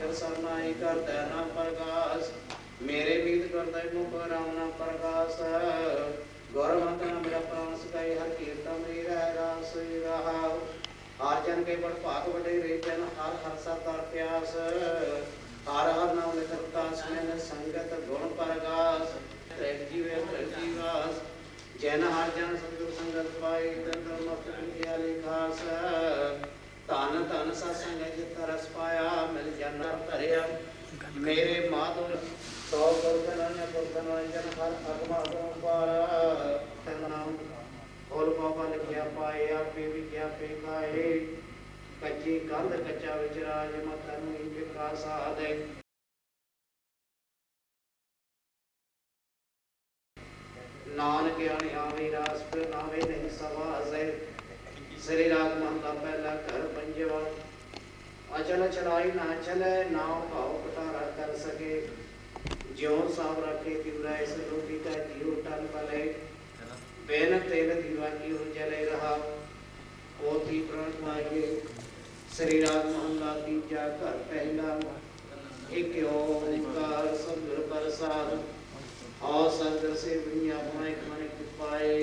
सागर सरनाई करता न प्रकाश मेरे मीत करता मुख राम न प्रकाश गौरवंत न मेरा प्राण सकाई हर कीर्तन मेरा रास रहा हर जन के बड़ भाग बड़े रे जन हर हर सा तर प्यास हर हर नाम निकलता सुन संगत गुण प्रकाश जीवास जैन हर जन सतगुर संगत पाई तन मत किया लिखास धन धन सत्संग जित रस पाया मिल जन धरिया मेरे माधो सौ पुरखन पुरखन जन हर अगमा पारा नाम बोल बाबा लिखिया पाए आपे विद्या पे खाए कच्ची कंध कच्चा विचराज मतन विकास आदे नानक ज्ञानी आवे रास पर नावे नहीं सवास है श्री राग महला पहला घर पंजवा अचल चलाई ना चले नाव भाव कटारा कर सके ज्यों साव रखे तिवराय सलोकी का जीव टन पले बेन तेल दीवा की हो जले रहा पोथी प्रण माये श्री राग महला तीजा घर पहला एक ओंकार सतगुर प्रसाद और सतगुर से दुनिया माइक मन पाए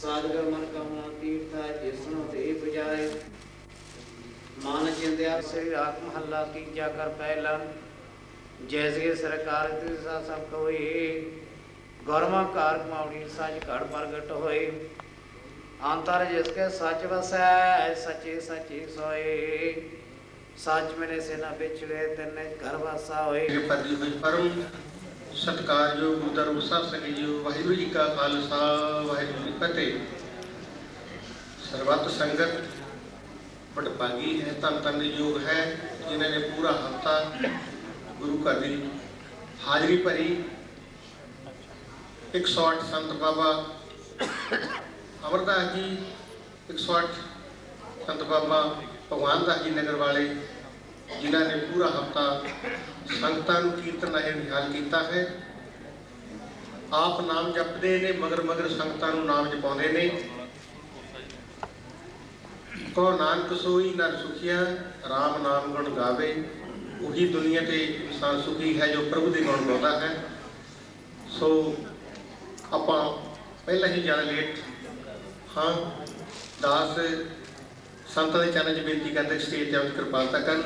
साधगर मन कमना तीर्था जिसनो दे बजाए मान चिंध्या श्री राग महला तीजा कर पहला जैसे सरकार तिसा सब कोई गौरमा कार मावड़ी सच घड़ प्रगट होए अंतर जिसके सच वसै सचे सचे सोए सच मैंने से न बिछड़े तेने घर वसा होए परम सत्कारयोग गुरुद्वारा प्रशासक जी वाहिगुरू जी का खालसा वाहिगुरू जी फतेह। सर्वत संगत बड़भागी है तन तन योग है जिन्होंने पूरा हफ्ता गुरु घर की हाजरी भरी 108 संत बाबा अमरदास जी 108 संत बाबा भगवान दास जी नगर वाले जिन्होंने पूरा हफ्ता संगतां नूं कीर्तन नाल निहाल किया है। आप नाम जपते ने मगर मगर संगतां नूं नाम जपाउंदे ने। को नानक सोई नर सुखिया राम नाम गुण गावे वही दुनिया ते इंसान सुखी है जो प्रभु के गुण गाता है। सो आपां पहला ही ज़्यादा लेट हाँ दास संतां दे चैनल 'च बेनती करते स्टेज ते कृपालता कर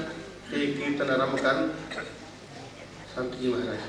ते कीर्तन आरंभ करन। संत जी महाराज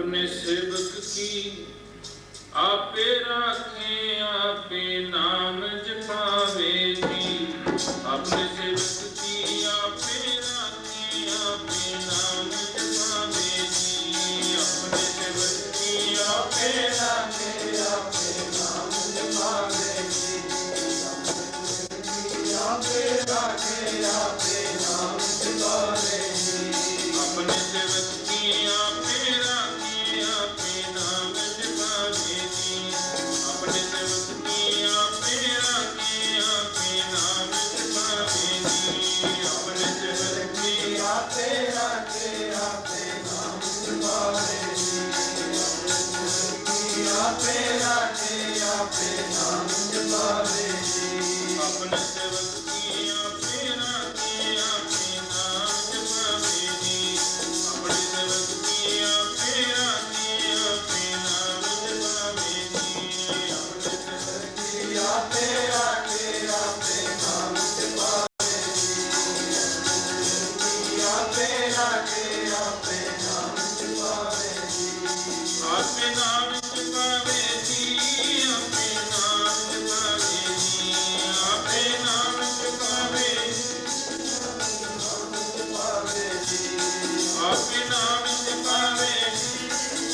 अपने सेवक की आपे राखे, आपे नाम जपावे जी। अपने सेवक की आपे राखे, आपे नाम जपावे जी। अपने सेवक की आपे राखे, आपे नाम जपावे जी। आपे राखे, आपे नाम जपावे जी। अपने सेवक की आपे राखे, आपे नाम जपावे जी। अपने सेवक की आपे राखे, आपे नाम जपावे जी। अपने सेवक की आपे राखे, आपे नाम जपावे जी। आपे राखे, आपे नाम जपावे जी। अपने सेवक की आपे राखे, आपे नाम जपावे जी। अपने सेवक की आपे राखे, आपे नाम जपावे जी। अपने सेवक की आपे राखे, आपे नाम जपावे जी। आपे राखे, आपे नाम जपावे जी। आपे नाम जपावे जी। आपे नाम जपावे जी। आपे नाम जपावे जी। आपे नाम जपावे जी। आपे नाम जपावे जी।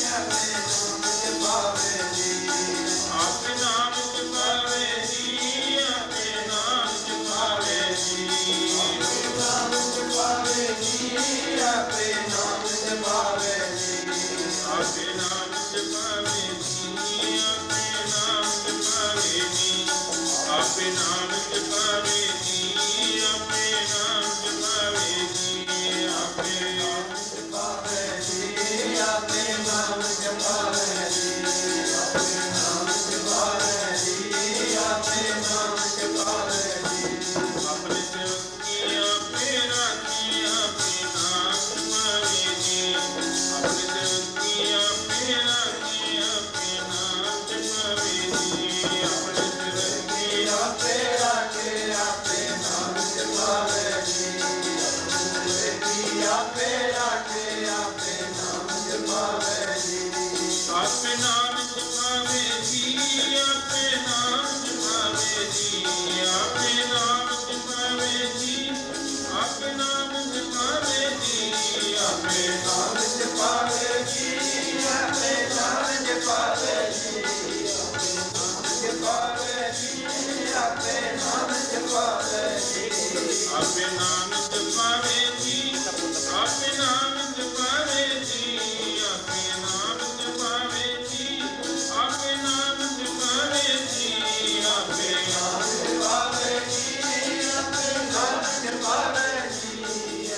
आपे नाम जपावे जी। आपे नाम जपावे जी। आपे नाम जपावे जी। आपे नाम जपावे जी। आपे नाम जपावे जी। आपे नाम जपावे जी। आपे नाम जपावे जी। आपे नाम जपावे जी। आपे नाम जपावे जी। आपे नाम जपावे जी। आपे नाम जपावे जी। आपे नाम जपावे जी। अपने सेवक की आपे राखे, आपे नाम जपावे जी। अपने सेवक की आपे राखे, आपे नाम जपावे जी। अपने सेवक की आपे राखे, आपे नाम जपावे जी। आपे राखे, आपे नाम जपावे जी। आपे नाम जपावे जी। आपे नाम जपावे जी। आपे नाम जपावे जी। आपे नाम जपावे जी। आपे नाम जपावे जी। आपे नाम जपावे जी। जपावे जी। आपे नाम जपावे जी। आपे नाम जपावे जी। आपे नाम जपावे जी। आपे नाम जपावे जी। आपे नाम जपावे जी। आपे नाम जपावे जी। आपे नाम जपावे जी।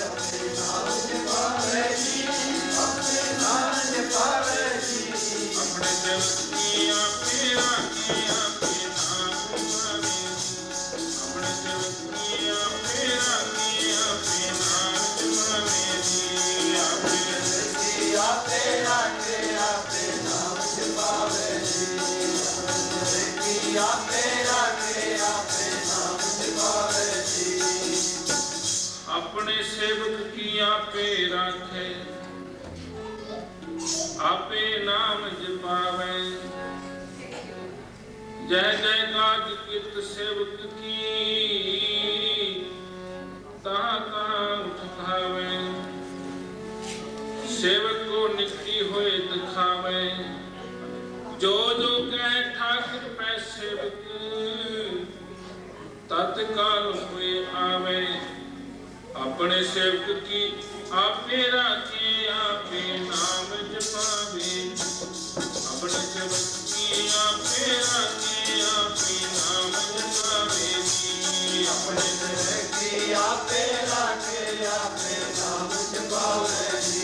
आपे नाम जपावे जी। आपे नाम जपावे जी। अपने सेवक की आपे राखे, आपे नाम जपावे जी। अपने सेवक की आपे राखे, आपे नाम जपावे जी। आपे सेवक की आपे राखे, आपे नाम जपावे जी। आपे राखे, आपे नाम जपावे जी। अपने सेवक की आपे राखे, आपे नाम जपावे। जय जय गाज कित सेवक की, तहाँ तहाँ उठ खावे। सेवक को निकटी होए दिखावे, जो जो कहे ठाकुर पै सेवक, तत्काल हुए आवे। अपने सेवक की आपे राखे, आपे नाम जपावे। अपने सेवक की आपे राखे, आपे नाम जपावे जी। अपने सेवक की आपे राखे, आपे नाम जपावे जी।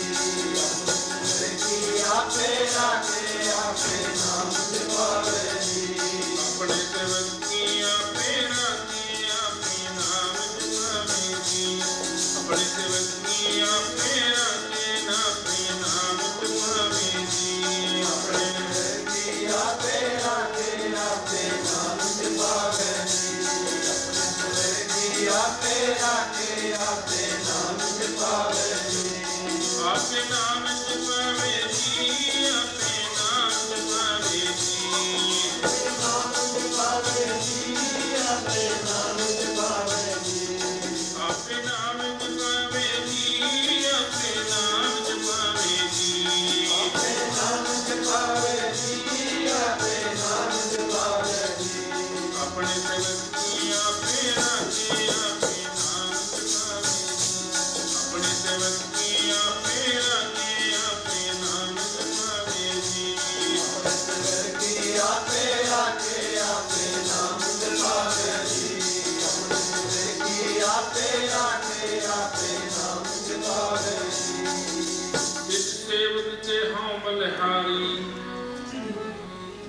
आपे राखे, आपे नाम जपावे जी। अपने सेवक की आपे राखे, आपे नाम जपावे जी। अपने सेवक की आपे राखे, आपे नाम जपावे जी। अपने सेवक की आपे राखे, आपे नाम जपावे जी। अपने सेवक की आपे राखे, आपे नाम जपावे जी। आपे नाम जपावे जी।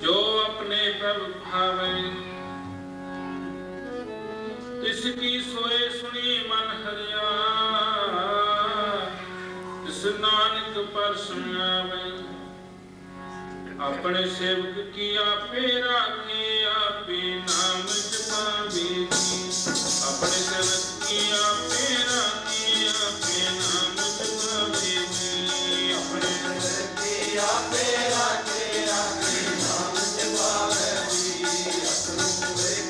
जो अपने प्रभु भावे तिसकी सोए सुनी मन हरिया तिस नानक पर सुनावे अपने सेवक की आपे राखे आपे नाम जपावे अपने सेवक की आपे राखे आपे नाम जपावे अपने सेवक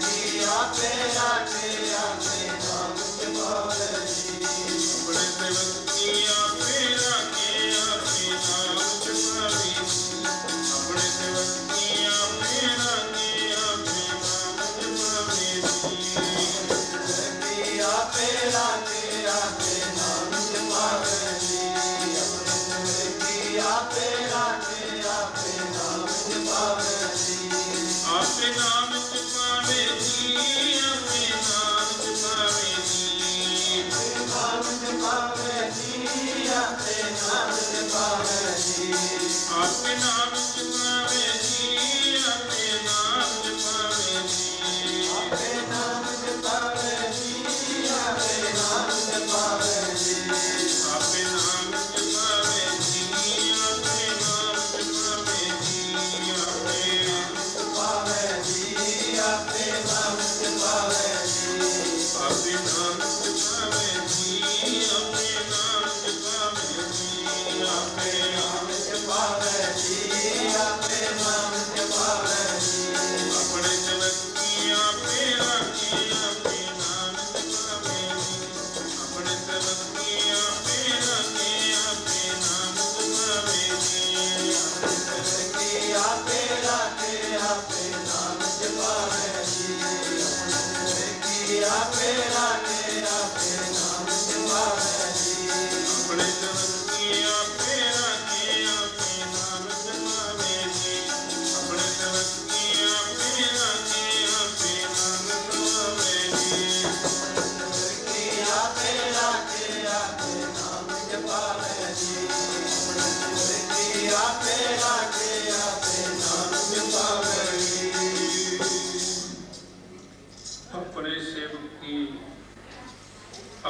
की आपे राखे आपे नाम जपावे अपने सेवक की आपे राखे आपे नाम जपावे अपने सेवक की आपे राखे आपे नाम जपावे अपने सेवक की आपे राखे आपे नाम जपावे आपे राखे आपे नाम जपावे अपने सेवक की आपे राखे आपे नाम जपावे आपे नाम जपावे जी आपे नाम जपावे जी नाम जपावे जी आपे नाम जपावे जी आपे नाम जपावे जी आपे नाम जपावे जी आपे नाम जपावे जी आपे नाम जपावे जी आपे नाम जपावे जी आपे नाम जपावे जी आपे नाम जपावे जी आपे नाम जपावे जी आपे नाम जपावे जी आपे नाम जपावे जी आपे नाम जपावे जी आपे नाम जपावे जी अपने सेवक की आपे राखे आपे नाम जपावे जी अपने सेवक की आपे राखे आपे नाम जपावे जी अपने सेवक की आपे राखे आपे नाम जपावे जी अपने सेवक की आपे राखे आपे नाम जपावे जी अपने सेवक की आपे राखे आपे नाम जपावे जी अपने सेवक की आपे राखे आपे नाम जपावे जी अपने सेवक की आपे राखे आपे नाम जपावे जी अपने सेवक की आपे राखे आपे नाम जपावे जी अपने सेवक की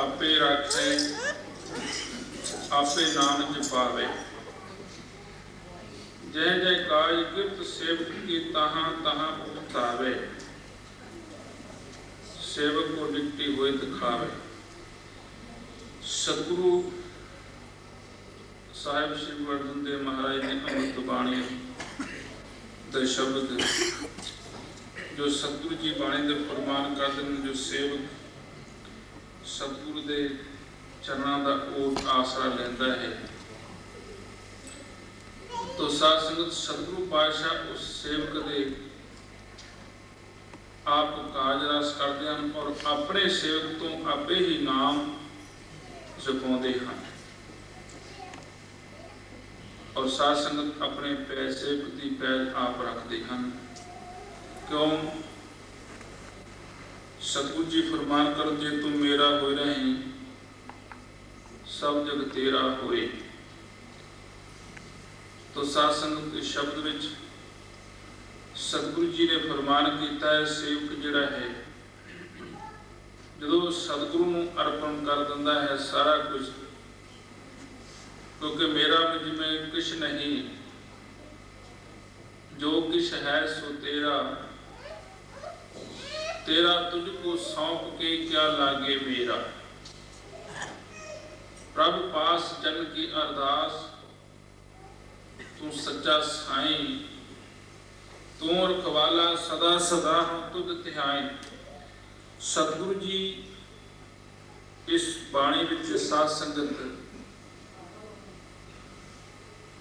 आपे राखे आपे नाम जपावे जय जय काज कृत सेवक की तहाँ तहाँ उतावे सेवक को डिगती हुए दिखावे सतगुरु साहिब श्री वर्धन देव महाराज ने अमृत बाणी दे शब्द जो सतगुरु जी बाणी दे फरमान करते हैं जो सेवक सतगुरु दे चरणों का ओट आसरा लेंदा है तो साध संगत सतगुरु पातशाह उस सेवक दे आप काज रस करते हैं और अपने सेवक तो आपे ही नाम जपाते हैं और साध संगत अपने पैर सेवक की पैर आप रखते हैं क्यों सतगुरु जी फरमान कर जे तू मेरा हो रहे सब जग तेरा होए तो साध संगत इस शब्द विच सतगुरु जी ने फरमान किया है सेवक जिहड़ा है जो सतगुरु नूं अर्पण कर दिंदा है सारा कुछ क्योंकि मेरा मुझ में कुछ नहीं जो कुछ है सो तेरा तेरा तुझको सौंप के क्या लागे मेरा प्रभु पास जन की अरदास तू सच्चा साईं ਤੂੰ ਰਖਵਾਲਾ ਸਦਾ ਸਦਾ ਹਮ ਤੁਧ ਧਿਆਏ। ਸਤਿਗੁਰੂ ਜੀ ਇਸ ਬਾਣੀ ਵਿੱਚ ਸਾਧ ਸੰਗਤ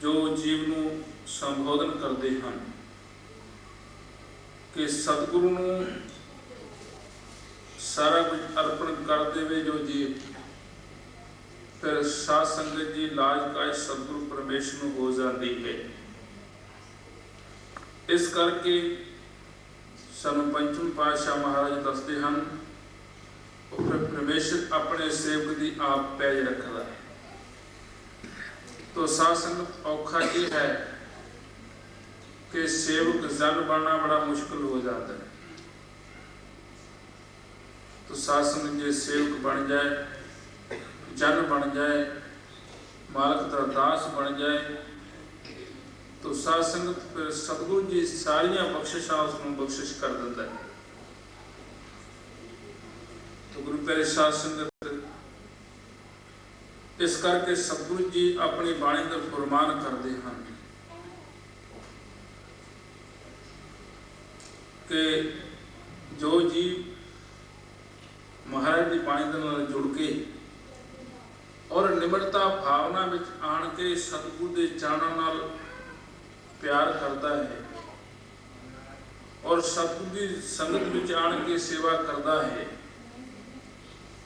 ਜੋ ਜੀਵ ਨੂੰ ਸੰਬੋਧਨ ਕਰਦੇ ਹਨ ਕਿ ਸਤਿਗੁਰੂ ਨੂੰ ਸਾਰਾ ਕੁਝ ਅਰਪਣ ਕਰ ਦੇਵੇ ਜੋ ਜੀਵ, ਫਿਰ ਸਾਧ ਸੰਗਤ ਜੀ ਲਾਜ ਕਾਜ ਸਤਿਗੁਰੂ ਪਰਮੇਸ਼ਰ ਨੂੰ ਹੋ ਜਾਂਦੀ ਹੈ। ਇਸ ਕਰਕੇ ਸਾਨੂੰ ਪੰਚਮ ਪਾਤਸ਼ਾਹ ਮਹਾਰਾਜ ਦੱਸਦੇ ਹਨ ਪਰਮੇਸ਼ਰ ਆਪਣੇ ਸੇਵਕ ਦੀ ਆਪ ਪੈਜ ਰੱਖਦਾ ਹੈ। ਤੋ ਸਾਧ ਸੰਗਤ ਔਖਾ ਇਹ ਹੈ ਕਿ ਸੇਵਕ ਜਨ ਬਣਨਾ ਬੜਾ ਮੁਸ਼ਕਿਲ ਹੋ ਜਾਂਦਾ ਹੈ। ਤੋ ਸਾਧ ਸੰਗਤ ਜੇ ਸੇਵਕ ਬਣ ਜਾਏ, ਜਨ ਬਣ ਜਾਏ, ਮਾਲਕ ਦਾ ਦਾਸ ਬਣ ਜਾਏ, ਤੋ ਸਾਧ ਸੰਗਤ ਫਿਰ ਸਤਿਗੁਰੂ ਜੀ ਸਾਰੀਆਂ ਬਖਸ਼ਿਸ਼ਾਂ ਉਸ ਨੂੰ ਬਖਸ਼ਿਸ਼ ਕਰ ਦਿੰਦਾ ਹੈ। ਤੋ ਗੁਰੂ ਪਿਆਰੇ ਸਾਧ ਸੰਗਤ ਇਸ ਕਰਕੇ ਸਤਿਗੁਰੂ ਜੀ ਆਪਣੀ ਬਾਣੀ ਦਾ ਫਰਮਾਨ ਕਰਦੇ ਹਨ ਕਿ ਜੋ ਜੀ ਮਹਾਰਾਜ ਦੀ ਬਾਣੀ ਦੇ ਨਾਲ ਜੁੜ ਕੇ ਔਰ ਨਿਮਰਤਾ ਭਾਵਨਾ ਵਿੱਚ ਆਣ ਕੇ ਸਤਿਗੁਰੂ ਦੇ ਚਰਨਾਂ ਨਾਲ ਪਿਆਰ ਕਰਦਾ ਹੈ ਔਰ ਸਤਿਗੁਰੂ ਦੀ ਸੰਗਤ ਵਿੱਚ ਆਣ ਕੇ ਸੇਵਾ ਕਰਦਾ ਹੈ,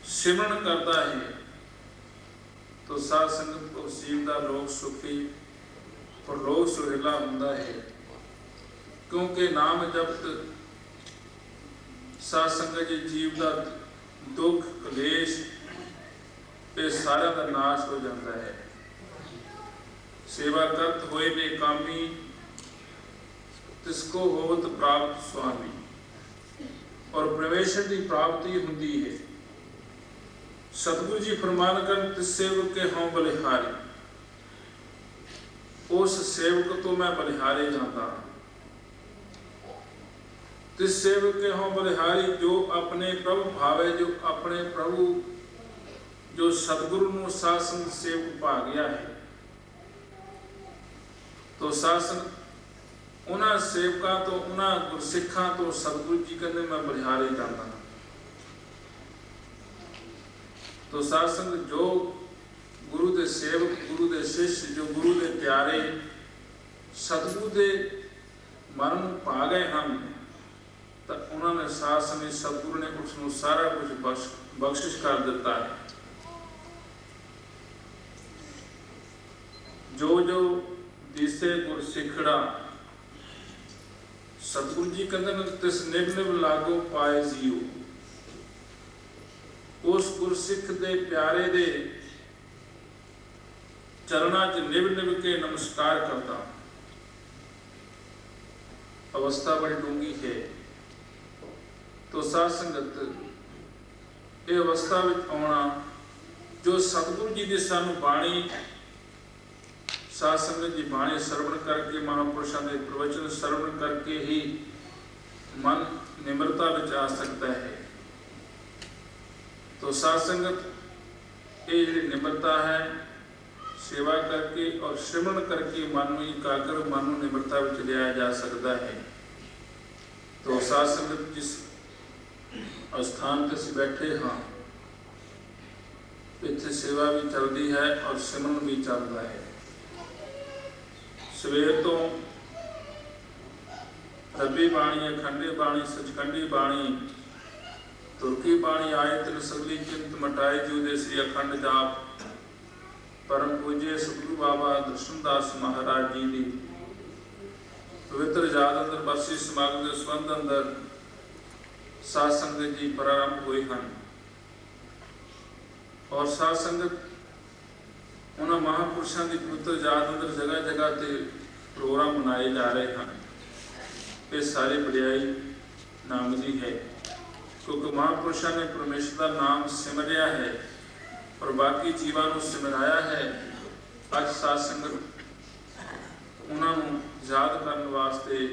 ਸਿਮਰਨ ਕਰਦਾ ਹੈ, ਤੋ ਸਾਧ ਸੰਗਤ ਉਸ ਜੀਵ ਦਾ ਲੋਕ ਸੁਖੀ ਪਰਲੋਕ ਸੁਹੇਲਾ ਹੁੰਦਾ ਹੈ। ਕਿਉਂਕਿ ਨਾਮ ਜਪਤ ਸਾਧ ਸੰਗਤ ਜੀ ਜੀਵ ਦਾ ਦੁੱਖ ਕਲੇਸ਼ ਇਹ ਸਾਰਿਆਂ ਦਾ ਨਾਸ਼ ਹੋ ਜਾਂਦਾ ਹੈ। ਸੇਵਾ ਕਰਤ ਹੋਏ ਨੇ ਕਾਮੀ ਤਿਸਕੋ ਹੋਵਤ ਪ੍ਰਾਪਤ ਸੁਆਮੀ। ਔਰ ਪਰਮੇਸ਼ਰ ਦੀ ਪ੍ਰਾਪਤੀ ਹੁੰਦੀ ਹੈ। ਸਤਿਗੁਰੂ ਜੀ ਫਰਮਾਨ ਕਰਨ ਤਿਸ ਸੇਵਕ ਕੇ ਹੋਂ ਬਲਿਹਾਰੀ। ਉਸ ਸੇਵਕ ਤੋਂ ਮੈਂ ਬਲਿਹਾਰੇ ਜਾਂਦਾ। ਤਿਸ ਸੇਵਕ ਕੇ ਹੋਂ ਬਲਿਹਾਰੀ ਜੋ ਆਪਣੇ ਪ੍ਰਭੂ ਭਾਵੇ, ਜੋ ਆਪਣੇ ਪ੍ਰਭੂ ਜੋ ਸਤਿਗੁਰੂ ਨੂੰ ਸਾਧ ਸੰਗਤ ਸੇਵਕ ਪਾ ਗਿਆ ਹੈ। ਤੋ ਸਾਧ ਸੰਗਤ ਉਹਨਾਂ ਸੇਵਕਾਂ ਤੋਂ, ਉਹਨਾਂ ਗੁਰਸਿੱਖਾਂ ਤੋਂ ਸਤਿਗੁਰੂ ਜੀ ਕਹਿੰਦੇ ਮੈਂ ਬਲਿਹਾਰੇ ਜਾਂਦਾ। ਤੋ ਸਾਧ ਸੰਗਤ ਜੋ ਗੁਰੂ ਦੇ ਸੇਵਕ, ਗੁਰੂ ਦੇ ਸਿੱਖ, ਜੋ ਗੁਰੂ ਦੇ ਪਿਆਰੇ ਸਤਿਗੁਰੂ ਦੇ ਮਨ ਨੂੰ ਪਾ ਗਏ ਹਨ, ਤਾਂ ਉਹਨਾਂ ਨੇ ਸਾਧ ਸੰਗਤ ਸਤਿਗੁਰੂ ਨੇ ਉਸ ਨੂੰ ਸਾਰਾ ਕੁਝ ਬਖਸ਼ਿਸ਼ ਕਰ ਦਿੱਤਾ ਹੈ। ਜੋ ਜੋ ਦਿਸੇ ਗੁਰ ਸਿੱਖੜਾ ਸਤਿਗੁਰੂ ਜੀ ਕਹਿੰਦੇ ਨੇ ਤਿਸ ਨਿਭ ਨਿਭ ਲਾਗੋ ਪਾਏ ਜੀਓ। ਉਸ ਗੁਰਸਿੱਖ ਦੇ ਪਿਆਰੇ ਦੇ ਚਰਨਾਂ 'ਚ ਨਿਭ ਨਿਭ ਕੇ ਨਮਸਕਾਰ ਕਰਦਾ। ਅਵਸਥਾ ਬੜੀ ਡੂੰਗੀ ਹੈ। ਤੋ ਸਾਧ ਸੰਗਤ ਇਹ ਅਵਸਥਾ ਵਿੱਚ ਆਉਣਾ ਜੋ ਸਤਿਗੁਰੂ ਜੀ ਦੀ ਸਾਨੂੰ ਬਾਣੀ, ਸਾਧ ਸੰਗਤ ਦੀ ਬਾਣੀ ਸਰਵਣ ਕਰਕੇ, ਮਹਾਂਪੁਰਸ਼ਾਂ ਦੇ ਪ੍ਰਵਚਨ ਸਰਵਣ ਕਰਕੇ ਹੀ ਮਨ ਨਿਮਰਤਾ ਵਿੱਚ ਆ ਸਕਦਾ ਹੈ। ਤੋ ਸਾਧ ਸੰਗਤ ਇਹ ਜਿਹੜੀ ਨਿਮਰਤਾ ਹੈ ਸੇਵਾ ਕਰਕੇ ਔਰ ਸਿਮਰਨ ਕਰਕੇ ਮਨ ਨੂੰ ਇਕਾਗਰ, ਮਨ ਨੂੰ ਨਿਮਰਤਾ ਵਿੱਚ ਲਿਆਇਆ ਜਾ ਸਕਦਾ ਹੈ। ਤੋ ਸਾਧ ਸੰਗਤ ਜਿਸ ਅਸਥਾਨ ਤੇ ਅਸੀਂ ਬੈਠੇ ਹਾਂ ਇੱਥੇ ਸੇਵਾ ਵੀ ਚੱਲਦੀ ਹੈ ਔਰ ਸਿਮਰਨ ਵੀ ਚੱਲਦਾ ਹੈ। ਸਵੇਰ ਤੋਂ ਰੱਬੀ ਬਾਣੀ, ਅਖੰਡੇ ਬਾਣੀ, ਸਚਖੰਡੀ ਬਾਣੀ, ਤੁਰਕੀ ਬਾਣੀ ਆਏ ਤਿਨ ਸਗਲੀ ਚਿੰਤ ਮਟਾਏ ਜਿਉ ਦੇ ਸ੍ਰੀ ਅਖੰਡ ਜਾਪ। ਪਰਮ ਪੂਜੇ ਸਤਿਗੁਰੂ ਬਾਬਾ ਦਰਸ਼ਨਦਾਸ ਮਹਾਰਾਜ ਜੀ ਦੀ ਪਵਿੱਤਰ ਯਾਦ ਅੰਦਰ ਬਰਸੀ ਸਮਾਗਮ ਦੇ ਸੰਬੰਧ ਅੰਦਰ ਸਾਧ ਸੰਗਤ ਜੀ ਪ੍ਰਾਰੰਭ ਹੋਏ ਹਨ। ਔਰ ਸਾਧ ਸੰਗਤ ਉਹਨਾਂ ਮਹਾਂਪੁਰਸ਼ਾਂ ਦੀ ਪਵਿੱਤਰ ਯਾਦ ਅੰਦਰ ਜਗ੍ਹਾ ਜਗ੍ਹਾ ਤੇ ਪ੍ਰੋਗਰਾਮ ਮਨਾਏ ਜਾ ਰਹੇ ਹਨ। ਇਹ ਸਾਰੀ ਵਡਿਆਈ ਨਾਮ ਦੀ ਹੈ, ਕਿਉਂਕਿ ਮਹਾਂਪੁਰਸ਼ਾਂ ਨੇ ਪਰਮੇਸ਼ਰ ਦਾ ਨਾਮ ਸਿਮਰਿਆ ਹੈ ਔਰ ਬਾਕੀ ਜੀਵਾਂ ਨੂੰ ਸਿਮਰਾਇਆ ਹੈ। ਅੱਜ ਸਾਧ ਸੰਗਤ ਉਹਨਾਂ ਨੂੰ ਯਾਦ ਕਰਨ ਵਾਸਤੇ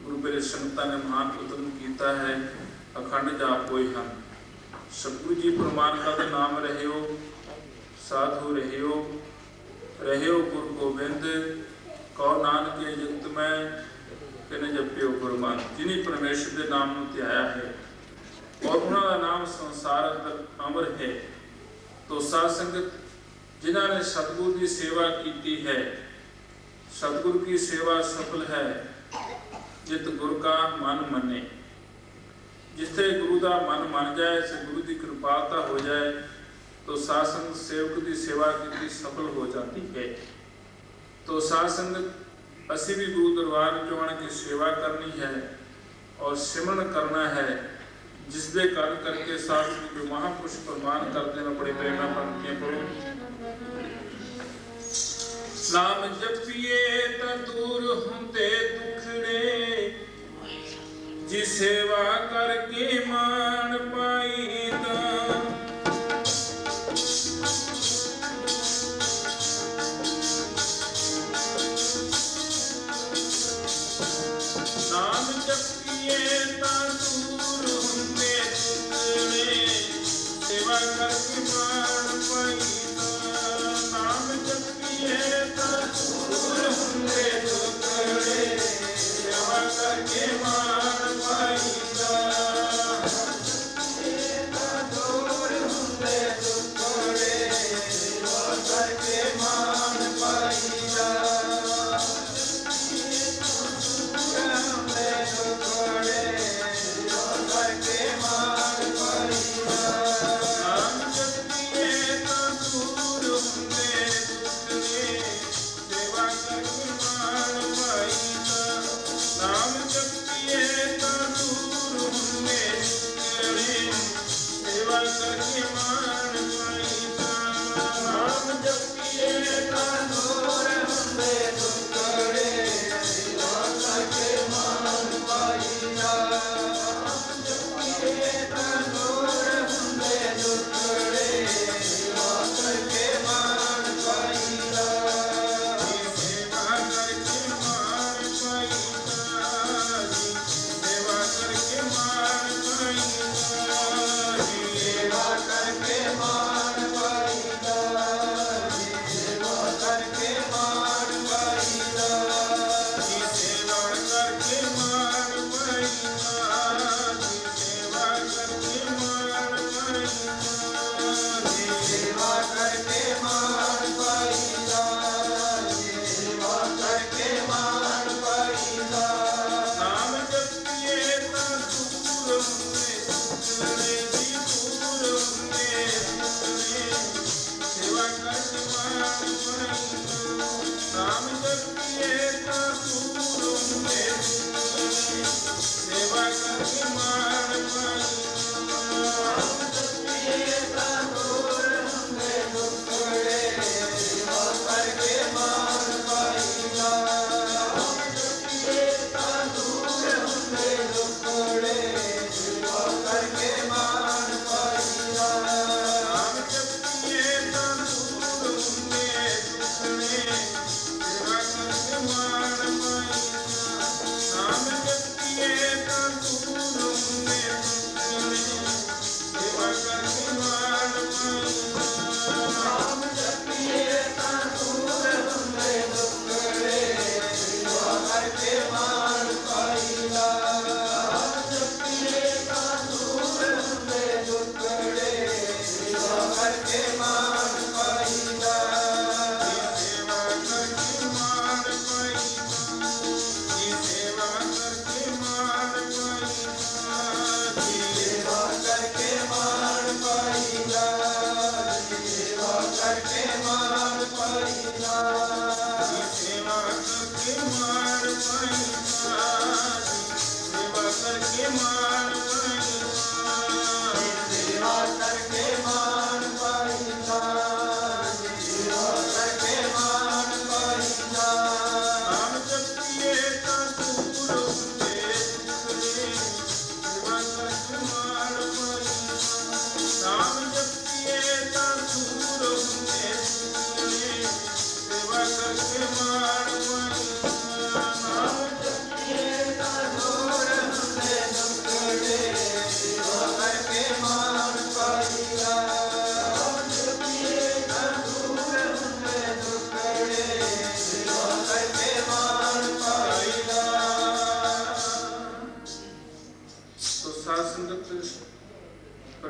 ਗੁਰੂ ਪਿਆਰੇ ਸੰਗਤਾਂ ਨੇ ਮਹਾਨ ਉਦਮ ਕੀਤਾ ਹੈ। ਅਖੰਡ ਜਾਪ ਹੋਏ ਹਨ। ਸਤਿਗੁਰੂ ਜੀ ਪ੍ਰਮਾਣ ਕਰਦੇ ਨਾਮ ਰਹਿਓ ਸਾਧੂ ਰਹਿਓ ਗੁਰ ਗੋਬਿੰਦ ਕਉ ਨਾਨਕੇ ਜਗਤ ਮੈਂ ਕਹਿੰਦੇ ਜਪਿਓ ਗੁਰਮਤਿ, ਜਿਨੀ ਪਰਮੇਸ਼ਰ ਦੇ ਨਾਮ ਨੂੰ ਧਿਆਇਆ ਹੈ ਔਰ ਉਹਨਾਂ ਦਾ ਨਾਮ ਸੰਸਾਰ ਅੰਦਰ ਅਮਰ ਹੈ। ਤੋ ਸਾਧ ਸੰਗਤ, ਜਿਨ੍ਹਾਂ ਨੇ ਸਤਿਗੁਰ ਦੀ ਸੇਵਾ ਕੀਤੀ ਹੈ, सतगुरु की सेवा सफल है जित गुरु का मन मने। जिथे गुरु का मन मन जाए, से गुरु की कृपालता हो जाए, तो साध संगत सेवक की सेवा की सफल हो जाती है। तो साध संगत असी भी गुरु दरबार में आने की सेवा करनी है और सिमरन करना है, जिसके कारण करके साध जो महापुरुष प्रमाण करते हैं बड़े प्रेरणा पंक्तियां पढ़ो। नाम जपिए ता दूर हुंदे दुखड़े, जी सेवा करके मान पाईदा। नाम जपिए ता दूर हुंदे दुखड़े, सेवा करके मान पाईदा। नाम जपिए दूर हुंदे दुखड़े, सेवा करके मान पाईदा।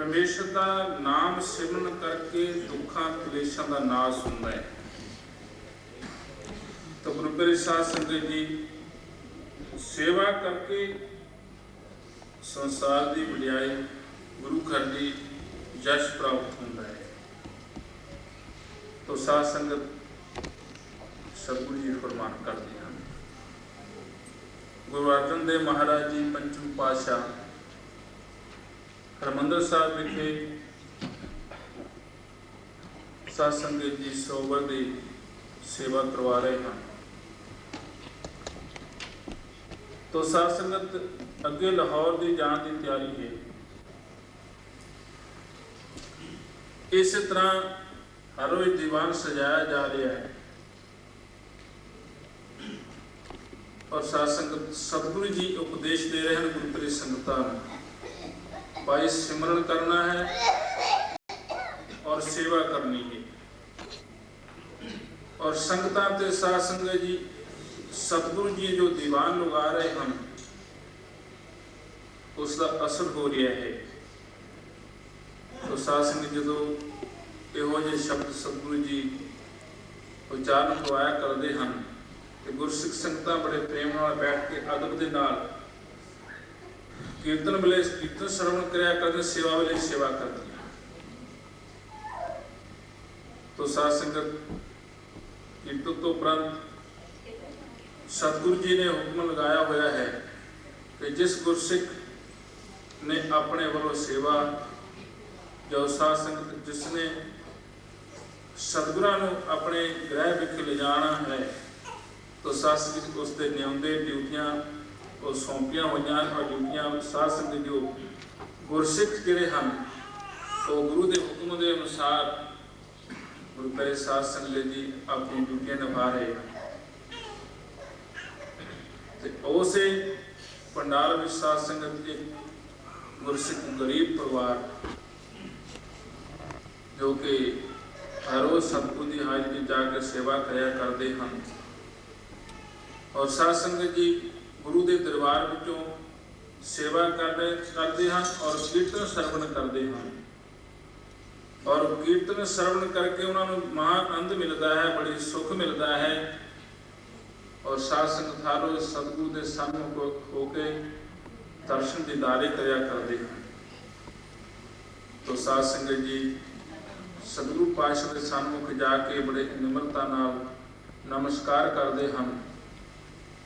ਪਰਮੇਸ਼ਰ ਦਾ ਨਾਮ ਸਿਮਰਨ ਕਰਕੇ ਦੁੱਖਾਂ ਕਲੇਸ਼ਾਂ ਦਾ ਨਾਸ਼ ਹੁੰਦਾ ਹੈ। ਤਾਂ ਗੁਰੂ ਪਿਆਰੇ ਸਾਧ ਸੰਗਤ ਜੀ, ਸੇਵਾ ਕਰਕੇ ਸੰਸਾਰ ਦੀ ਵਡਿਆਈ, ਗੁਰੂ ਘਰ ਦੀ ਜਸ਼ ਪ੍ਰਾਪਤ ਹੁੰਦਾ ਹੈ। ਤਾਂ ਸਾਧ ਸੰਗਤ ਸਤਿਗੁਰੂ ਜੀ ਫਰਮਾਨ ਕਰਦੇ ਹਨ। ਗੁਰੂ ਅਰਜਨ ਦੇਵ ਮਹਾਰਾਜ ਜੀ ਪੰਚਮ ਪਾਤਸ਼ਾਹ ਹਰਿਮੰਦਰ ਸਾਹਿਬ ਵਿਖੇ ਸਾਧ ਸੰਗਤ ਜੀ ਸਰੋਵਰ ਦੀ ਸੇਵਾ ਕਰਵਾ ਰਹੇ ਹਨ। तो साध संगत अगे लाहौर की जान की तैयारी है। इस तरह हर रोज दीवान सजाया जा रहा है और साध संगत सतगुरु जी उपदेश दे रहे हैं गुरु प्रिय संगतां नूं। भाई सिमरन करना है और सेवा करनी है और संगतां ते साध संगत जी सतगुरु जी जो दीवान लगा रहे हैं उसका असर हो रहा है। तो साध संगत जो इहो जे शब्द सतगुरु जी उच्चारण करवाया करते हैं कि गुरसिख संगतां बड़े प्रेम नाल बैठ के अदब के नाल कीर्तन वेले कीर्तन श्रवण करया करते, सेवा वेले सेवा करती। तो साध संगत कीर्तन तो उपरंत सतगुरु जी ने हुक्म लगाया हुआ है कि जिस गुरसिख ने अपने वालों सेवा जो साध संगत जिसने सतगुरां नूं अपने गृह विखे ले जाना है तो साध संगत उसके न्याउंदे ड्यूटियां और सौंपियां हुई और ड्यूटियां साध संगत जो गुरसिख जिहड़े हैं वो गुरु के हुक्म के अनुसार गुरु प्यारे साध संगत जी अपनी ड्यूटियां निभा रहे हैं। उसे पंडाल में साध संगत के गुरसिख गरीब परिवार जो कि हर रोज सतगुरु की हाजरी जाकर सेवा कराया करते हैं और साध संगत जी गुरु के दरबार विचों सेवा करते हैं और कीर्तन श्रवण करते हैं और कीर्तन श्रवण करके उन्होंने महाआनंद मिलता है, बड़ी सुख मिलता है और साध संगत हर रोज सतगुरु के सन्मुख होके दर्शन दीदारे करया करते हैं। तो साध संगत जी सतगुरु पातशाह के सन्मुख जाके बड़े निम्रता नाल नमस्कार करते हैं।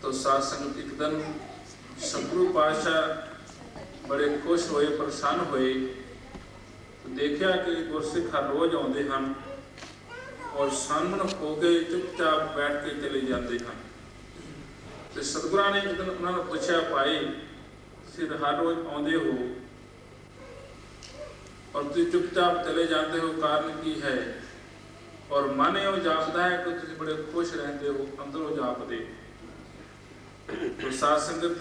तो साध संगत एक दिन सतगुरु पातशाह बड़े खुश होए, प्रसन्न होए, तो देखा कि गुरसिख हर रोज आते हैं और सन्मुख होके चुपचाप बैठ के चले जाते हैं। तो सतगुरां ने एक दिन उन्होंने पूछा, भाई तुसीं हर रोज आते हो और तुसीं चुपचाप चले जाते हो, कारण की है? और मन यो जापदा है कि तुसीं बड़े खुश रहते हो, अंदरों जापदे। तो साध संगत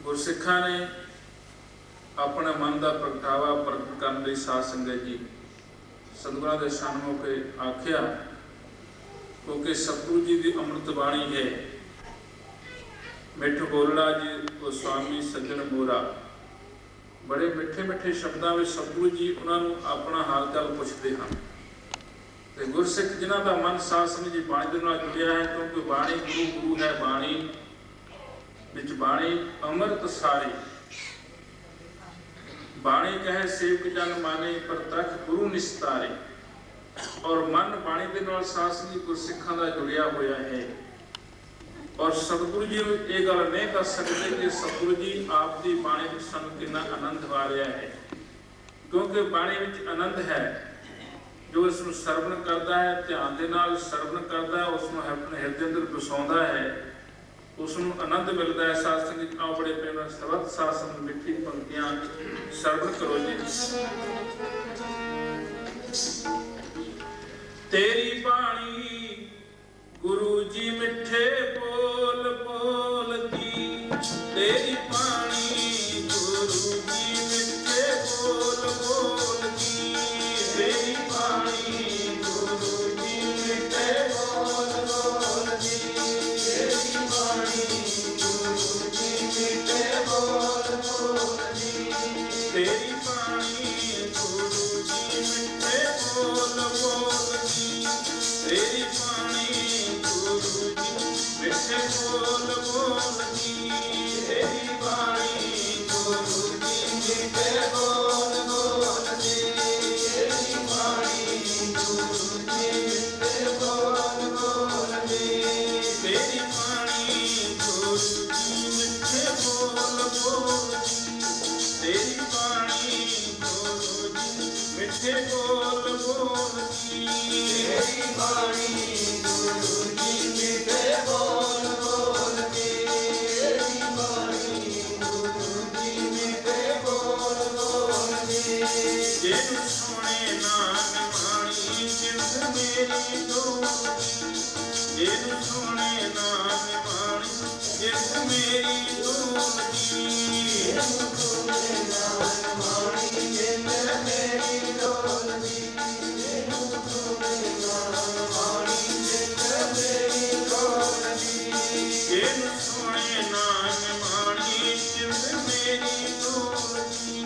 गुरसिखां ने अपने मन का प्रगटावा प्रगट करने लई साध संगत जी सतगुरां दे सन्मुख आख्या, क्योंकि सतगुरु जी की अमृत बाणी है, मिठ बोलड़ा जी वो स्वामी सज्जन मोरा। बड़े मिठे मिठे शब्दों में सतगुरु जी उन्होंने अपना हाल चाल पूछते हैं। तो गुरसिख जिन्हों का मन साध संगत जी बाणी के नाल जुड़िया है, क्योंकि बाणी गुरु गुरु है बाणी विच बाणी अमृत सारी। बाणी कहे सेवक जन माने प्रतख गुरु निस्तारे। और मन बाणी के नाल साध संगत गुरसिखां दा जुड़िया होया है और सतगुरु जी ये गल नहीं कर सकते कि सतगुरु जी आपकी बाणी में सानू कितना आनंद आ रहा है, क्योंकि बाणी में आनंद है। जो इसमें श्रवण करता है, ध्यान के नाल श्रवण करता है, उसमें अपने हृदय अंदर बसाउंदा है, उसमें आनंद मिलता है। साध संगत आओ बड़े प्रेम सरबत साध संगत मिठी पंक्तियां श्रवण करो जी। तेरी बाणी गुरु जी मिठे बोल बोल दी, तेरी बाणी गुरु जी मिठे बोल बोल दी, तेरी बाणी गुरु जी मिठे बोल बोल दी, तेरी बाणी गुरु जी मिठे बोल बोल दी, तेरी बाणी ਤੇਰੀ ਬਾਣੀ ਗੁਰੂ ਜੀ ਮਿੱਠੇ ਬੋਲ ਬੋਲਦੀ, ਤੇਰੀ ਬਾਣੀ ਗੁਰੂ ਜੀ ਮਿੱਠੇ ਬੋਲ ਬੋਲਦੀ, ਤੇਰੀ ਬਾਣੀ ਗੁਰੂ ਜੀ ਮਿੱਠੇ ਬੋਲ ਬੋਲਦੀ, ਤੇਰੀ ਬਾਣੀ ਗੁਰੂ ਜੀ ਮਿੱਠੇ ਬੋਲ ਬੋਲਦੀ, ਤੇਰੀ ਬਾਣੀ ਗੁਰੂ ਜੀ ਮਿੱਠੇ ਬੋਲ ਬੋਲਦੀ, ਤੇਰੀ ਬਾਣੀ ਗੁਰੂ ਜੀ ਮਿੱਠੇ ਬੋਲ ਬੋਲਦੀ, ਜਿਹਨੂੰ ਸੁਣੇ ਨਾਮ ਬਾਣੀ ਜਿੰਦ ਮੇਰੀ ਡੋਲਦੀ, ਜਿਹਨੂੰ ਸੁਣੇ ਨਾਮ ਬਾਣੀ ਜਿੰਦ ਮੇਰੀ ਡੋਲਦੀ, ਜਿਹਨੂੰ ਸੁਣੇ ਨਾਮ ਬਾਣੀ ਜਿੰਦ ਮੇਰੀ ਡੋਲਦੀ, ਜਿਹਨੂੰ ਸੁਣੇ ਨਾਮ ਬਾਣੀ ਜਿੰਦ ਮੇਰੀ ਡੋਲਦੀ, ਜਿਹਨੂੰ ਸੁਣੇ ਨਾਮ ਬਾਣੀ ਜਿੰਦ ਮੇਰੀ ਡੋਲਦੀ,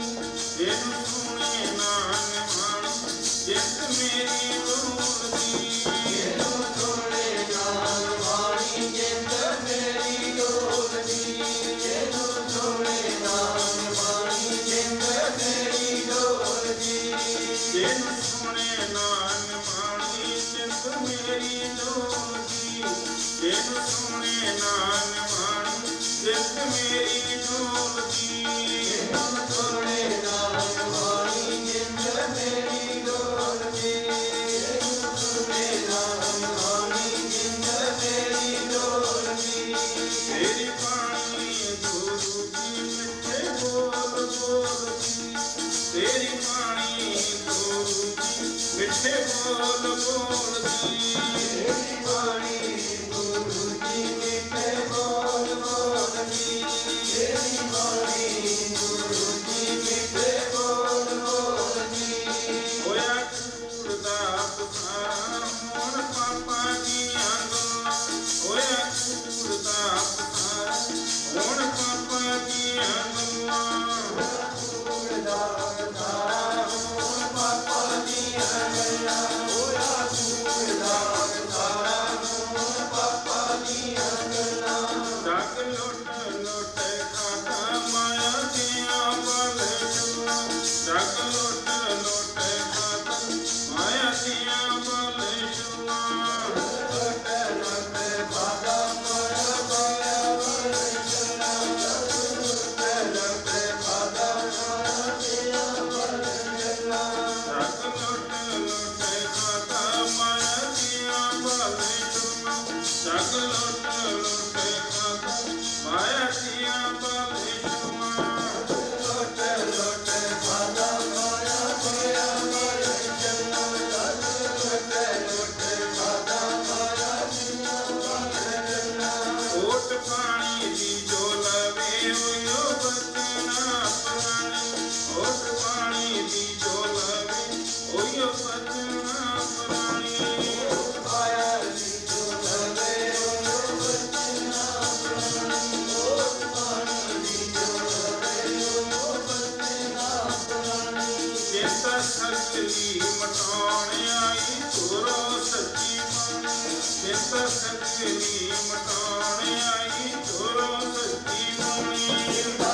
ਜਿਹਨੂੰ ਸੁਣੇ ਨਾਮ ਬਾਣੀ ਜਿੰਦ ਮੇਰੀ ਡੋਲਦੀ, ਜਿਹਨੂੰ ਸੁਣੇ ਨਾਮ ਬਾਣੀ ਜਿੰਦ ਮੇਰੀ ਡੋਲਦੀ, ਜਿਹਨੂੰ ਸੁਣੇ ਨਾਮ ਬਾਣੀ ਜਿੰਦ ਮੇਰੀ ਡੋਲਦੀ, ਜਿਹਨੂੰ ਸੁਣੇ ਨਾਮ ਬਾਣੀ ਜਿੰਦ ਮੇਰੀ ਡੋਲਦੀ, ਜਿਹਨੂੰ ਸੁਣੇ ਨਾਮ ਬਾਣੀ ਜਿੰਦ ਮੇਰੀ ਡੋਲਦੀ, ਜਿਹਨੂੰ ਸੁਣੇ ਨਾਮ ਬਾਣੀ ਜਿੰਦ ਮੇਰੀ ਡੋਲਦੀ, ਜਿਹਨੂੰ ਸੁਣੇ ਨਾਮ ਬਾਣੀ ਜਿੰਦ ਮੇਰੀ ਡੋਲਦੀ, ਤੇਰੀ ਬਾਣੀ ਗੁਰੂ ਜੀ ਮਿੱਠੇ ਬੋਲ ਬੋਲਦੀ, ਤੇਰੀ ਬਾਣੀ ਗੁਰੂ ਜੀ ਮਿੱਠੇ ਬੋਲ ਬੋਲਦੀ, ਤੇਰੀ ਬਾਣੀ ਗੁਰੂ ਜੀ ਮਿੱਠੇ ਬੋਲ ਬੋਲਦੀ, ਤੇਰੀ ਬਾਣੀ ਗੁਰੂ ਜੀ ਮਿੱਠੇ ਬੋਲ ਬੋਲਦੀ, ਹੋਇਆ ਕੂੜ ਦਾ ਪੁਕਾਰਾ ਹੁਣ ਪਾਪਾ ਦੀਆਂ ਗੱਲਾਂ, ਹੋਇਆ ਕੂੜ ਦਾ ਪੁਕਾਰਾ ਹੁਣ ਪਾਪਾ ਦੀਆਂ ਗੱਲਾਂ, ਹੋਇਆ ਕੂੜ ਦਾ ਪੁਕਾਰਾ ਹੁਣ ਪਾਪਾ ਦੀਆਂ ਗੱਲਾਂ, ਹੋਇਆ ਕੂੜ ਦਾ ਪੁਕਾਰਾ ਹੁਣ ਪਾਪਾ ਦੀਆਂ ਗੱਲਾਂ, ਜਗ ਲੁੱਟ ਲੁੱਟ ਖਾਤਾ ਮਾਇਆ ਦੀਆਂ ਵੱਲ ਚੱਲਾਂ, ਜਗ ਲੁੱਟ ਲੁੱਟ ਖਾਤਾ ਮਾਇਆ ਦੀਆਂ ਵੱਲ ਚੱਲਾਂ, ਲੁੱਟ ਲੁੱਟ ਖਾਤਾ ਮਾਇਆ ਦੀਆਂ ਵੱਲ ਚੱਲਾਂ, ਲੁੱਟ ਲੁੱਟ ਖਾਤਾ ਮਾਇਆ ਦੀਆਂ ਵੱਲ ਚੱਲਾਂ, ਜਗ ਲੁੱਟ ਲੁੱਟ ਖਾਤਾ ਮਾਇਆ ਦੀਆਂ ਵੱਲ ਚੱਲਾਂ, ਜਗ ਲੁੱਟ ਲੁੱਟ ਖਾਤਾ ਮਾਇਆ ਦੀਆਂ ਵੱਲ ਚੱਲਾਂ, ਲੁੱਟ ਲੁੱਟ ਖਾਤਾ ਮਾਇਆ ਦੀਆਂ ਵੱਲ ਚੱਲਾਂ, ਲੁੱਟ ਲੁੱਟ ਖਾਤਾ ਮਾਇਆ ਦੀਆਂ ਵੱਲ ਚੱਲਾਂ, ਓਟ ਪਾਣੀ ਦੀ ਜੋ ਲਵੇ ਓਯੋ ਬਚਨਾ ਪ੍ਰਾਣੀ, ਓਟ ਪਾਣੀ ਦੀ ਜੋ ਲਵੇ ਓਯੋ ਬਚਨਾ ਪ੍ਰਾਣੀ, ਓਟ ਪਾਇਆ ਦੀ ਜੋ ਲਵੇ ਓਯੋ ਬਚਨਾ ਪ੍ਰਾਣੀ, ਓਟ ਪਾਣੀ ਦੀ ਜੋ ਲਵੇ ਓਯੋ ਬਚਨਾ ਪ੍ਰਾਣੀ, ਚੇਤਾ ਸੱਚੀ ਮਟਾਉਣ ਆਈ ਤੁਰੋ ਸੱਚੀ ਬਾਣੀ, ਚੇਤਾ ਸੱਚੀ ਮਟਾਉਣ ਆਈ ਤੁਰੋ ਸੱਚੀ ਬਾਣੀ, ਚੇਤਾ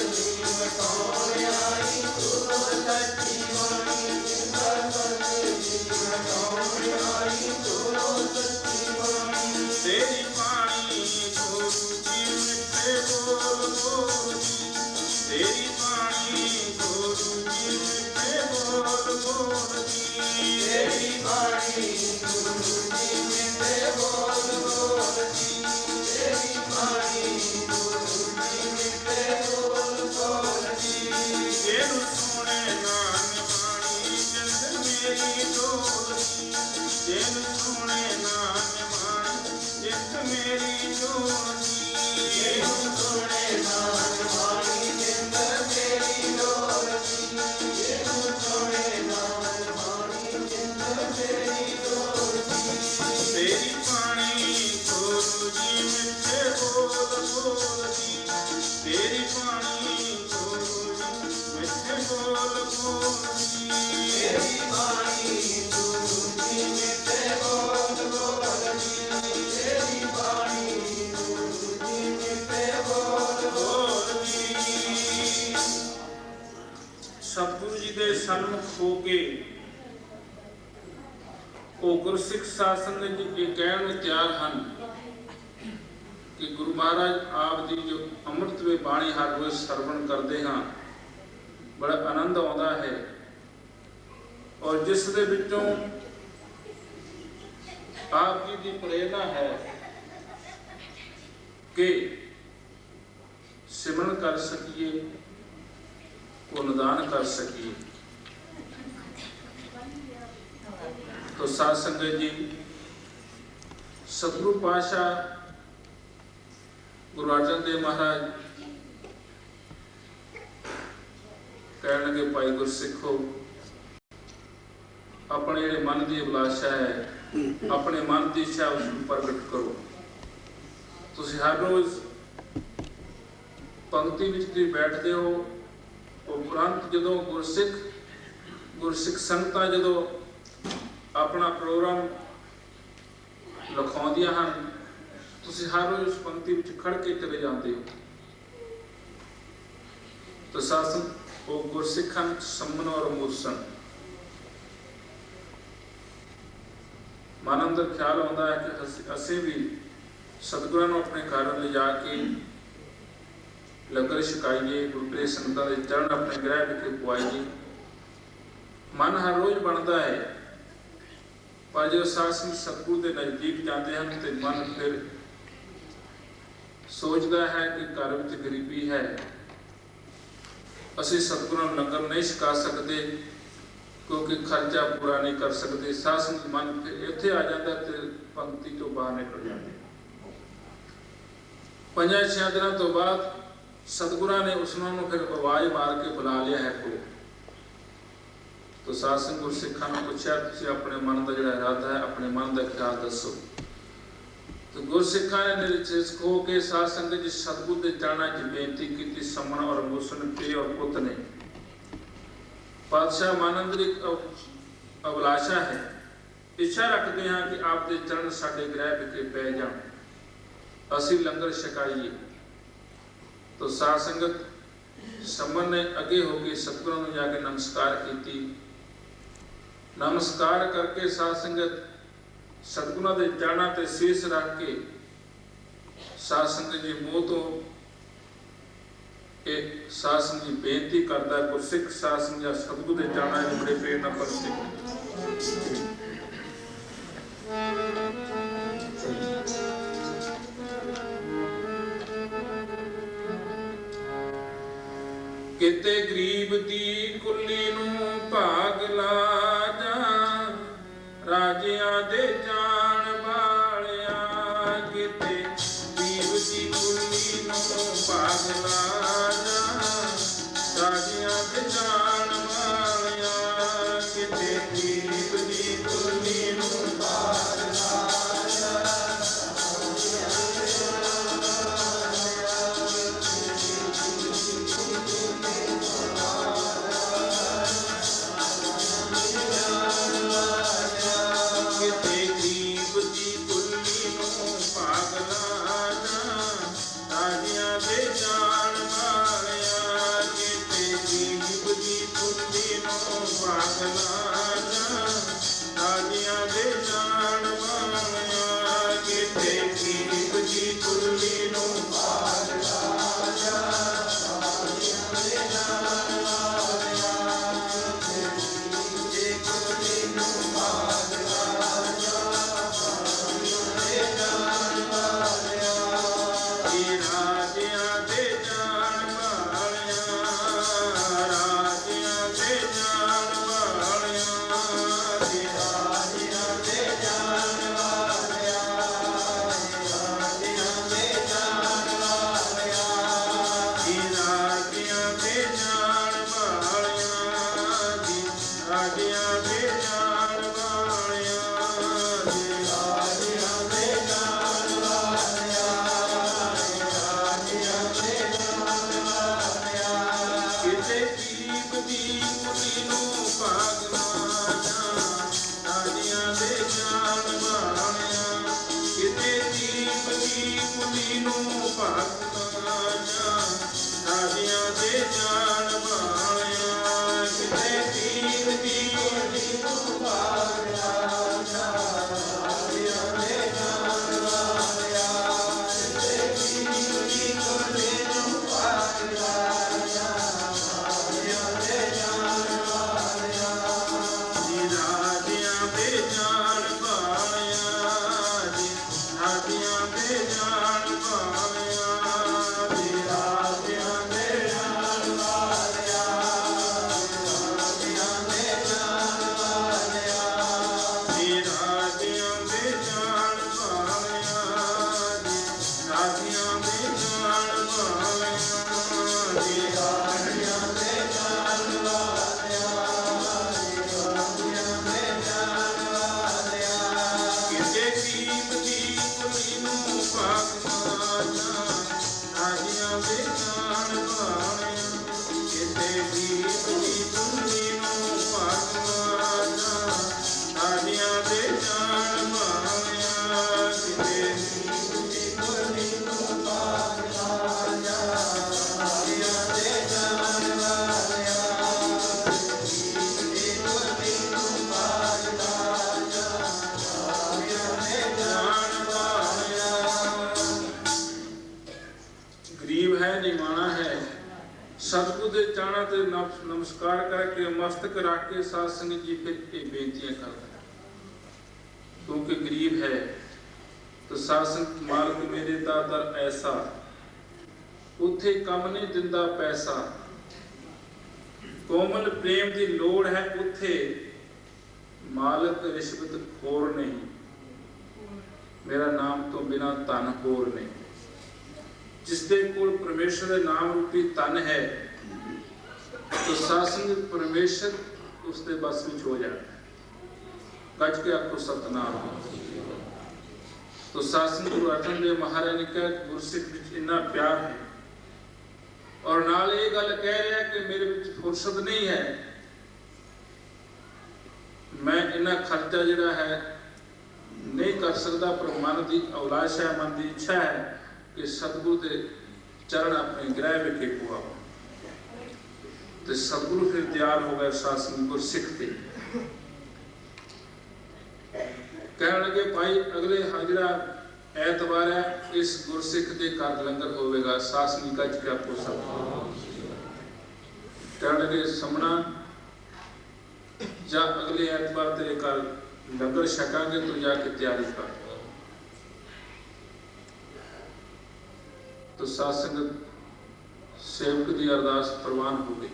ਸੱਚੀ ਮਟਾਉਣ ਆਈ ਤੁਰੋ ਸੱਚੀ ਬਾਣੀ, ਚੇਤਾ ਸੱਚੀ ਮਟਾਉਣ ਆਈ ਤੁਰੋ ਸੱਚੀ ਬਾਣੀ, ਤੇਰੀ ਬਾਣੀ ਗੁਰੂ ਜੀ ਮਿੱਠੇ ਬੋਲ ਬੋਲਦੀ, ਤੇਰੀ ਬਾਣੀ ਗੁਰੂ ਜੀ ਮਿੱਠੇ ਬੋਲ ਬੋਲਦੀ, ਤੇਰੀ ਬਾਣੀ ਗੁਰੂ ਜੀ ਮਿੱਠੇ ਬੋਲ ਬੋਲਦੀ, ਤੇਰੀ ਬਾਣੀ ਗੁਰੂ ਜੀ ਮਿੱਠੇ ਬੋਲ ਬੋਲਦੀ, ਜਿਹਨੂੰ ਸੁਣੇ ਨਾਮ ਬਾਣੀ ਜਿੰਦ ਮੇਰੀ ਡੋਲਦੀ, ਜਿਹਨੂੰ ਸੁਣੇ ਨਾਮ ਬਾਣੀ ਜਿੰਦ ਮੇਰੀ ਡੋਲਦੀ, ਜਿਹਨੂੰ ਸੁਣੇ ਨਾਮ ਬਾਣੀ ਜਿੰਦ ਮੇਰੀ ਡੋਲਦੀ, ਜਿਹਨੂੰ ਸੁਣੇ ਨਾਮ ਬਾਣੀ ਜਿੰਦ ਮੇਰੀ ਡੋਲਦੀ, ਤੇਰੀ ਬਾਣੀ ਗੁਰੂ ਜੀ ਮਿੱਠੇ ਬੋਲ ਬੋਲਦੀ, ਤੇਰੀ ਬਾਣੀ ਗੁਰੂ ਜੀ ਮਿੱਠੇ ਬੋਲ ਬੋਲਦੀ, ਤੇਰੀ ਬਾਣੀ ਗੁਰੂ ਜੀ ਮਿੱਠੇ ਬੋਲ ਬੋਲਦੀ, ਤੇਰੀ ਬਾਣੀ ਗੁਰੂ ਜੀ ਮਿੱਠੇ ਸਨਮੁਖ ਹੋ ਕੇ ਉਹ ਗੁਰਸਿੱਖ ਸਾਧ ਸੰਗਤ ਜੀ ਇਹ ਕਹਿਣ ਨੂੰ ਤਿਆਰ ਹਨ ਕਿ ਗੁਰੂ ਮਹਾਰਾਜ ਆਪ ਦੀ ਜੋ ਅੰਮ੍ਰਿਤ ਵੇ ਬਾਣੀ ਹਰ ਰੋਜ਼ ਸਰਵਣ ਕਰਦੇ ਹਾਂ, ਬੜਾ ਆਨੰਦ ਆਉਂਦਾ ਹੈ। ਔਰ ਜਿਸ ਦੇ ਵਿੱਚੋਂ ਆਪ ਜੀ ਦੀ ਪ੍ਰੇਰਣਾ ਹੈ ਕਿ ਸਿਮਰਨ ਕਰ ਸਕੀਏ, ਪੁੰਨਦਾਨ ਕਰ ਸਕੀਏ। तो साध संगत जी सतगुरु पातशाह गुरु अर्जन देव महाराज कह लगे भाई गुरसिखो अपने जेडे मन की अभिलाषा है, अपने मन की इच्छा उसको प्रगट करो। तुसीं हर रोज पंक्ति विच तुसीं बैठते हो, उपरंत जदों गुरसिख संगतां जदों अपना प्रोग्राम लिखाउंदियां हन, तुसीं हर रोज उस पंक्ति विच खड़ के चले जाते हो। तो शासन वो गुरसिखां सम्मन और मूर्सन मन अंदर ख्याल आता है कि असीं भी सतगुरां नूं अपने घर ले जाके लंगर छकाइए, गुरप्रिय संगतां दे चरण अपने गृह विखे पवाइए। मन हर रोज बनता है, पर जो सासन सतगुरु के नज़दीक जाते हैं तो मन फिर सोचता है कि घर में गरीबी है, असी सतगुरु लंगर नहीं छका सकते क्योंकि खर्चा पूरा नहीं कर सकते। सासन मन फिर इत्थे आ जाता तो पंक्ति तो बाहर निकल जाते। 5-6 दिनों तो बाद सतगुरु ने उसनों फिर आवाज़ मार के बुला लिया है को। तो सासन गुरसिखां ने पूछा तुसीं अपने मन का जिहड़ा इरादा है, अपने मन का ख्याल दसो। तो गुरसिखां ने निरचेतक हो के साध संगत जी सतगुरु के चरणों च बेनती की। समण और मूसन पे और पुत ने पातशाह मन अंदर एक अभिलाषा है, इच्छा रखते हैं कि आप दे चरण साडे गृह विखे पै जाण, असीं लंगर छकाइए। तो साध संगत समण ने अगे होके सतगुरां नूं जाके नमस्कार की। नमस्कार करके साध संगत सतगुरां दे चरणां ते शीश रख के साध संगत जी मूँह तो एक साध संगत जी बेनती करता है। गुरसिख साध संगत सतगुरु दे चरणां च बड़े प्रेम नाल करते किते गरीब दी कुल्ली नूं भाग लाजा, राजियां दे जान वालिया। किते गरीब दी कुल्ली नूं भाग लाजा, राजियां दे जान वालिया। किते गरीब दी कुल्ली नूं भाग लाजा, राजियां दे जान वालिया। किते ਗਰੀਬ ਹੈ ਨਿਮਾਣਾ ਹੈ, ਸਤਿਗੁਰ ਦੇ ਚਰਨਾਂ ਤੇ ਨਮਸਕਾਰ ਕਰਕੇ ਮਸਤਕ ਰੱਖ ਕੇ ਸਾਧ ਸੰਗਤ ਜੀ ਫਿਰ ਇਹ ਬੇਨਤੀਆਂ ਕਰਦਾ ਹੈ। ਕਿਉਂਕਿ ਗਰੀਬ ਹੈ ਤਾਂ ਸਾਧ ਸੰਗਤ ਮਾਲਕ ਮੇਰੇ ਦਾ ਦਰ ਐਸਾ, ਉੱਥੇ ਕੰਮ ਨਹੀਂ ਦਿੰਦਾ ਪੈਸਾ, ਕੋਮਲ ਪ੍ਰੇਮ ਦੀ ਲੋੜ ਹੈ ਉੱਥੇ, ਮਾਲਕ ਰਿਸ਼ਵਤ ਖੋਰ ਨਹੀਂ, ਮੇਰਾ ਨਾਮ ਤੋਂ ਬਿਨਾ ਧਨ ਹੋਰ ਨਹੀਂ। ਜਿਸ ਦੇ ਕੋਲ ਪਰਮੇਸ਼ਰ ਦੇ ਨਾਮ ਰੂਪੀ ਧਨ ਹੈ तो सासंग परमेश्वर उसके बस में हो जाता है। गज के आपको सतनाम। तो सासंग गुरु अर्जन देव महाराज ने कहा गुरसिख विच इन्ना प्यार है और नाल ये गल कह रहा है कि मेरे विच फुर्सत नहीं है, मैं इन्ना खर्चा जिहड़ा है नहीं कर सकता, पर मन की अभिलाष है, मन की इच्छा है कि सतगुरु के चरण अपने ग्रह विखे पुआवा। तो सतगुरु फिर तैयार हो गए सासंग गुरसिख ते कहने लगे भाई अगले जिहड़ा ऐतवार है इस गुरसिख के घर लंगर होवेगा। सासंग गज के आपको सब कहने लगे समना जा अगले ऐतवार तेरे घर लंगर छकांगे तो जाके तैयारी कर। तो सासंग सेवक की अरदास प्रवान हो गई।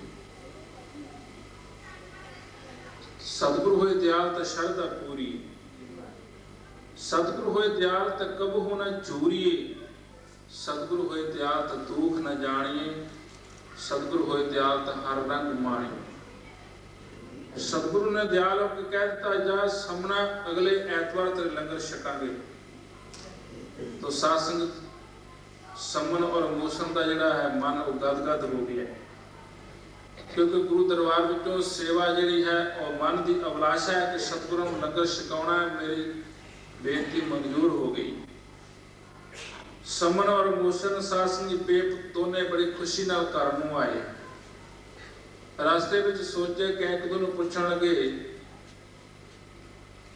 सतगुरु होए दयाल तो शरधा पूरी, सतगुरु होए दयाल तो कब होना चूरिए, सतगुरु होए दयाल तो दुख न जानिए, सतगुरु होए दयाल तो हर रंग मानिए। सतगुरु ने दयाल होकर कह दिता जा समना अगले ऐतवार तेरे लंगर छकांगे। तो सासंग समन और मूसन का जिहड़ा है मन वो गदगद हो गया, क्योंकि गुरु दरबार विचों सेवा जिहड़ी है और मन की अभिलाषा है कि सतगुरु नूं लंगर छकाउणा है, मेरी बेनती मंजूर हो गई। समन और मूसन सासंग पेप दोने बड़ी खुशी नाल घर नूं आए। रास्ते विच सोचे कि एक दूजे नूं पुछण लगे।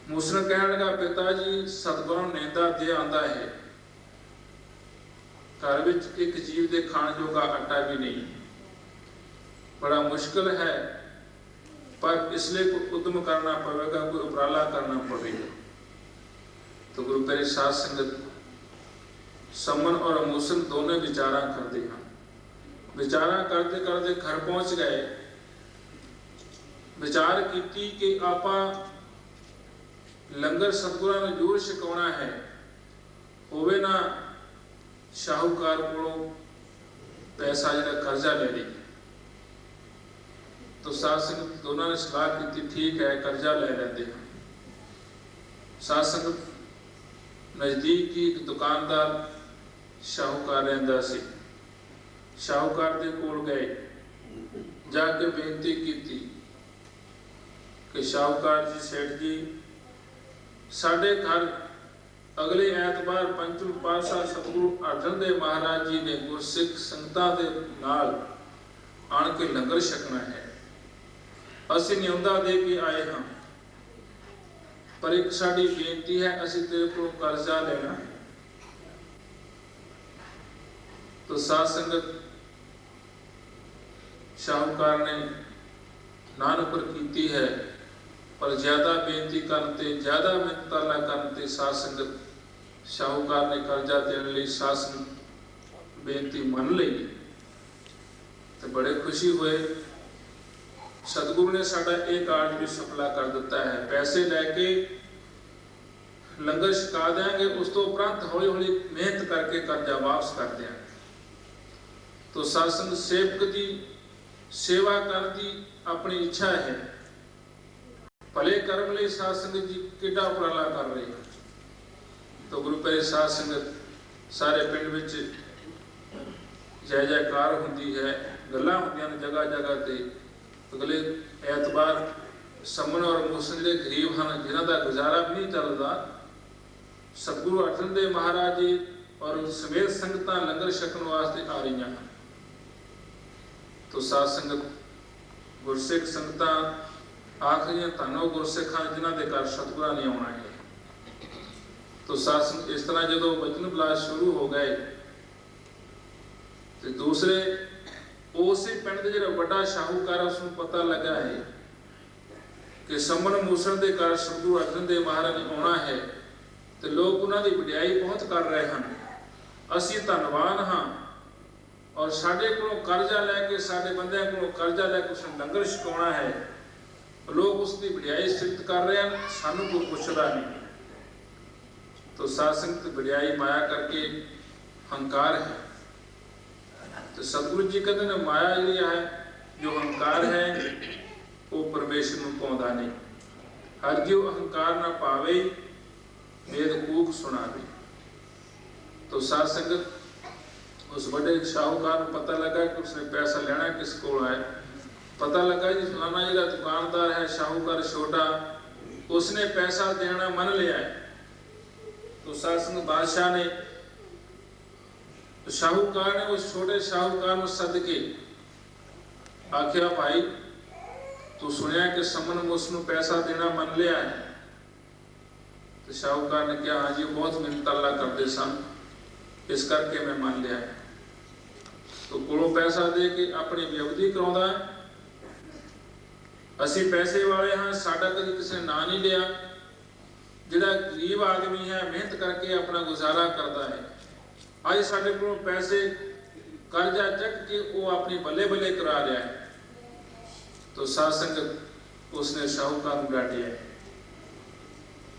मूसन कहण लगा पिता जी सतगुरु नेंदा दे आंदा है, घर विच एक जीव के खाण जोगा आटा भी नहीं, बड़ा मुश्किल है, पर इसलिए कोई उद्यम करना पड़ेगा, कोई उपराला करना पड़ेगा। तो गुरु प्यारे साध संगत समन और मूसन दोनों विचारा करते हैं। विचारा करते करते घर पहुंच गए। विचार की कि आपा लंगर सतगुरां नूं जरूर छकाउणा है, होवे ना शाहूकार कोलों पैसा जिहड़ा कर्जा ले ली। तो साध संगत दोनों ने सलाह की ठीक है कर्जा ले लेंदे हैं। साध संगत नजदीक ही एक दुकानदार शाहूकार रहिंदा सी। शाहूकार दे कोल गए, जाके बेनती की कि शाहूकार जी सेठ जी साडे घर अगले ऐतवार पंचम पातशाह सतगुरु अर्जन देव महाराज जी ने गुरसिख संगतां दे नाल आण के लंगर छकना है, असीं न्योंदा दे के आए हाँ, ਪਰ ਇੱਕ ਸਾਡੀ ਬੇਨਤੀ ਹੈ, ਅਸੀਂ ਤੇਰੇ ਕੋਲੋਂ ਕਰਜ਼ਾ ਲੈਣਾ ਹੈ। तो साध संगत शाहूकार ने नान पर कीती है, पर ज्यादा बेनती करते, ज्यादा मिन्नत तरला करते साध संगत शाहूकार ने कर्जा देने लई शासन बेनती मन ली तो बड़े खुशी हुए। सतगुरु ने साडा एक कार्ड भी सफला कर दिता है। पैसे लैके लंगर छका देंगे, उस तो उपरंत हौली हौली मेहनत करके कर्जा वापस कर देंगे। तो सासंग सेवक की सेवा करने की अपनी इच्छा है। भले कर्म लिए सासंग जी कितना उपराला कर रहे हैं। तो गुरु प्यारे साध संगत सारे पिंड विच जय जयकार होंदी है, गल्लां होंदियां ने जगह जगह ते। अगले एतबार समन और मूसन दे गरीब हैं, जिन्हां दा गुजारा भी नहीं चलदा, सतगुरु अर्जन देव महाराज जी और समेत संगतां लंगर छकण वास्ते आ रही हैं। तो साध संगत गुरसिख संगतां आखिरी धन्नो गुरसिखां जिन्हां दे घर सतगुरां ने आउणा है। तो साध संगत इस तरह जदों वचन बिलास शुरू हो गए तो दूसरे उस पिंड दे जिहड़ा वड्डा शाहूकार उसनूं पता लगा है कि समन मूसन दे घर सतगुरु अर्जन देव महाराज ने आउणा है, तो लोग उन्हां दी वडियाई बहुत कर रहे हैं। असीं धन्नवान हाँ, और साडे कोलों कर्जा लैके, साडे बंदियां कोलों कर्जा लैके उसनूं लंगर छकाउणा है, लोग उसकी वडियाई सिफत कर रहे हैं, सानूं कोई पुछदा नहीं। तो साध संगत वडियाई माया करके हंकार है। तो सतगुरु जी कहते हैं माया जी है जो हंकार है वो परमेश्वर नूं पाउंदा नहीं। हर जो अहंकार ना पावे वेद कूक सुनावे। तो साध संगत उस बड़े शाहूकार को पता लगा कि उसने पैसा लेना किस को है। पता लगा जी फलाना जी का दुकानदार है, शाहूकार छोटा, उसने पैसा देना मन लिया है। तो शासन बादशाह ने, तो शाहूकार ने उस छोटे शाहूकार में सद के आख्या भाई तू सुनिया कि समन मुझनू पैसा देना मन लिया है। तो शाहूकार ने कहा हाँ जी बहुत मिन्नत अल्लाह करते सन, इस करके मैं मान लिया है। तो कोलों पैसा दे के अपनी बेअबदी कराउंदा है। असीं पैसे वाले हाँ, साडा कदी किसी ने ना नहीं लिया। जिहड़ा गरीब आदमी है मेहनत करके अपना गुजारा करता है, अज साडे कोलों पैसे कर्जा चक के वो अपनी बल्ले बल्ले करा रहा है। तो साध संगत उसने शाहूकार को डांटिया।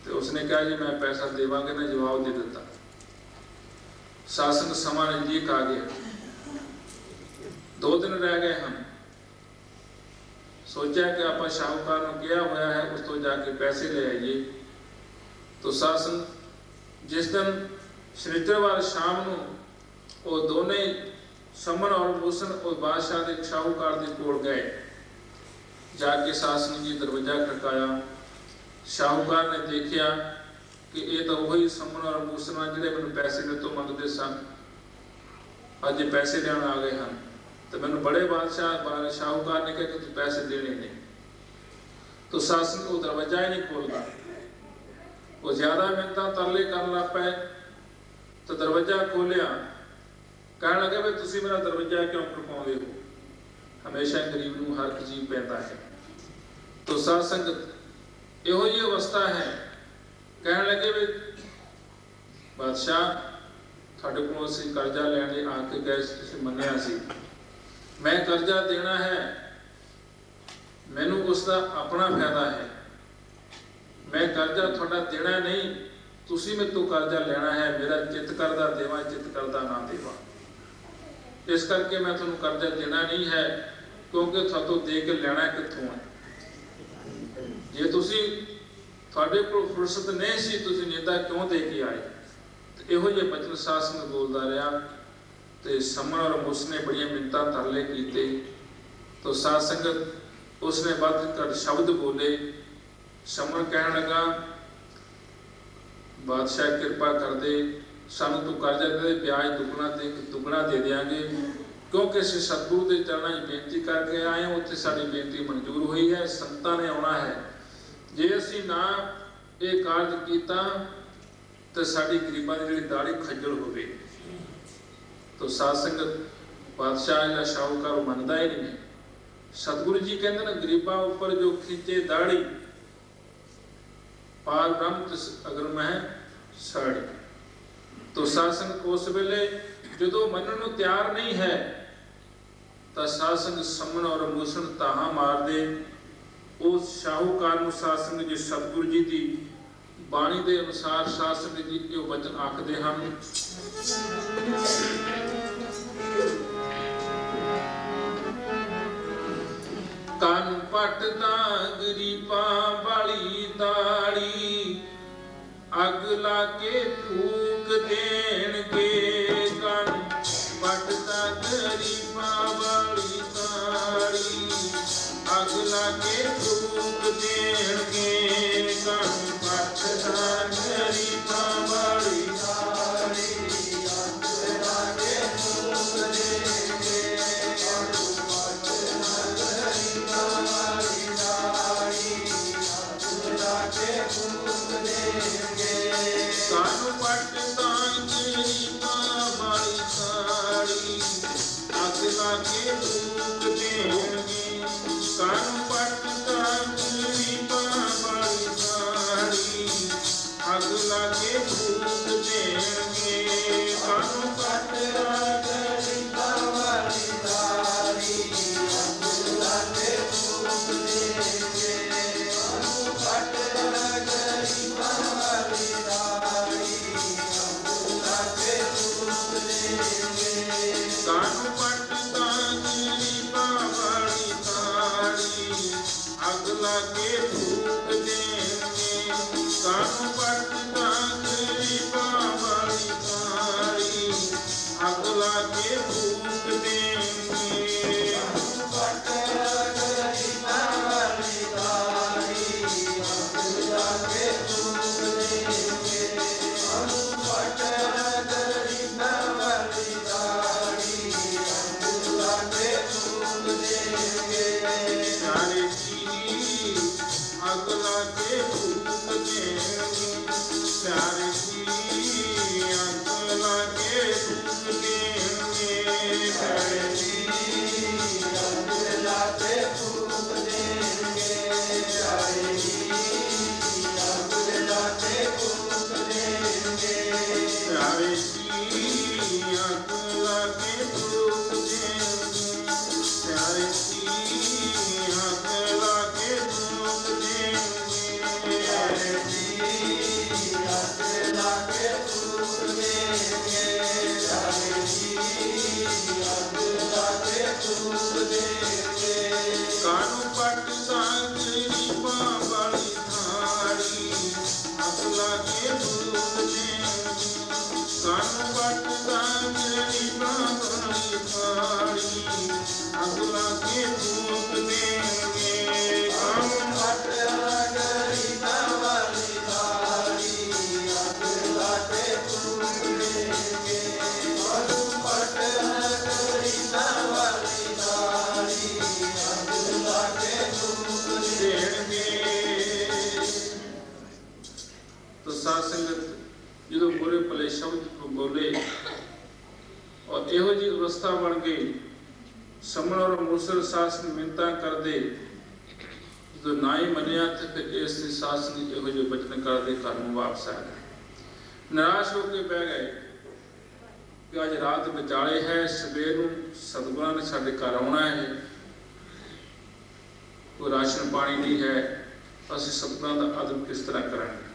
तो उसने कहा जी मैं पैसा देवांगे ना, जवाब दे दिता। शासन समा नजदीक आ गया, 2 दिन रह गए हम। सोचा कि आप शाहूकार ने किया हुआ है उस तो जाके पैसे ले आइए। तो शासन जिस दिन शनिचरवार शाम को वो दोने समन और मूसन और बादशाह के शाहूकार के कोल गए। जाके शासन जी दरवाजा खड़काया। शाहूकार ने देखा कि ये तो वही समन और मूसन जिहड़े मैनूं पैसे मेरे तो मंगते सन, अज पैसे लेने आ गए हैं। तो मैंने बड़े बादशाह शाहूकार ने कहा कि तू पैसे देने नहीं। तो शासन को दरवाजा ही नहीं खोलता, वो ज्यादा मिन्नत तरले कर लग पे। तो दरवाजा खोलिया, कहने लगे भाई तुसी मेरा दरवाजा क्यों खड़काउंदे हो, हमेशा गरीब नूं हर चीज पैंदा है। तो साध संगत इहो जी अवस्था है। कहने लगे भाई बादशाह तुहाडे कोलों असीं कर्जा लैणे आके गए, तुसीं मन्निया सी मैं कर्जा देना है, मैनू उसका अपना फायदा है, मैं कर्जा थोड़ा देना नहीं, तुसी मेरे तो कर्जा लेना है, मेरा चित करदा देवा चित करदा ना देवा। इस करके मैं तुहानू कर्जा देना नहीं है, क्योंकि थातों दे के लेना कित्थों है। जे तुसी थोड़े को फुर्सत नहीं सी, तुसी नेता क्यों दे के आए। तो इहो जे बचन शासन बोलता रहा। तो समन और मूसन ने बड़िया मिन्नतां तरले कीते। तो साध संगत उसने बद कर शब्द बोले। समन कहने लगा बादशाह कृपा कर दे, सानू तू कर्जा दे, ब्याज दुगना दे देंगे, क्योंकि असीं सतगुरु के चरणों में बेनती करके आए हैं, उत्थे साडी बेनती मंजूर हुई है, संतां ने आउणा है। जे असीं ना ਇਹ ਕਾਰਜ ਕੀਤਾ ਤੇ ਸਾਡੀ ਗਰੀਬਾਂ ਦੀ ਜਿਹੜੀ ਦਾੜੀ ਖੱਜਲ ਹੋਵੇ। ਤੋ ਸਾਧ ਸੰਗਤ ਬਾਦਸ਼ਾਹ ਜਾਂ ਸ਼ਾਹੂਕਾਰ ਉਹ ਮੰਨਦਾ ਹੀ ਨਹੀਂ। ਸਤਿਗੁਰੂ ਜੀ ਕਹਿੰਦੇ ਨੇ ਗਰੀਬਾਂ ਉੱਪਰ ਜੋ ਖਿੱਚੇ ਦਾੜੀ ਪਾਰ ਬ੍ਰਹਮ ਤਿਸ ਅਗਰ ਮੈਂ ਸਾੜੀ। ਤੋ ਸਾਧ ਸੰਗਤ ਉਸ ਵੇਲੇ ਜਦੋਂ ਮੰਨਣ ਨੂੰ ਤਿਆਰ ਨਹੀਂ ਹੈ ਤਾਂ ਸਾਧ ਸੰਗਤ ਸੰਮਣ ਔਰ ਮੂਸਣ ਤਾਹਾਂ ਮਾਰਦੇ ਉਸ ਸ਼ਾਹੂਕਾਰ ਨੂੰ। ਸਾਧ ਸੰਗਤ ਜੀ ਸਤਿਗੁਰੂ ਜੀ ਦੀ ਬਾਣੀ ਦੇ ਅਨੁਸਾਰ ਸਾਧ ਸੰਗਤ ਜੀ ਇਹ ਵਚਨ ਆਖਦੇ ਹਨ। ਕੰਨ ਪੱਟਦਾ ਗਰੀਬਾਂ ਵਾਲੀ ਦਾੜੀ ਅੱਗ ਲਾ ਕੇ ਫੂਕ ਦੇਣਗੇ। ਕੰਨ ਪੱਟਦਾ ਗਰੀਬਾਂ ਵਾਲੀ ਦਾੜੀ ਅੱਗ ਲਾ ਕੇ ਫੂਕ ਦੇਣਗੇ। ਕੰਨ ਪੱਟਦਾ ਗਰੀਬਾਂ ਵਾਲੀ ਦਾੜੀ ਅੱਗ ਲਾ ਕੇ ਫੂਕ ਦੇਣਗੇ। ਕਾਨੂੰ ਪੱਟਦਾ ਗਰੀਬਾਂ ਵਾਲੀ ਦਾੜੀ ਅੱਗ ਲਾ ਕੇ ਫੂਕ ਦੇਣਗੇ। ਕਾਨੂੰ ਪੱਟਦਾ ਗਰੀਬਾਂ ਵਾਲੀ ਦਾੜੀ ਅੱਗ ਲਾ ਕੇ ਫੂਕ ਦੇਣਗੇ। ਕਾਨੂੰ ਪੱਟਦਾ ਗਰੀਬਾਂ ਵਾਲੀ ਦਾੜੀ ਅੱਗ ਲਾ ਕੇ ਫੂਕ ਦੇਣਗੇ। ਕਾਨੂੰ ਪੱਟਦਾ ਗਰੀਬਾਂ ਵਾਲੀ ਕਾਨੂੰ ਪੱਟਦਾ ਗਰੀਬਾਂ ਵਾਲੀ ਦਾੜੀ ਅੱਗ ਲਾ ਕੇ ਫੂਕ ਦੇਣਗੇ। ਕਾਨੂੰ ਪੱਟਦਾ ਗਰੀਬਾਂ ਵਾਲੀ ਦਾੜੀ ਅੱਗ ਲਾ ਕੇ ਫੂਕ ਦੇਣਗੇ। ਕਾਨੂੰ ਪੱਟਦਾ ਗਰੀਬਾਂ ਵਾਲੀ ਦਾੜੀ ਅੱਗ ਲਾ ਕੇ ਫੂਕ ਦੇਣਗੇ। ਕਾਨੂੰ ਪੱਟਦਾ ਗਰੀਬਾਂ ਵਾਲੀ ਦਾੜੀ ਅੱਗ ਲਾ ਕੇ ਫੂਕ ਦੇਣਗੇ। ਸਾਰੇ ਜੀ ਅੱਗ ਲਾ ਕੇ ਫੂਕ ਦੇਣਗੇ। ਸਾਰੇ ਜੀ ਅੱਗ ਲਾ ਕੇ ਫੂਕ ਦੇਣਗੇ। ਸਾਰੇ ਜੀ ਅੱਗ ਲਾ ਕੇ ਫੂਕ ਦੇਣਗੇ। ਸਾਰੇ ਜੀ ਅੱਗ ਲਾ ਕੇ ਫੂਕ ਦੇਣਗੇ। ਸਾਰੇ ਜੀ ਅੱਗ ਲਾ ਕੇ ਫੂਕ ਦੇਣਗੇ। ਸਾਰੇ ਜੀ ਅੱਗ ਲਾ ਕੇ ਫੂਕ ਦੇਣਗੇ। ਸਾਰੇ ਜੀ ਅੱਗ ਲਾ ਕੇ ਫੂਕ ਦੇਣਗੇ। ਸਾਰੇ ਜੀ ਅੱਗ ਲਾ ਕੇ ਫੂਕ ਦੇਣਗੇ। ਕਾਨੂੰ ਪੱਟਦਾ ਗਰੀਬਾਂ ਵਾਲੀ ਦਾੜੀ ਅੱਗ ਲਾ ਕੇ ਫੂਕ ਦੇਣਗੇ। ਕਾਨੂੰ ਪੱਟਦਾ ਗਰੀਬਾਂ ਵਾਲੀ ਦਾੜੀ ਅੱਗ ਲਾ ਕੇ ਫੂਕ ਦੇਣਗੇ। ਕਾਨੂੰ ਪੱਟਦਾ ਗਰੀਬਾਂ ਵਾਲੀ ਦਾੜੀ ਅੱਗ ਲਾ ਕੇ ਫੂਕ ਦੇਣਗੇ। ਕਾਨੂੰ ਪੱਟਦਾ ਗਰੀਬਾਂ ਵਾਲੀ ਦਾੜੀ ਅੱਗ ਲਾ ਕੇ ਫੂਕ ਦੇਣਗੇ। ਤੋ ਸਾਧ ਸੰਗਤ ਜਦੋਂ ਬੁਰੇ ਭਲੇ ਸ਼ਬਦ ਬੋਲੇ ਔਰ ਇਹੋ ਜਿਹੀ ਅਵਸਥਾ ਬਣ ਗਈ ਸਮਣ ਔਰ ਮੂਸਲ ਸਾਸ ਨੂੰ ਮਿੰਨਤਾਂ ਕਰਦੇ ਜਦੋਂ ਨਾ ਹੀ ਮੰਨਿਆ ਤੇ ਫਿਰ ਇਸ ਦੀ ਸਾਸ ਨੇ ਇਹੋ ਜਿਹੇ ਬਚਨ ਕਰਦੇ ਘਰ ਨੂੰ ਵਾਪਸ ਆ ਗਏ। ਨਿਰਾਸ਼ ਹੋ ਕੇ ਬਹਿ ਗਏ ਕਿ ਅੱਜ ਰਾਤ ਵਿਚਾਲੇ ਹੈ, ਸਵੇਰ ਨੂੰ ਸਤਿਗੁਰਾਂ ਨੇ ਸਾਡੇ ਘਰ ਆਉਣਾ ਹੈ, ਕੋਈ ਰਾਸ਼ਨ ਪਾਣੀ ਨਹੀਂ ਹੈ, ਅਸੀਂ ਸਤਿਗੁਰਾਂ ਦਾ ਅਦਬ ਕਿਸ ਤਰ੍ਹਾਂ ਕਰਾਂਗੇ।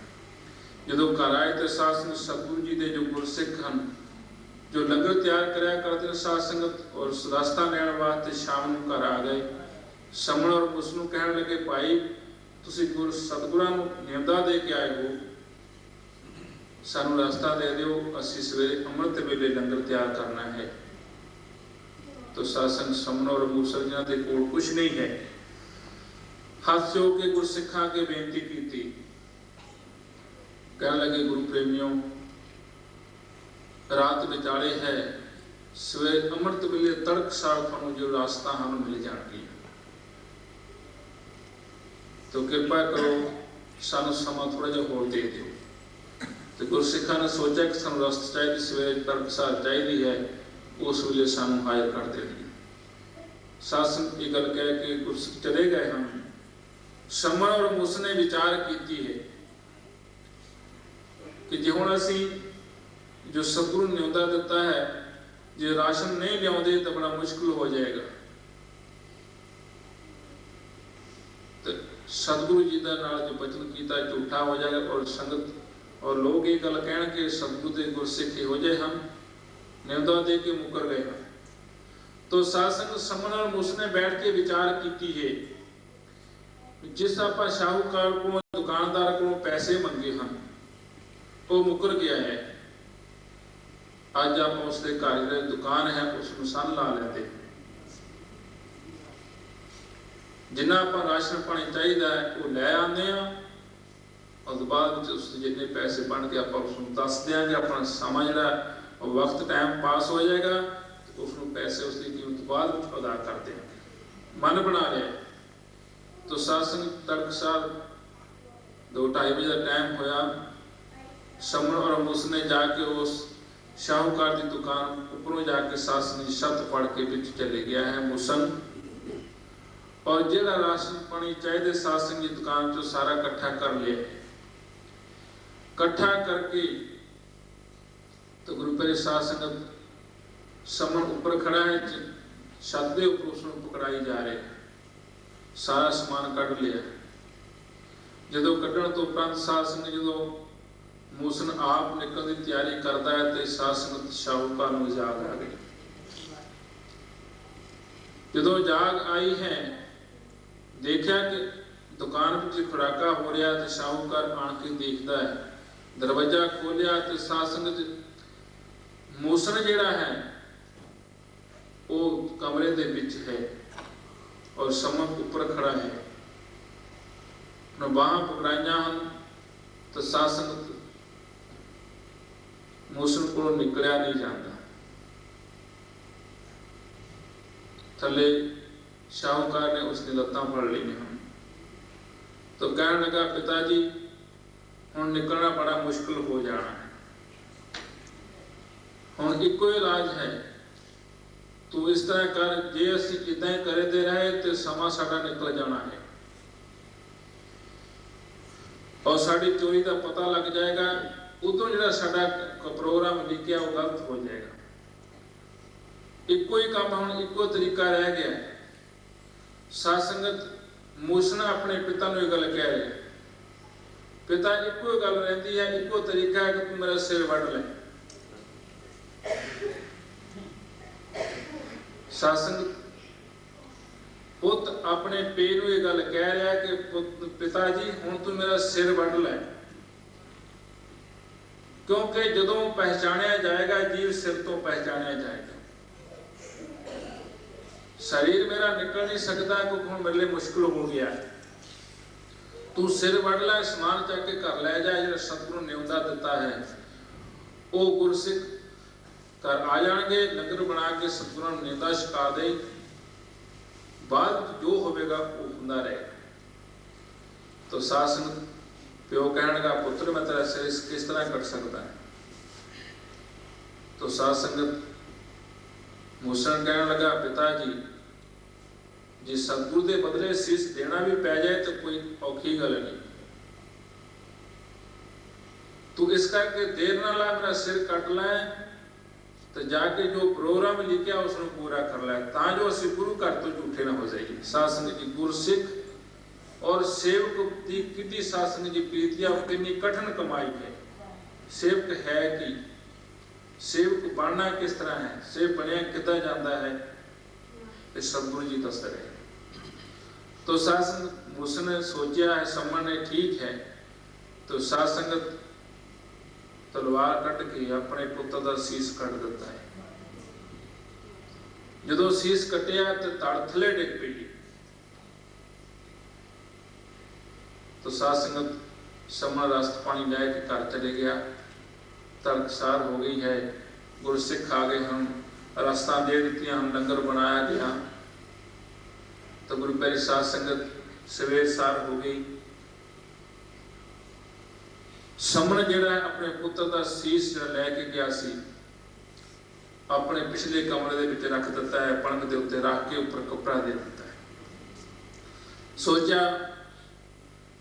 ਜਦੋਂ ਘਰ ਆਏ ਤੇ ਸਾਧ ਸੰਗਤ ਸਤਿਗੁਰੂ ਜੀ ਦੇ ਜੋ ਗੁਰਸਿੱਖ ਹਨ ਜੋ ਲੰਗਰ ਤਿਆਰ ਕਰਿਆ ਕਰਦੇ ਨੇ ਸਾਧ ਸੰਗਤ ਔਰ ਸਦਾਸਤਾ ਲੈਣ ਵਾਸਤੇ ਸ਼ਾਮ ਨੂੰ ਘਰ ਆ ਗਏ। ਸਮਣ ਔਰ ਉਸ ਨੂੰ ਕਹਿਣ ਲੱਗੇ, ਭਾਈ ਤੁਸੀਂ ਸਤਿਗੁਰਾਂ ਨੂੰ ਨਿੰਦਾ ਦੇ ਕੇ ਆਏ ਹੋ, ਸਾਨੂੰ ਰਸਤਾ ਦੇ ਦਿਓ, ਅਸੀਂ ਸਵੇਰੇ ਅੰਮ੍ਰਿਤ ਵੇਲੇ ਲੰਗਰ ਤਿਆਰ ਕਰਨਾ ਹੈ। तो सासन समन और मूसल जिन्हां दे कोल कुछ नहीं है, हथ जो के गुरसिखां के बेनती की, कह लगे गुरु प्रेमियों रात विचाले है, सवेर अमृत वेले तड़क साल थानू जो रास्ता हम मिल जाएगी, तो कृपा करो ਸਾਨੂੰ ਸਮਾਂ ਥੋੜਾ ਜਿਹਾ ਹੋਰ ਦੇ ਦਿਓ। ਤੇ ਗੁਰਸਿੱਖਾਂ ਨੇ ਸੋਚਿਆ ਕਿ ਸਾਨੂੰ ਰਸਤ ਚਾਹੀਦੀ, ਸਵੇਰੇ ਤੜਕਸਾਰ ਚਾਹੀਦੀ ਹੈ, ਉਸ ਵੇਲੇ ਸਾਨੂੰ ਹਾਜ਼ਰ ਕਰ ਦੇਣਗੇ। ਸਾਸਨ ਇਹ ਗੱਲ ਕਹਿ ਕੇ ਗੁਰਸਿੱਖ ਚਲੇ ਗਏ ਹਨ। ਸਮਨ ਔਰ ਮੂਸਾ ਨੇ ਵਿਚਾਰ ਕੀਤੀ ਹੈ ਕਿ ਜੇ ਹੁਣ ਅਸੀਂ ਜੋ ਸਤਿਗੁਰੂ ਨੇ ਨਿਉਂਦਾ ਦਿੱਤਾ ਹੈ, ਜੇ ਰਾਸ਼ਨ ਨਹੀਂ ਲਿਆਉਂਦੇ ਤਾਂ ਬੜਾ ਮੁਸ਼ਕਿਲ ਹੋ ਜਾਏਗਾ। ਤੇ ਸਤਿਗੁਰੂ ਜੀ ਦਾ ਨਾਲ ਜੋ ਬਚਨ ਕੀਤਾ ਝੂਠਾ ਹੋ ਜਾਏਗਾ ਔਰ ਸੰਗਤ ਔਰ ਲੋਕ ਇਹ ਗੱਲ ਕਹਿਣਗੇ ਸਤਿਗੁਰੂ ਦੇ ਗੁਰਸਿੱਖ ਇਹੋ ਜਿਹੇ ਹਨ, ਨਿਉਂਦਾ ਦੇ ਕੇ ਮੁੱਕਰ ਗਏ ਹਨ। तो सासंग समन और मूसा ने बैठ के विचार की है, जिस आप शाहूकार को दुकानदार को पैसे मंगे हैं वो मुकर गया है। अज आप उसके घर दुकान है उसमें सन ला लेते, जिन्ना आप राशन पानी चाहिए वो लै आते हैं और बाद उस जिन्ने पैसे बन के आप उसको दस देंगे, अपना समा जो वक्त टाइम पास हो जाएगा, उसको पैसे उसकी कीमत बाद अदा करते हैं। मन बना रहे तो सासन तड़कसार 2-2:30 बजे का टाइम होया। समन और मूसा ने जाके उस शाहूकार की दुकान उपरों जाके सासन की छत फड़ के पीछे चले गया है मूसन, और जेड़ा राशन पानी चाहिए सासन की दुकान चो सारा इकट्ठा कर लिया। इकट्ठा करके तो गुरु प्यारे साध संगत समन ऊपर खड़ा है, छत के ऊपर उसको पकड़ाई जा रहे, सारा समान कढ़ लिया। जो कढ़न तो उपरंत साध संगत जो मूसन आप निकलने की तैयारी करता है तो साध संगत शाहूकार को जाग आ गई। जो जाग आई है देखा कि दुकान में खुराका हो रहा है, तो शाहूकार आन के देखता है, दरवाजा खोलिया तो साध संगत मूसन जिहड़ा है वो कमरे दे विच है और समन ऊपर खड़ा है, बाह पकड़ाइया हैं तो साध संगत मूसन को निकलिया नहीं जाता। थले शाहूकार ने उसकी लत्तां फड़ ली हैं तो कहने लगा, पिताजी हुण निकलना बड़ा मुश्किल हो जाना है, हुण इको इलाज है, तू इस तरह कर, जे असीं इदां ही करते रहे तो समा साडा निकल जाना है और साड़ी चोरी का पता लग जाएगा, उदों जिहड़ा साडा प्रोग्राम लिखिया वो गलत हो जाएगा। इको ही काम हुण इको तरीका रह गया। साध संगत मूसा अपने पिता नूं गल कह रहे, पिता इको गल रहिंदी है, इको तरीका है कि तू मेरा सिर वढ़ ले। साध संगत पुत अपने पे नूं ये गल कह रहा है कि पिताजी हुण तू मेरा सिर वढ़ ले, क्योंकि जदों पहचानिया जाएगा जीव सिर तो पहचानिया जाएगा। शरीर मेरा निकल नहीं सकता क्योंकि हुण मेरे लिए मुश्किल हो गया है, तू सिर वढ़ लै, समान चक के घर लै जा, जो सतगुरु ने न्योता दिता है वो गुरसिख घर आ जाएंगे, लंगर बना के सतगुरु ने न्योता छका दे, बाद जो होगा वो होंदा रहेगा। तो साध संगत प्यो कहने लगा, पुत्र मैं तेरा सिर किस तरह कट सकता है? तो साध संगत मूसा कहने लगा, पिताजी जे सतगुरु के बदले शीश देना भी पै जाए तो कोई औखी गल नहीं, तू इस करके देर ना ला, मेरा सिर कट लै तो जाके जो प्रोग्राम लिखा उसको पूरा कर लै, जो असी गुरु घर तो झूठे ना हो जाइए। साध संगत जी गुरसिख और सेवक की कितनी साध संगत जी प्रीतिया कितनी कठिन कमाई है। सेवक है कि सेवक बनना किस तरह है, सेवक बनया कितना जाता है, सतगुरु जी दस रहे। तो साध संगत मूसा ने सोचा है, समन ने ठीक है, तो साध संगत तलवार कट के अपने पुत्र का शीश कट देता है। जो शीश कटिया तो तड़ थले डिग पी, तो साध संगत समन रास्ता पानी लैके घर चले गया। तड़कसार हो गई है, गुरसिख आ गए, हम रास्ता दे दी, हम लंगर बनाया गया। तो गुरु प्यारी साध संगत सवेर सार हो गई, ਸਮਣ ਜਿਹੜਾ ਆਪਣੇ ਪੁੱਤਰ ਦਾ ਸੀਸ ਜਿਹੜਾ ਲੈ ਕੇ ਗਿਆ ਸੀ, ਆਪਣੇ ਪਿਛਲੇ ਕਮਰੇ ਦੇ ਵਿੱਚ ਰੱਖ ਦਿੱਤਾ ਹੈ, ਪਲੰਗ ਦੇ ਉੱਤੇ ਰੱਖ ਕੇ ਉੱਪਰ ਕੱਪੜਾ ਦੇ ਦਿੱਤਾ ਹੈ। ਸੋਚਿਆ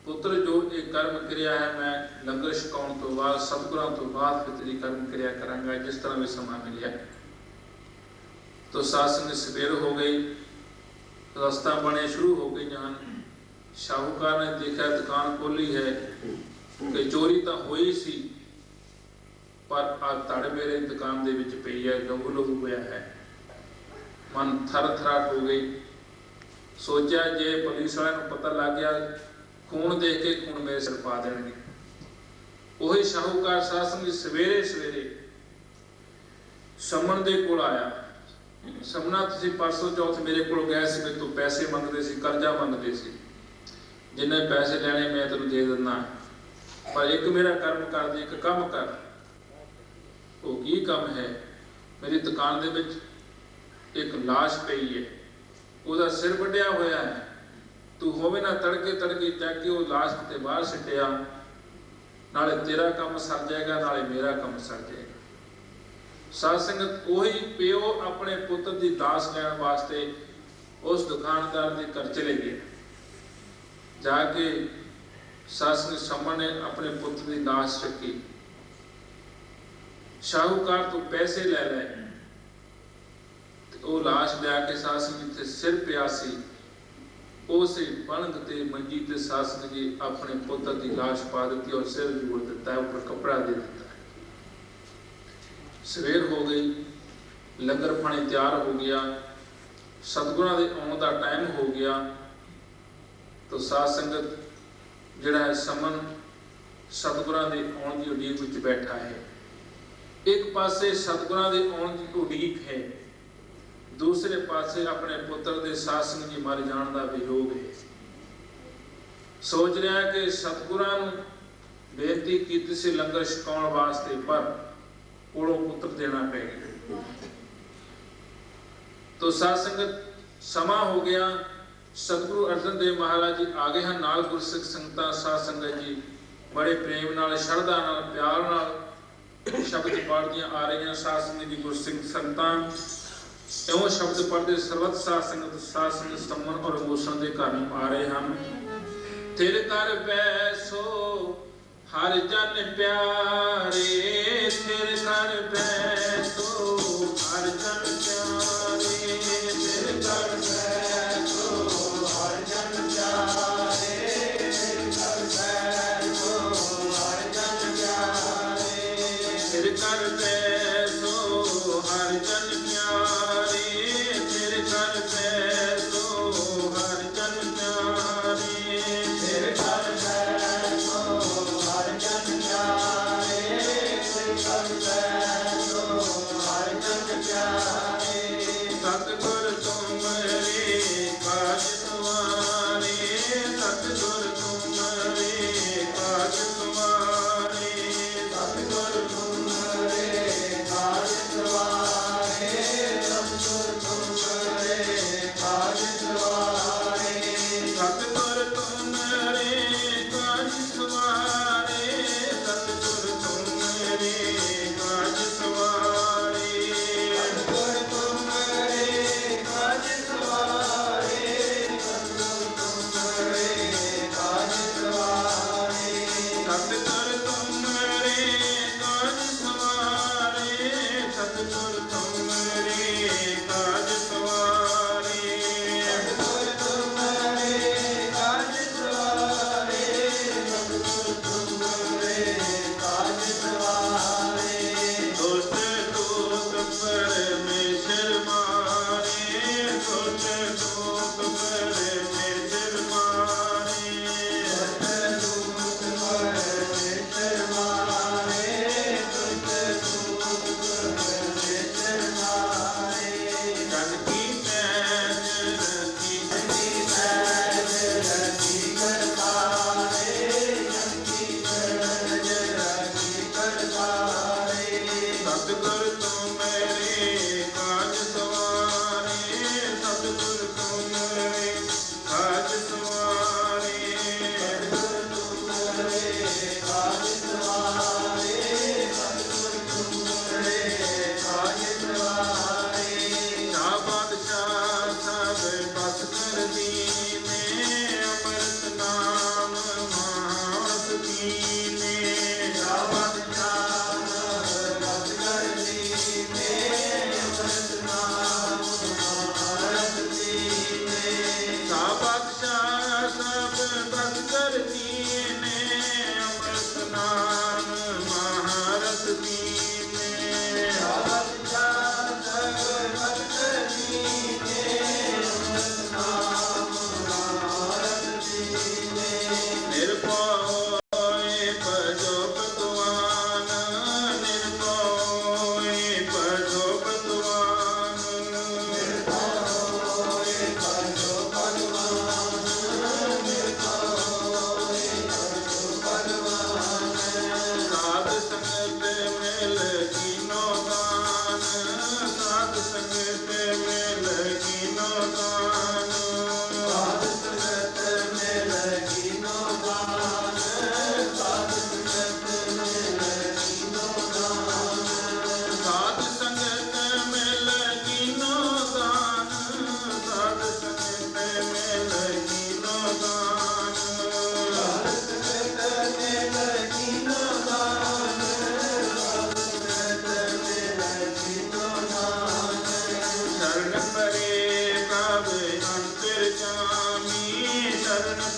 ਪੁੱਤਰ ਜੋ ਇਹ ਕਰਮ ਕਿਰਿਆ ਹੈ, ਮੈਂ ਲੰਗਰ ਛਕਾਉਣ ਤੋਂ ਬਾਅਦ, ਸਤਿਗੁਰਾਂ ਤੋਂ ਬਾਅਦ ਫਿਰ ਤੇਰੀ ਕਰਮ ਕਿਰਿਆ ਕਰਾਂਗਾ, ਜਿਸ ਤਰ੍ਹਾਂ ਵੀ ਸਮਾਂ ਮਿਲਿਆ। तो सासंग सवेर हो गई, रस्ता बने शुरू हो गई जान। शाहूकार ने देखा दुकान खोली है कि चोरी तो हुई सी, पर आ तड़ मेरे दुकान दे विच पई है, लहू लहू होया है। मन थर थराट हो गई। सोचा जे पुलिस वाले नूं पता लग गया, खून देख के खून मेरे सिर पा देणगे। ਉਹੀ शाहूकार सासंग सवेरे सवेरे समन दे कोल आया। समना तुसीं परसों चौथ मेरे कोल गए सी, मेरे तो पैसे मंगदे सी, कर्जा मंगदे सी, जिन्ने पैसे लैणे मैं तैनूं दे दिंदा, पर एक मेरा कर्म कर दे, एक काम कर। वो की काम है? मेरी दुकान दे विच एक लाश पई है, ਉਹਦਾ सिर वड्डिया होया है, तू होवे ना तड़के तड़के चक के वो लाश किते बाहर सिटिया, नाले तेरा काम सर जाएगा, नाले मेरा काम सर जाएगा। साध संगत ਉਹੀ ਪਿਓ ਆਪਣੇ ਪੁੱਤਰ ਦੀ ਲਾਸ਼ ਲੈਣ ਵਾਸਤੇ ਉਸ ਦੁਕਾਨਦਾਰ ਦੇ ਘਰ ਚਲੇ ਗਏ। ਜਾ ਕੇ ਸਾਧ ਸੰਗਤ ਸਾਹਮਣੇ ਆਪਣੇ ਪੁੱਤਰ ਦੀ ਲਾਸ਼ ਚੱਕੀ, ਸ਼ਾਹੂਕਾਰ ਤੋਂ ਪੈਸੇ ਲੈ ਲਏ ਤੇ ਉਹ ਲਾਸ਼ ਲਿਆ ਕੇ ਸਾਧ ਸੰਗਤ ਤੇ ਸਿਰ ਪਿਆ ਸੀ, ਉਸੇ ਪਲੰਗ ਤੇ ਮੰਜੀ ਤੇ ਸਾਧ ਸੰਗਤ ਜੀ ਆਪਣੇ ਪੁੱਤਰ ਦੀ ਲਾਸ਼ ਪਾ ਦਿੱਤੀ ਔਰ ਸਿਰ ਜੋੜ ਦਿੱਤਾ, ਉੱਪਰ ਕੱਪੜਾ ਦੇ ਦਿੱਤਾ। सवेर हो गई, लंगर पानी तैयार हो गया, सतगुरां दे आउण दा टाइम हो गया। तो साध संगत जिहड़ा है समन सतगुरां दे आउण दी उडीक विच बैठा है। एक पासे सतगुरां दे आउण दी उडीक है, दूसरे पासे अपने पुत्र दे साध संगत जी मर जाण दा वियोग है। सोच रहा है कि सतगुरां नूं बेनती कीती सी लंगर छकाउण वास्ते, पर कोलों पुत्र देना पै गया। तो साध संगत समा हो गया, सतगुरु अर्जन देव महाराज जी आ गए हैं, नाल गुरसिख संगतां साध संगत जी बड़े प्रेम नाल, शरधा नाल, प्यार नाल शब्द पढ़दियां आ रही हैं। साध संगत जी गुरसिख संगतां इउं शब्द पढ़दे सरबत साध संगत समन और मोशन दे घर नूं आ रहे हैं। थिर कर बैसो हर जन प्यारे, थिर कर बैसो हर जन प्यारे, थिर कर बैसो हर जन प्यारे, थिर कर बैसो हर जन प्यारे, थिर कर बैसो हर जन प्यारे, थिर कर बैसो हर जन प्यारे, थिर कर बैसो हर जन प्यारे, थिर कर बैसो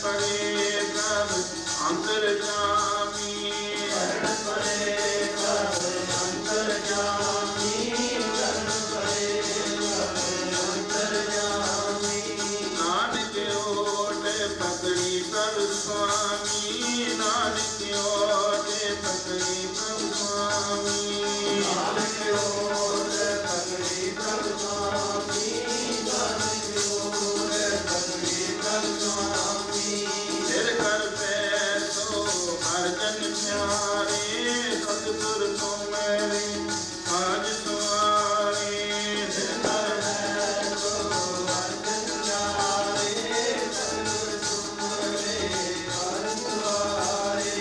परे प्रभ अंतर्यामी शरण परे प्रभ अंतर्यामी शरण परे प्रभ अंतर्यामी नानक ओट पकड़ी प्रभु स्वामी नानक ओट पकड़ी प्रभु स्वामी नानक ओट पकड़ी प्रभु स्वामी नानक ओट पकड़ी प्रभु स्वामी सिर कर पैसो हर जन प्यारे सतगुर तुम मेरे आज तुम्हारे सिर कर पैसो हर जन प्यारे सतगुर तुम मेरे आज तुम्हारे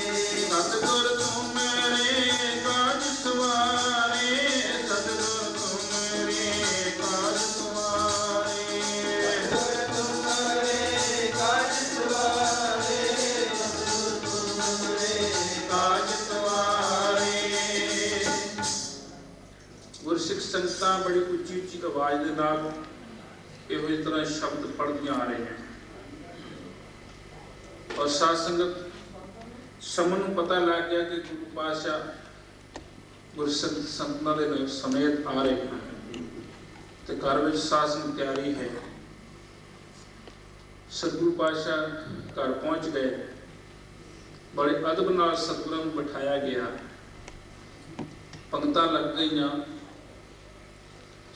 सतगुर तुम मेरे काज सवारे सतगुर तुम मेरे काज सवारे सतगुर तुम मेरे काज सवारे सतगुर तुम मेरे काज सवारे। ਗੁਰਸਿੱਖ ਸੰਗਤਾਂ ਬੜੀ ਉੱਚੀ ਉੱਚੀ ਆਵਾਜ਼ ਦੇ ਨਾਲ ਇਹੋ ਜਿਹੀ ਤਰ੍ਹਾਂ ਸ਼ਬਦ ਪੜ੍ਹਦੀਆਂ ਆ ਰਹੀਆਂ ਔਰ ਸਾਧ ਸੰਗਤ ਸਮਝ ਨੂੰ ਪਤਾ ਲੱਗ ਗਿਆ ਕਿ ਗੁਰੂ ਪਾਤਸ਼ਾਹ ਗੁਰਸਿੱਖ ਸੰਗਤਾਂ ਦੇ ਸਮੇਤ ਆ ਰਹੇ ਹਨ ਤੇ ਘਰ ਵਿੱਚ ਸਾਧ ਸੰਗਤ ਤਿਆਰੀ ਹੈ। ਸਤਿਗੁਰੂ ਪਾਤਸ਼ਾਹ ਘਰ ਪਹੁੰਚ ਗਏ, ਬੜੇ ਅਦਬ ਨਾਲ ਸਤਿਗੁਰਾਂ ਨੂੰ ਬਿਠਾਇਆ ਗਿਆ, ਪੰਗਤਾਂ ਲੱਗ ਗਈਆਂ।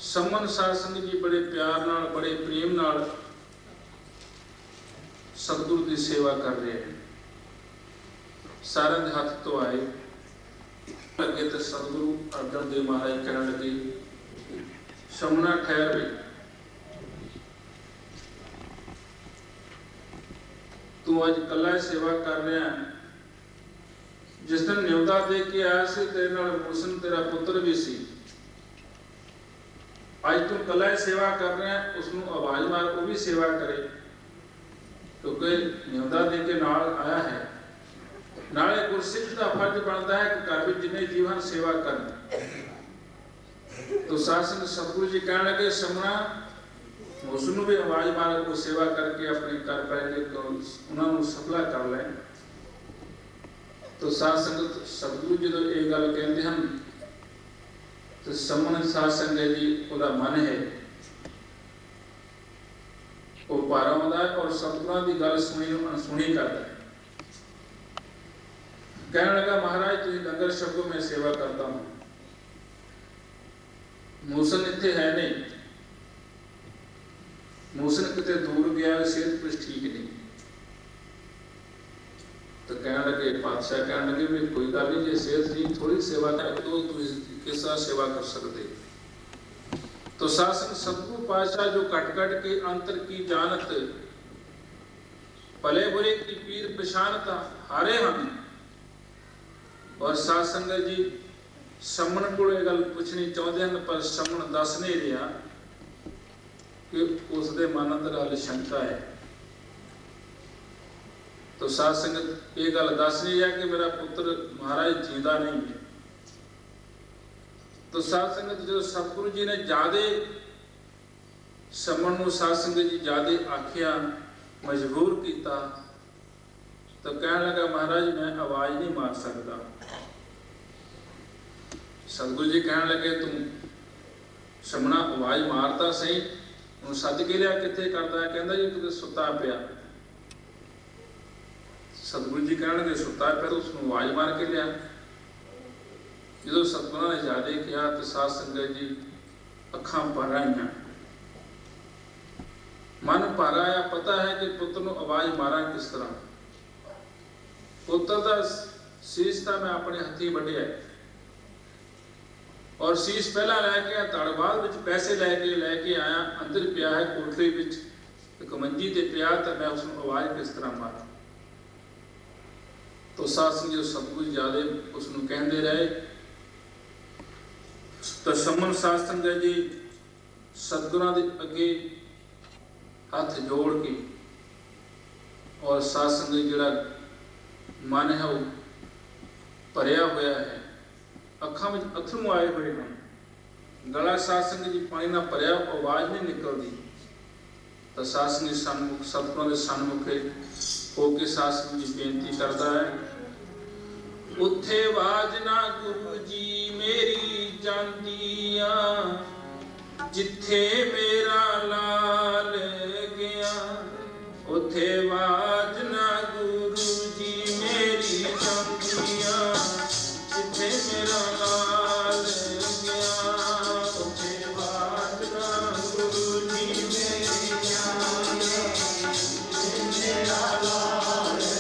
ਸਮਨ ਸਾਧ ਸੰਗਤ ਜੀ ਬੜੇ ਪਿਆਰ ਨਾਲ ਬੜੇ ਪ੍ਰੇਮ ਨਾਲ ਸਤਿਗੁਰੂ ਦੀ ਸੇਵਾ ਕਰ ਰਹੇ ਹਨ। ਸਾਰਿਆਂ ਦੇ ਹੱਥ ਤੋਂ ਆਏ ਲੱਗੇ ਤੇ ਸਤਿਗੁਰੂ ਅਰਜਨ ਦੇਵ ਮਹਾਰਾਜ ਕਹਿਣ ਲੱਗੇ ਸਮਨਾ ਠਹਿਰ ਵੇ, ਤੂੰ ਅੱਜ ਇਕੱਲਾ ਸੇਵਾ ਕਰ ਰਿਹਾ। ਜਿਸ ਦਿਨ ਨਿਉਦਾ ਦੇ ਕੇ ਆਇਆ ਸੀ ਤੇਰੇ ਨਾਲ ਮੂਸਨ ਤੇਰਾ ਪੁੱਤਰ ਵੀ ਸੀ, ਅੱਜ ਤੂੰ ਇਕੱਲਾ ਸੇਵਾ ਕਰ ਰਿਹਾ, ਉਸ ਨੂੰ ਆਵਾਜ਼ ਮਾਰ ਉਹ ਵੀ ਸੇਵਾ ਕਰੇ, ਕਿਉਂਕਿ ਨਿਉਦਾ ਦੇ ਕੇ ਨਾਲ ਆਇਆ ਹੈ। ਨਾਲੇ ਗੁਰਸਿੱਖ ਦਾ ਫਰਜ਼ ਬਣਦਾ ਹੈ ਕਿ ਘਰ ਵਿੱਚ ਜਿੰਨੇ ਜੀਵ ਹਨ ਸੇਵਾ ਕਰਨ। ਤੋ ਸਾਧ ਸੰਗਤ ਸਤਿਗੁਰੂ ਜੀ ਕਹਿਣ ਲੱਗੇ ਸਮਣਾ ਉਸ ਨੂੰ ਵੀ ਆਵਾਜ਼ ਮਾਰ ਕੇ ਸੇਵਾ ਕਰਕੇ ਆਪਣੇ ਘਰ ਪੈ ਕੇ ਉਹਨਾਂ ਨੂੰ ਸਫਲਾ ਕਰ ਲੈ। ਤੋ ਸਾਧ ਸੰਗਤ ਸਤਿਗੁਰੂ ਜਦੋਂ ਇਹ ਗੱਲ ਕਹਿੰਦੇ ਹਨ ਤੇ ਸਮਣ ਸਾਧ ਸੰਗਤ ਜੀ ਉਹਦਾ ਮਨ ਹੈ ਉਹ ਭਾਰਾ ਹੁੰਦਾ ਹੈ ਔਰ ਸਤਿਗੁਰਾਂ ਦੀ ਗੱਲ ਸੁਣੀ ਨੂੰ ਅਣਸੁਣੀ ਕਰਦਾ ਹੈ। कहने लगा महाराज तुझे लंगर छको, मैं सेवा करता हूं। मूसन इत्थे है नहीं, मूसन किते दूर गया, सेहत कुछ ठीक नहीं। तो कहने लगे पातशाह कहने लगे भी कोई गल नहीं, जे सेहत ठीक थोड़ी सेवा कर तो किस तरह सेवा कर सकते। तो शासन सतगुरु पातशाह जो कट कट के अंतर की जानत भले बुरे की पीर पछानता हारे हम। और साध संगत जी समण को गल पुछनी चाहते हैं पर समण दस नहीं रहा कि उसके मन अंदर हल शंका है। तो साध संगत ये गल दस नहीं रहा कि मेरा पुत्र महाराज जींदा नहीं है। तो साध संगत जो सतगुरु जी ने ज्यादा समण को साध संगत जी ज्यादा आख्या मजबूर किया तो कहने लगा महाराज मैं आवाज नहीं मार सकता। सतगुरु जी कहने लगे तुम समना आवाज मारता सही, हूँ सद के लिया कितने करता है, कहता जी कितने सुता पिया। सतगुरु जी कहने लगे सुता पिया तो उसको आवाज मार के लिया। जो सतगुਰਾਂ ने ज्यादा किया तो साध संगत जी अखां भर आईयां, मन भर आया। पता है कि पुत्र ਨੂੰ आवाज मारा किस तरह। पुत्र ਦਾ ਸੀਸ ਤਾਂ ਮੈਂ ਆਪਣੇ ਹੱਥੀਂ ਵੱਢਿਆ ਔਰ ਸੀਸ ਪਹਿਲਾਂ ਲੈ ਕੇ ਧੜ ਬਾਅਦ ਵਿੱਚ ਪੈਸੇ ਲੈ ਕੇ ਆਇਆ। ਅੰਦਰ ਪਿਆ ਹੈ ਕੋਠੜੀ ਵਿੱਚ ਇੱਕ ਮੰਜੀ ਤੇ ਪਿਆ ਤਾਂ ਮੈਂ ਉਸ ਨੂੰ ਆਵਾਜ਼ ਕਿਸ ਤਰ੍ਹਾਂ ਮਾਰਾਂ। तो साध संगत जो सतगुरु ज्यादा उस कहते रहे तो समन साध संगत जी सतगुਰਾਂ ਦੇ ਅੱਗੇ हथ जोड़ के और साध संगत जिहड़ा मन है वो भरिया होया है, अखां में अथरू आए हुए हैं, गला साध संगत जी पानी ना भरिया आवाज नहीं निकलती। तो साध संगत सन्मुख सतगुਰਾਂ ਦੇ सन्मुखे ਹੋ ਕੇ ਸਾਸਨ ਜੀ ਬੇਨਤੀ ਕਰਦਾ ਹੈ, ਉੱਥੇ ਆਵਾਜ਼ ਨਾ ਗੁਰੂ ਜੀ ਮੇਰੀ ਜਾਂਦੀਆਂ, ਜਿੱਥੇ ਮੇਰਾ ਲਾਲ ਗਿਆ। ਉੱਥੇ ਆਵਾਜ਼ ਨਾ ਗੁਰੂ ਜੀ ਮੇਰੀ ਜਾਂਦੀਆਂ, ਜਿੱਥੇ ਮੇਰਾ ਲਾਲ ਗਿਆ। ਉੱਥੇ ਆਵਾਜ਼ ਨਾ ਗੁਰੂ ਜੀ ਮੇਰੀ ਜਾਂਦੀਆਂ, ਜਿੱਥੇ ਮੇਰਾ ਲਾਲ ਗਿਆ।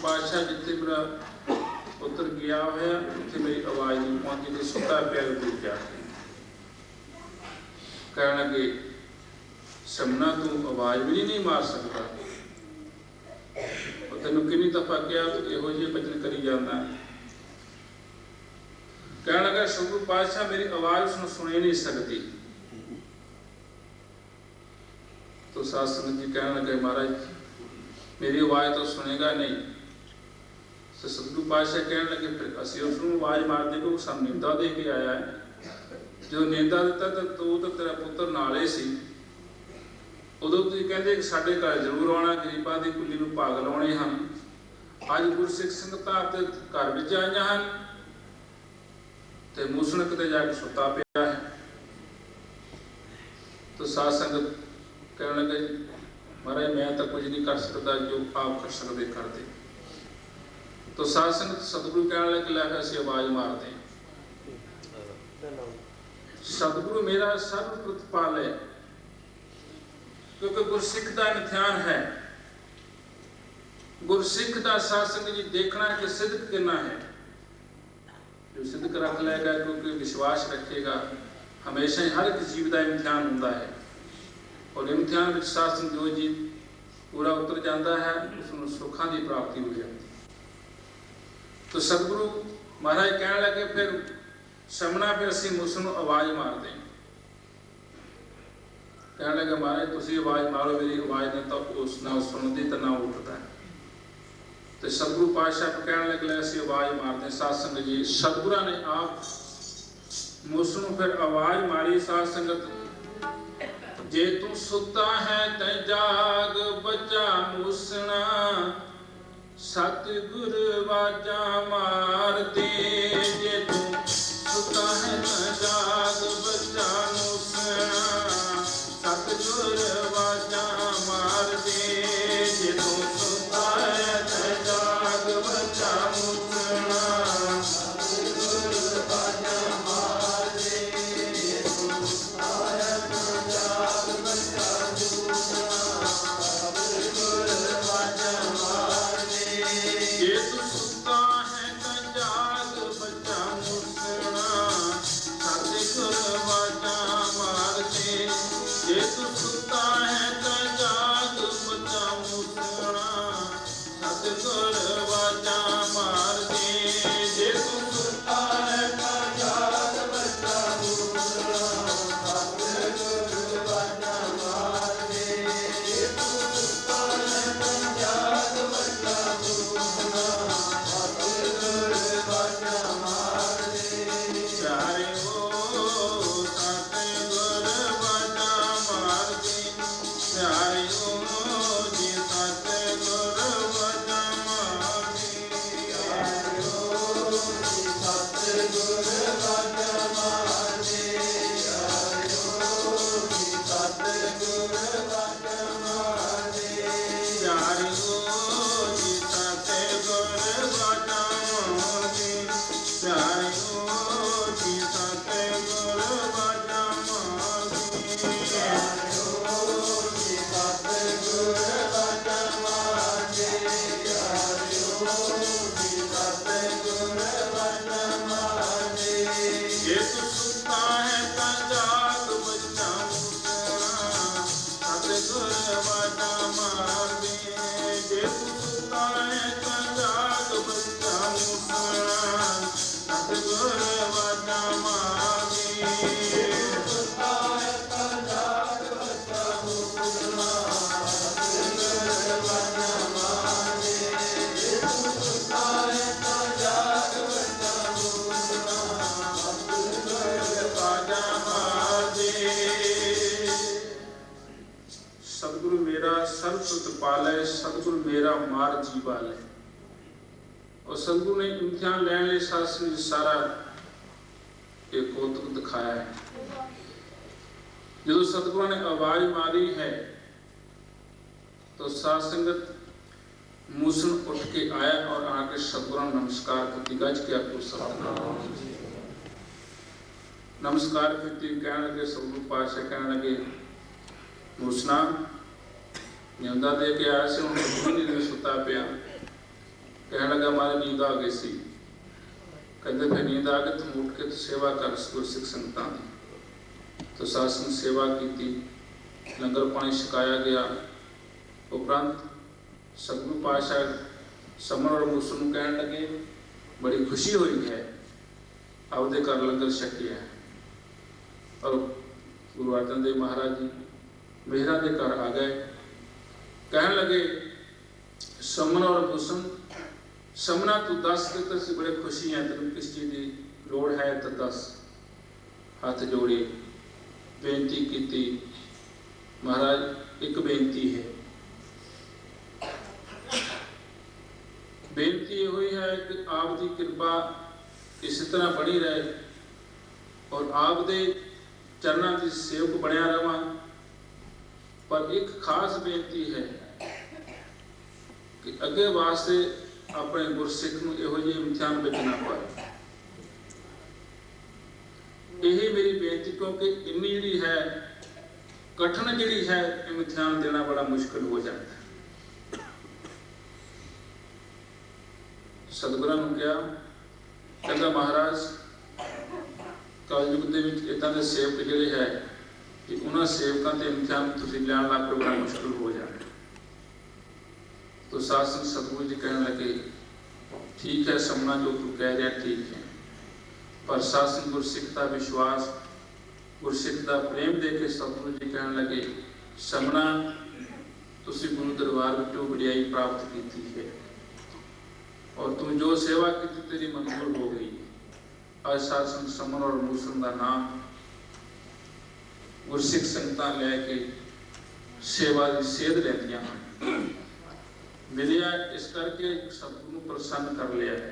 ਪਾਤਸ਼ਾਹ ਜਿੱਥੇ ਮੇਰਾ ਪੁੱਤਰ ਗਿਆ ਹੋਇਆ, ਉੱਥੇ ਮੇਰੀ ਆਵਾਜ਼ ਨਹੀਂ ਪਹੁੰਚੀ ਤੇ ਸੁੱਤਾ ਪਿਆ ਗੁਰੂ ਜਾ ਕੇ ਕਹਿਣ ਲੱਗੇ, ਸ਼ਮਨਾ ਤੂੰ ਆਵਾਜ਼ ਵੀ ਨਹੀਂ ਮਾਰ ਸਕਦਾ, ਉਹ ਤੈਨੂੰ ਕਿੰਨੀ ਦਫਾ ਕਿਹਾ ਤੂੰ ਇਹੋ ਜਿਹੇ ਭਜਨ ਕਰੀ ਜਾਂਦਾ। ਕਹਿਣ ਲੱਗਾ, ਸਤਿਗੁਰੂ ਪਾਤਸ਼ਾਹ ਮੇਰੀ ਆਵਾਜ਼ ਉਸਨੂੰ ਸੁਣ ਨਹੀਂ ਸਕਦੀ। तो साध संगत जी कहने लगे, महाराज मेरी आवाज़ तो सुनेगा नहीं। तो सतगुरु पातशाह कहने लगे, फिर असं उसको आवाज़ मार दे को सानू निंदा दे के आया है। जो निंदा दिता तो तेरा पुत्र नाले सी, उदों तुसीं कहंदे कि साडे घर जरूर आउणा, गरीबां दी कुल्ली नूं भाग लाउणे हन। अज गुरसिख संगतां आपदे घर विच आईआं हन ते मूसण किते जाके सुता पिया है। तो साध संगत कहने लगे, महाराज मैं तो कुछ नहीं कर सकता, जो आप कर सकते कर दे। तो साध संगत सतगुरु कहने लगे, लै असीं आवाज़ मारते हैं। सतगुरु मेरा सर्व प्रतिपाल है, क्योंकि गुरसिख का इम्तिहान है। गुरसिख का साध संगत जी देखना कि सिद्ध कितना है। जो सिद्ध रख लेगा, क्योंकि विश्वास रखेगा, हमेशा ही हर एक जीव का इम्तिहान होता है। और इम्तिहान में साध संगत जो जी पूरा उतर जाता है, उसमें सुखों की प्राप्ति हो जाती है। तो सतगुरु महाराज कहने लगे, फिर शमना फिर असीं मूस नूं आवाज़ मारते हैं। कहने लगे, महाराज तुसीं आवाज़ मारो, मेरी आवाज़ ने तो उस ना सुनती तो ना उठता है। ਤੇ ਸਤਿਗੁਰੂ ਪਾਤਸ਼ਾਹ ਕਹਿਣ ਲੱਗੇ ਅਸੀਂ ਆਵਾਜ਼ ਮਾਰਦੇ ਸਾਧ ਸੰਗਤ ਜੀ। ਸਤਿਗੁਰਾਂ ਨੇ ਆਪ ਉਸ ਨੂੰ ਫਿਰ ਆਵਾਜ਼ ਮਾਰੀ ਸਾਧ ਸੰਗਤ, ਜੇ ਤੂੰ ਸੁੱਤਾ ਹੈ ਤੈ ਜਾਗ ਬੱਚਾ ਮੂਸਣਾ, ਸਤਿਗੁਰ ਵਾਜਾ ਮਾਰਦੇ। ਜੇ ਤੂੰ ਸੁੱਤਾ ਹੈ ਤੈ ਜਾਗ ਬੱਚਾ ਮੂਸਣਾ, ਸਤਿਗੁਰ ਵਾਜਾ ਮਾਰਦੇ। ਜੇ ਤੂੰ ਸੁੱਤਾ ਹੈ ਤੈ ਜਾਗ ਬੱਚਾ ਮੂਸਣਾ, ਸਤਿਗੁਰ ਵਾਜਾ ਮਾਰਦੇ। ਜੇ ਤੂੰ ਸੁੱਤਾ ਹੈ ਤੈ ਜਾਗ ਬੱਚਾ ਮੂਸਣਾ, ਸਤਿਗੁਰ ਵਾਜਾ ਮਾਰਦੇ। ਜੇ ਤੂੰ ਸੁੱਤਾ ਹੈ ਤੈ ਜਾਗ ਬੱਚਾ ਮੂਸਣਾ, ਸਤਿਗੁਰ ਵਾਜਾ ਮਾਰਦੇ। ਜੇ ਤੂੰ ਸੁੱਤਾ ਹੈ ਤੈ ਜਾਗ ਬੱਚਾ ਮੂਸਣਾ, ਸਤਿਗੁਰ ਵਾਜਾ ਮਾਰਦੇ। ਜੇ ਤੂੰ ਸੁੱਤਾ ਹੈ ਤੈ ਜਾਗ ਬੱਚਾ ਮੂਸਣਾ, ਸਤਿਗੁਰ ਵਾਜਾ ਮਾਰਦੇ। ਜੇ ਤੂੰ ਸੁੱਤਾ ਹੈ ਤੈ ਜਾਗ ਬੱਚਾ ਮੂਸਣਾ, ਸਤਿਗੁਰ ਵਾਜਾ ਮਾਰਦੇ। ਪਿਆਰਿਓ ਸਤਿਗੁਰ ਵਾਜਾ ਮਾਰਦੇ। ਪਿਆਰਿਓ ਜੀ ਸਤਿਗੁਰ ਵਾਜਾ ਮਾਰਦੇ। ਪਿਆਰਿਓ ਜੀ ਸਤਿਗੁਰ ਵਾਜਾ ਮਾਰਦੇ। ਪਿਆਰਿਓ ਜੀ ਸਤਿਗੁਰ ਵਾਜਾ ਮਾਰਦੇ। ਪਿਆਰਿਓ ਜੀ ਸਤਿਗੁਰ ਵਾਜਾ ਮਾਰਦੇ। ਪਿਆਰਿਓ ਜੀ ਸਤਿਗੁਰ ਵਾਜਾ ਮਾਰਦੇ। ਪਿਆਰਿਓ ਜੀ ਸਤਿਗੁਰ ਵਾਜਾ ਮਾਰਦੇ। ਪਿਆਰਿਓ ਜੀ ਸਤਿਗੁਰ ਵਾਜਾ ਮਾਰਦੇ। ਜੇ ਤੂੰ ਸੁੱਤਾ ਹੈ ਤਾਂ ਜਾਗ ਬੱਚਾ ਮੂਸਣਾ, ਸਤਿਗੁਰ ਵਾਜਾ ਮਾਰਦੇ। ਜੇ ਤੂੰ ਸੁੱਤਾ ਹੈ ਤਾਂ ਜਾਗ ਬੱਚਾ ਮੂਸਣਾ, ਸਤਿਗੁਰ ਵਾਜਾ ਮਾਰਦੇ। ਜੇ ਤੂੰ ਸੁੱਤਾ ਹੈ ਤਾਂ ਜਾਗ ਬੱਚਾ ਮੂਸਣਾ, ਸਤਿਗੁਰ ਵਾਜਾ ਮਾਰਦੇ। ਜੇ ਤੂੰ ਸੁੱਤਾ ਹੈ ਤਾਂ ਜਾਗ ਬੱਚਾ ਮੂਸਣਾ, ਸਤਿਗੁਰ ਵਾਜਾ ਮਾਰਦੇ। ਸਤਿਗੁਰੂ ਮੇਰਾ ਸਰਬ ਸੁਤ ਪਾਲੈ, ਸਤਿਗੁਰੂ ਮੇਰਾ ਮਾਰ ਜੀਵਾਲੈ। ਔਰ ਸਤਿਗੁਰੂ ਨੇ ਇਮਤਿਹਾਨ ਲੈਣ ਲਈ ਸਾਸਨ ਸਾਰਾ ਇਹ ਕੌਤਕ ਦਿਖਾਇਆ ਹੈ। ਜਦੋਂ ਸਤਿਗੁਰਾਂ ਨੇ ਆਵਾਜ਼ ਮਾਰੀ ਹੈ ਤਾਂ ਸਾਧ ਸੰਗਤ ਮੂਸਣ ਉੱਠ ਕੇ ਆਇਆ ਔਰ ਆ ਕੇ ਸਤਿਗੁਰਾਂ ਨੂੰ ਨਮਸਕਾਰ ਕੀਤੀ। ਗੱਜ ਕੇ ਆਖੋ ਸਤਿਨਾਮ। ਨਮਸਕਾਰ ਕੀਤੀ। ਕਹਿਣ ਲੱਗੇ ਸਤਿਗੁਰੂ ਪਾਤਸ਼ਾਹ ਕਹਿਣ ਲੱਗੇ ਮੂਸਣਾ ਨਿਉਂਦਾ ਦੇ ਕੇ ਆਇਆ ਸੀ, ਹੁਣ ਨਹੀਂ ਸੁੱਤਾ ਪਿਆ। ਕਹਿਣ ਲੱਗਾ ਮਾਰੀ ਨੀਂਦ ਆ ਗਈ ਸੀ। ਕਹਿੰਦੇ ਫਿਰ ਨੀਂਦ ਆ ਗਈ ਤੂੰ ਉੱਠ ਕੇ ਸੇਵਾ ਕਰ ਗੁਰਸਿੱਖ ਸੰਗਤਾਂ ਦੀ। ਤਾਂ ਸਾਧ ਸੰਗਤ ਸੇਵਾ ਕੀਤੀ, ਲੰਗਰ ਪਾਣੀ ਛਕਾਇਆ ਗਿਆ। ਉਪਰੰਤ ਸਤਿਗੁਰੂ ਪਾਤਸ਼ਾਹ ਸਮਨ ਔਰ ਮੂਸਣ ਨੂੰ ਕਹਿਣ ਲੱਗੇ ਬੜੀ ਖੁਸ਼ੀ ਹੋਈ ਹੈ, ਆਪਦੇ ਘਰ ਲੰਗਰ ਛਕਿਆ। ਔਰ ਗੁਰੂ ਅਰਜਨ ਦੇਵ ਮਹਾਰਾਜ ਜੀ ਮੇਹਰਾਂ ਦੇ ਘਰ ਆ ਗਏ। ਕਹਿਣ ਲੱਗੇ ਸਮਨ ਔਰ ਮੂਸਣ, ਸਮਨਾ ਤੂੰ ਦੱਸ ਕਿ ਅਸੀਂ ਬੜੇ ਖੁਸ਼ੀ ਹਾਂ, ਤੈਨੂੰ ਕਿਸ ਚੀਜ਼ ਦੀ ਲੋੜ ਹੈ ਤਾਂ ਦੱਸ। ਹੱਥ ਜੋੜੇ ਬੇਨਤੀ ਕੀਤੀ। ਮਹਾਰਾਜ ਇੱਕ ਬੇਨਤੀ ਹੈ। ਬੇਨਤੀ ਇਹ ਹੋਈ ਹੈ ਕਿ ਆਪ ਦੀ ਕਿਰਪਾ ਇਸੇ ਤਰ੍ਹਾਂ ਬਣੀ ਰਹੇ ਔਰ ਆਪ ਦੇ ਚਰਨਾਂ ਦੀ ਸੇਵਕ ਬਣਿਆ ਰਵਾਂ। ਪਰ ਇੱਕ ਖਾਸ ਬੇਨਤੀ ਹੈ ਕਿ ਅੱਗੇ ਵਾਸਤੇ ਆਪਣੇ ਗੁਰਸਿੱਖ ਨੂੰ ਇਹੋ ਜਿਹੇ ਇਮਤਿਹਾਨ ਵਿੱਚ ਨਾ ਪਾਏ। ਇਹ ਮੇਰੀ ਬੇਨਤੀ, ਕਿਉਂਕਿ ਇੰਨੀ ਜਿਹੜੀ ਹੈ ਕਠਿਨ ਜਿਹੜੀ ਹੈ ਇਮਤਿਹਾਨ ਦੇਣਾ ਬੜਾ ਮੁਸ਼ਕਿਲ ਹੋ ਜਾਂਦਾ ਹੈ। ਸਤਿਗੁਰਾਂ ਨੂੰ ਕਿਹਾ, ਕਹਿੰਦਾ ਮਹਾਰਾਜ ਕਲਯੁਗ ਦੇ ਵਿੱਚ ਇਦਾਂ ਦੇ ਸੇਵਕ ਜਿਹੜੇ ਹੈ ਕਿ ਉਹਨਾਂ ਸੇਵਕਾਂ ਤੇ ਇਮਤਿਹਾਨ ਤੁਸੀਂ ਲੈਣ ਲੱਗ ਪਏ, ਬੜਾ ਮੁਸ਼ਕਿਲ ਹੋ ਜਾਣਾ। तो शासन सतगुरु जी कहने लगे ठीक है समना जो तू कह रहा ठीक है, पर शासन गुरसिख का विश्वास गुरसिख का प्रेम देख के सतगुरु जी कहने लगे समना तुसी गुरु दरबार विचों वडियाई प्राप्त की है, और तू जो सेवा की तेरी मंजूर हो गई। आज साध संगत समन और मूसन का नाम गुरसिख संगतां लैके सेवा की सेध लैंदियां हन। मिलिया इस करके सतगुरु नूं प्रसन्न कर लिया है।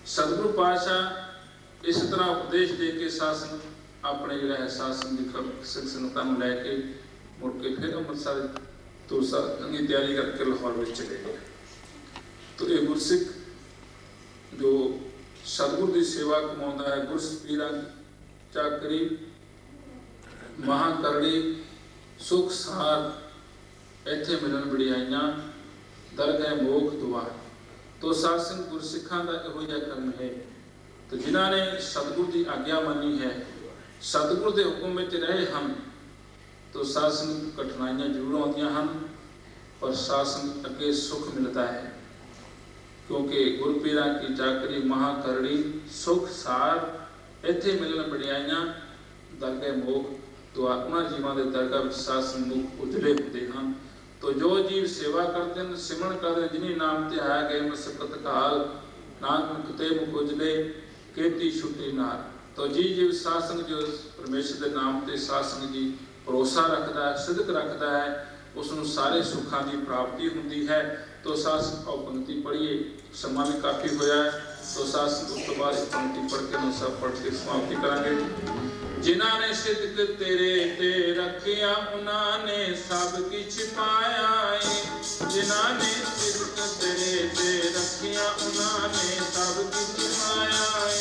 सतगुरु पातशाह इस तरह उपदेश दे के शासन अपने जिहड़ा है शासन की सिख संगतां नूं लैके मुड़ के फिर अमृतसर तो की तैयारी करके लाहौर में चले गए। तो ये गुरसिख जो सतगुरु की सेवा कमाउंदा है, गुरपीरां चाकरी महाकरणी सुख सार इत्थे मिलन बड़ियाइयां दरगाह मोख दुआर। तो सासन गुरसिखां का इहो जिहा कर्म है। तो जिन्हां ने सतगुरु की आज्ञा मानी है, सतगुरु के हुक्म में रहे हम, तो शासन कठिनाइयां जरूर आउंदियां हन पर शासन अगे सुख मिलता है। क्योंकि गुरपीरां की चाकरी महाकरणी सुख सार इत्थे मिलन बड़ियाइयां दरगाह मोख दुआर। उन्हां जीवां दे दरगाह विच शासन मुख उजले हुंदे हन। तो जो जीव सेवा करते हैं, सिमरन करते हैं, जिन्हें नाम ते आया गए मसकत काल नानक कुते मुख उजले केती छुट्टी नार। तो जी जीव शासन जो परमेश्वर के नाम ते शासन जी भरोसा रखता है, सिदक रखता है, उसनों सारे सुखों की प्राप्ति होती है। तो शासन और पंक्ति पढ़िए, समा भी काफ़ी होया है। तो शासन उस तो बाद पंक्ति पढ़ के सब पढ़ के समाप्ति करांगे। जिन्हां ने सिदक तेरे ते रखिया उन्होंने सब किछ पाया है। जिन्हां ने सिदक तेरे ते रखिया उन्होंने सब किछ पाया है।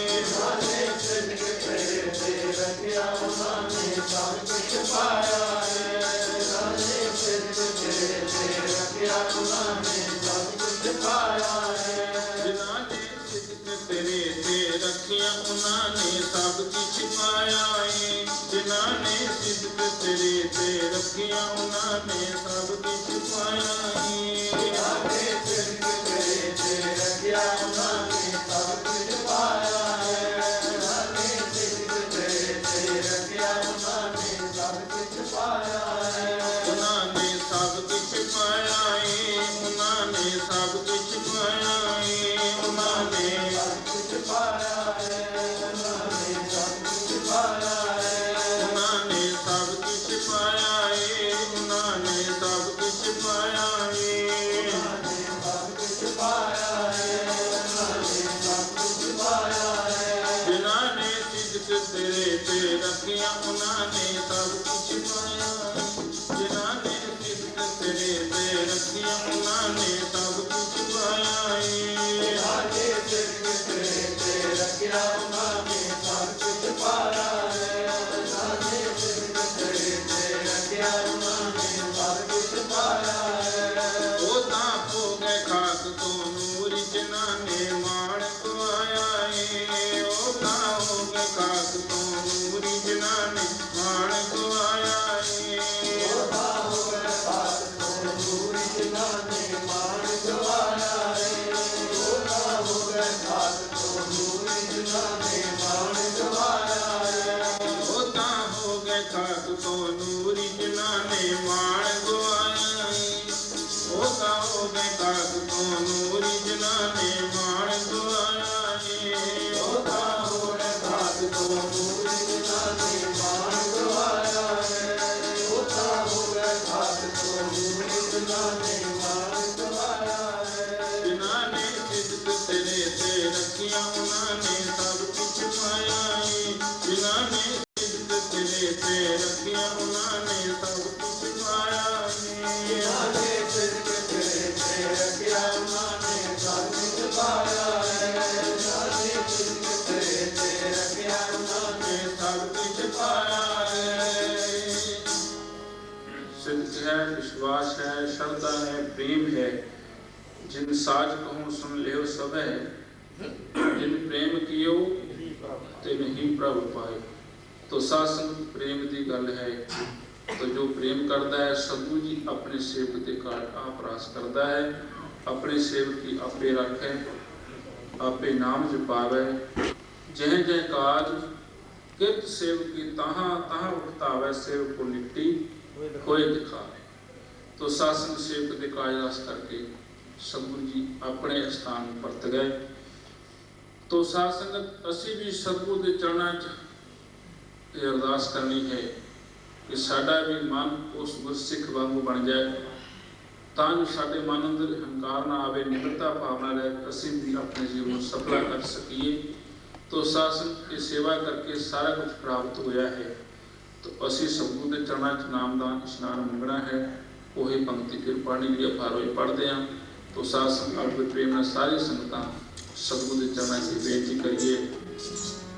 जिन्हां ने सिदक तेरे ते रखिया उन्होंने सब किछ पाया है। जिन्हां ने सिदक तेरे ते रखिया उन्होंने सब किछ पाया है। जिन्हां ने सिदक तेरे ते रखिया उन्होंने सब किछ पाया है। जिन्हां ने सिदक तेरे ते रखिया उन्होंने सब किछ पाया है। जिन्हां ने सिदक तेरे ते रखिया उन्होंने सब किछ पाया है। जिन्हां ने सिदक तेरे ते रखिया उन्होंने सब किछ पाया है। उन्होंने सब किछ पाया है। उन्होंने सब किछ पाया है। उन्होंने सब कुछ पाया है। उन्होंने सब कुछ पाया है। उन्होंने सब कुछ पाया है। उन्होंने सब कुछ पाया है। उन्होंने सब कुछ पाया है। उन्होंने सब कुछ पाया है। जिन्होंने सिदक तेरे ते रखिया उन्होंने सब कुछ पाया है। जिन्होंने सिदक तेरे ते रखिया उन्होंने सब कुछ पाया है। जिन्होंने सिदक तेरे ते रखिया उन्होंने सब कुछ पाया है। जिन्होंने सिदक तेरे ते रखिया उन्होंने सब कुछ पाया है। वो तां हो गए खाक तो नूर जिन्होंने मान गवाया है। वो तां हो गए खाक तो नूर जिन्होंने मान गवाया है। वो तां हो गए खाक तो नूर जिन्होंने मान गवाया है। वो तां हो गए खाक तो नूर जिन्होंने मान गवाया है। वो तां हो गए खाक तो नूर जिन्होंने मान गवाया है। वो तां हो गए खाक तो नूर जिन्होंने मान गवाया है। वो तां हो गए खाक तो नूर जिन्होंने मान गवाया है। वो तां हो गए खाक तो नूर जिन्होंने मान गवाया है। जिन्होंने सिदक तेरे ते रखिया उन्होंने सब कुछ पाया है। जिन्होंने सिदक तेरे ते रखिया उन्होंने सब कुछ पाया है। जिन्होंने सिदक तेरे ते रखिया उन्होंने सब कुछ पाया है। जिन्होंने सिदक तेरे ते रखिया उन्होंने सब कुछ पाया है। सिदक है, विश्वास है, श्रद्धा है, प्रेम है। जिन साज कहूँ सुन लियो सब है। जिन प्रेम कियो ते नहीं प्रभु पाए। तो शासन प्रेम की गल है। तो जो प्रेम करता है, सतगुरु जी अपने सेवक के काल आप रास करता है। अपने सेवक की आपे रखे, आपे नाम जपावे। जह जह काज कित सेवक की तहाँ तहाँ उठतावे। सेवक को निपटी कोई दिखावे। तो शासन सेवक के काज रास करके ਸਤਿਗੁਰੂ ਜੀ ਆਪਣੇ ਸਥਾਨ ਪਰਤ ਗਏ। ਤੋ ਸਾਧ ਸੰਗਤ ਅਸੀਂ ਵੀ ਸਤਿਗੁਰੂ ਦੇ ਚਰਨਾਂ 'ਚ ਇਹ ਅਰਦਾਸ ਕਰਨੀ ਹੈ ਕਿ ਸਾਡਾ ਵੀ ਮਨ ਉਸ ਗੁਰਸਿੱਖ ਵਾਂਗੂ ਬਣ ਜਾਏ, ਤਾਂ ਜੋ ਸਾਡੇ ਮਨ ਅੰਦਰ ਹੰਕਾਰ ਨਾ ਆਵੇ, ਨਿਮਰਤਾ ਭਾਵਨਾ ਰਹੇ, ਅਸੀਂ ਵੀ ਆਪਣੇ ਜੀਵਨ ਨੂੰ ਸਫਲਾ ਕਰ ਸਕੀਏ। ਤੋ ਸਾਧ ਸੰਗਤ ਦੀ ਸੇਵਾ ਕਰਕੇ ਸਾਰਾ ਕੁਝ ਪ੍ਰਾਪਤ ਹੋਇਆ ਹੈ। ਤੋ ਅਸੀਂ ਸਤਿਗੁਰੂ ਦੇ ਚਰਨਾਂ 'ਚ ਨਾਮਦਾਨ ਇਸ਼ਨਾਨ ਮੰਗਣਾ ਹੈ। ਉਹੀ ਪੰਕਤੀ ਕਿਰਪਾਣੀ ਜਿਹੜੀ ਆਪਾਂ ਰੋਜ਼ ਪੜ੍ਹਦੇ ਹਾਂ। ਤੋ ਸਾਧ ਸੰਗਤ ਆਪ ਦੇ ਪ੍ਰੇਮ ਨਾਲ ਸਾਰੀ ਸੰਗਤਾਂ ਸਤਿਗੁਰੂ ਦੇ ਚਰਨਾਂ 'ਚ ਬੇਨਤੀ ਕਰੀਏ।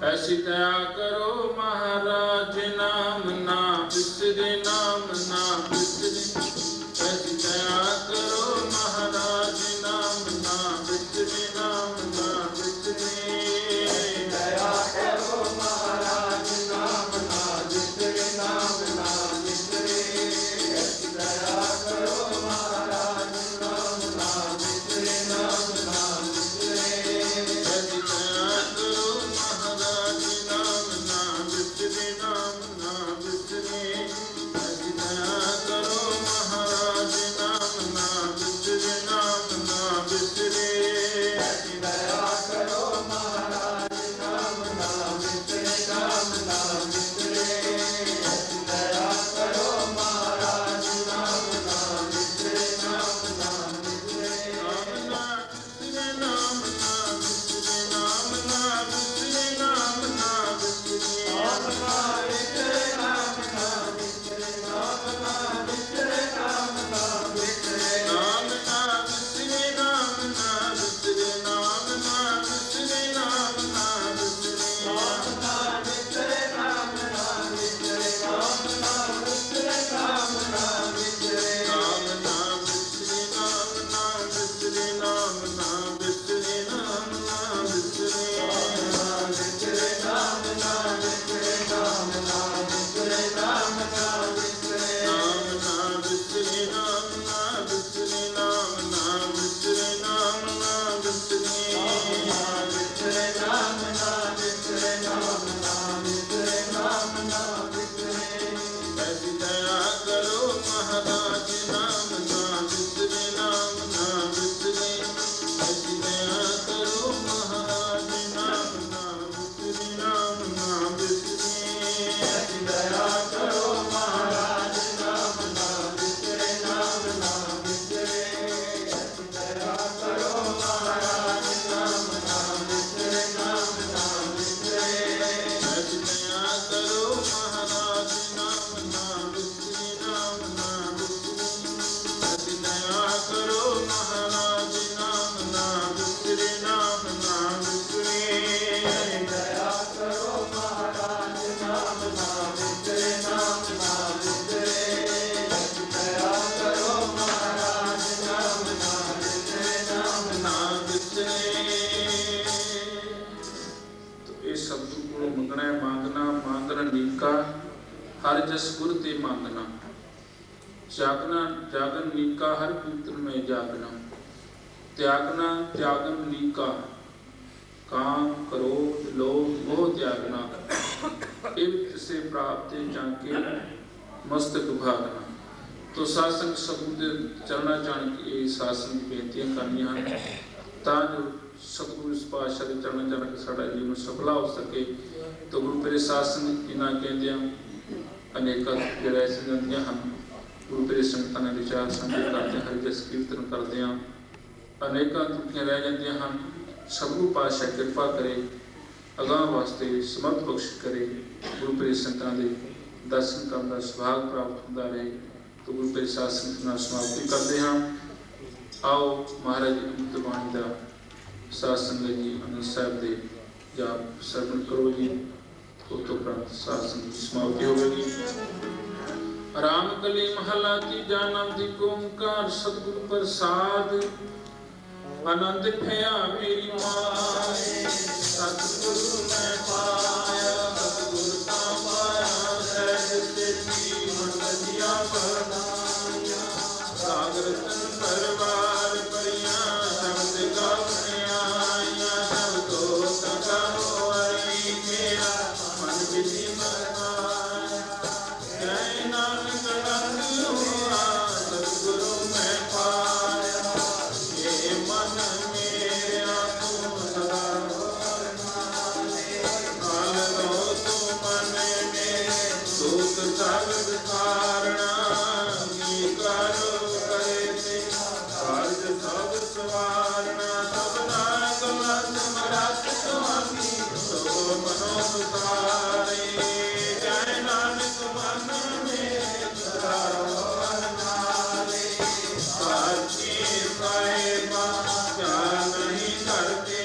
ऐसी दया करो महाराज नाम ना बिसरे, नाम ना बिसरे। ऐसी दया करो महाराज नाम ना बिसरे, नाम ना बिसरे। दया करो महाराज नाम ना बिसरे, नाम ना बिसरे। ऐसी दया करो महाराज नाम ना बिसरे, नाम ना बिसरे। ऐसी दया करो महाराज नाम ना बिसरे, नाम ना बिसरे। ऐसी दया करो महाराज नाम ना बिसरे, नाम ना बिसरे। ऐसी दया करो महाराज नाम ना बिसरे, नाम ना बिसरे। ऐसी दया करो महाराज नाम ना बिसरे, नाम ना बिसरे। नाम ना बिसरे, नाम ना बिसरे, नाम ना बिसरे, नाम ना बिसरे। नाम ना बिसरे, नाम ना बिसरे, नाम ना बिसरे, नाम ना बिसरे। नाम ना बिसरे, नाम ना बिसरे, नाम ना बिसरे, नाम ना बिसरे। नाम ना बिसरे, नाम ना बिसरे, नाम ना बिसरे, नाम ना बिसरे। नाम ना बिसरे, नाम ना बिसरे, नाम ना बिसरे, नाम ना बिसरे। नाम ना बिसरे, नाम ना बिसरे, नाम ना बिसरे। नाम ना बिसरे, नाम ना बिसरे, नाम ना बिसरे, नाम ना बिसरे। नाम ना बिसरे, नाम ना बिसरे, नाम ना बिसरे। ऐसी दया करो महाराज नाम ना बिसरे, नाम ना बिसरे। ऐसी दया करो महाराज नाम ना बिसरे, नाम ना बिसरे। ऐसी दया करो महाराज नाम ना बिसरे, नाम ना बिसरे। ऐसी दया करो महाराज नाम ना बिसरे, नाम ना बिसरे। ऐसी दया करो महाराज नाम ना बिसरे, नाम ना बिसरे। ऐसी दया करो महाराज नाम ना बिसरे, नाम ना बिसरे। दया करो महाराज नाम ना बिसरे, नाम ना बिसरे। दया करो महाराज नाम ना बिसरे, नाम ना तो ये सतगुरु को मंगना है, मांगना मांगना नीका हर जस गुर ते मांगना। जागना जागन नीका हर कीर्तन में जागना। त्यागना त्यागन नीका काम क्रोध लोभ मोह त्यागना। इब्त से प्राप्त जाके मस्तक भागना। तो सासंग सतगुरु दे चलना जान के सासंग बेनतियां करनियां ਹਨ ਤਾਂ ਜੋ सतगुरु इस पातशाह ਦੇ ਚਰਨਾਂ ਜਾਣ ਕੇ ਸਾਡਾ ਜੀਵਨ ਸਫਲਾ ਹੋ ਸਕੇ। तो गुरु तेरे सासंग इन्हां कहंदियां अनेਕਾਂ ਜਿਹੜੇ ਐਸੀਆਂ ਜਾਂਦੀਆਂ ਹਨ। गुरु तेरे संगतां ने विचार साझे करदे हरि जस कीर्तन करदे आ अनेਕਾਂ ਦੁਖੀਆਂ ਰਹਿ ਜਾਂਦੀਆਂ ਹਨ। सतगुरु पातशाह किरपा करे अगाह वास्ते समर्थ बख्श करे। गुरु तेरे संगतां ਦੇ दर्शन करन ਦਾ ਸੁਭਾਗ प्राप्त ਹੁੰਦਾ ਰਹੇ। तो गुरु तेरे सासंग ਨਾਲ ਸਮਾਪਤੀ ਕਰਦੇ ਹਾਂ। आओ महाराज जी अमृत बाणी ਦਾ साध संगत जी आनंद साहब ਦੇ जाप सरवण करो जी। ਉਸ ਤੋਂ ਉਪਰੰਤ ਸਾਧ ਸੰਗਤ ਦੀ ਸਮਾਪਤੀ ਹੋਵੇਗੀ। राम कली महला तीजा आनंद ओंकार सतगुरु प्रसाद आनंद भया मेरी माए। सतगुरु मैं पाया सतगुरु का पाया सहज तेरी मंदिया बनाया। सागर तन परवार परिया शब्द का सुनिया शब्दो सका होई मेरा मन विधि मरवाया। जय नानक रंग हुआ सतगुरु मैं पाया। ਸਵਾਰਨਾ ਸਭਨਾ ਕਲਾ ਸਮਰੱਥ ਸੁਆਮੀ ਸੋ ਮਨੋ ਸੁਤਾਰੇ ਜੈ ਨਾਨਕ ਮਨ ਮੇਰੇ ਸਦਾ ਨਾਲੇ ਸਾਚੀ ਸਾਹਿਬਾ ਕਿਆ ਨਹੀਂ ਕਰਤੇ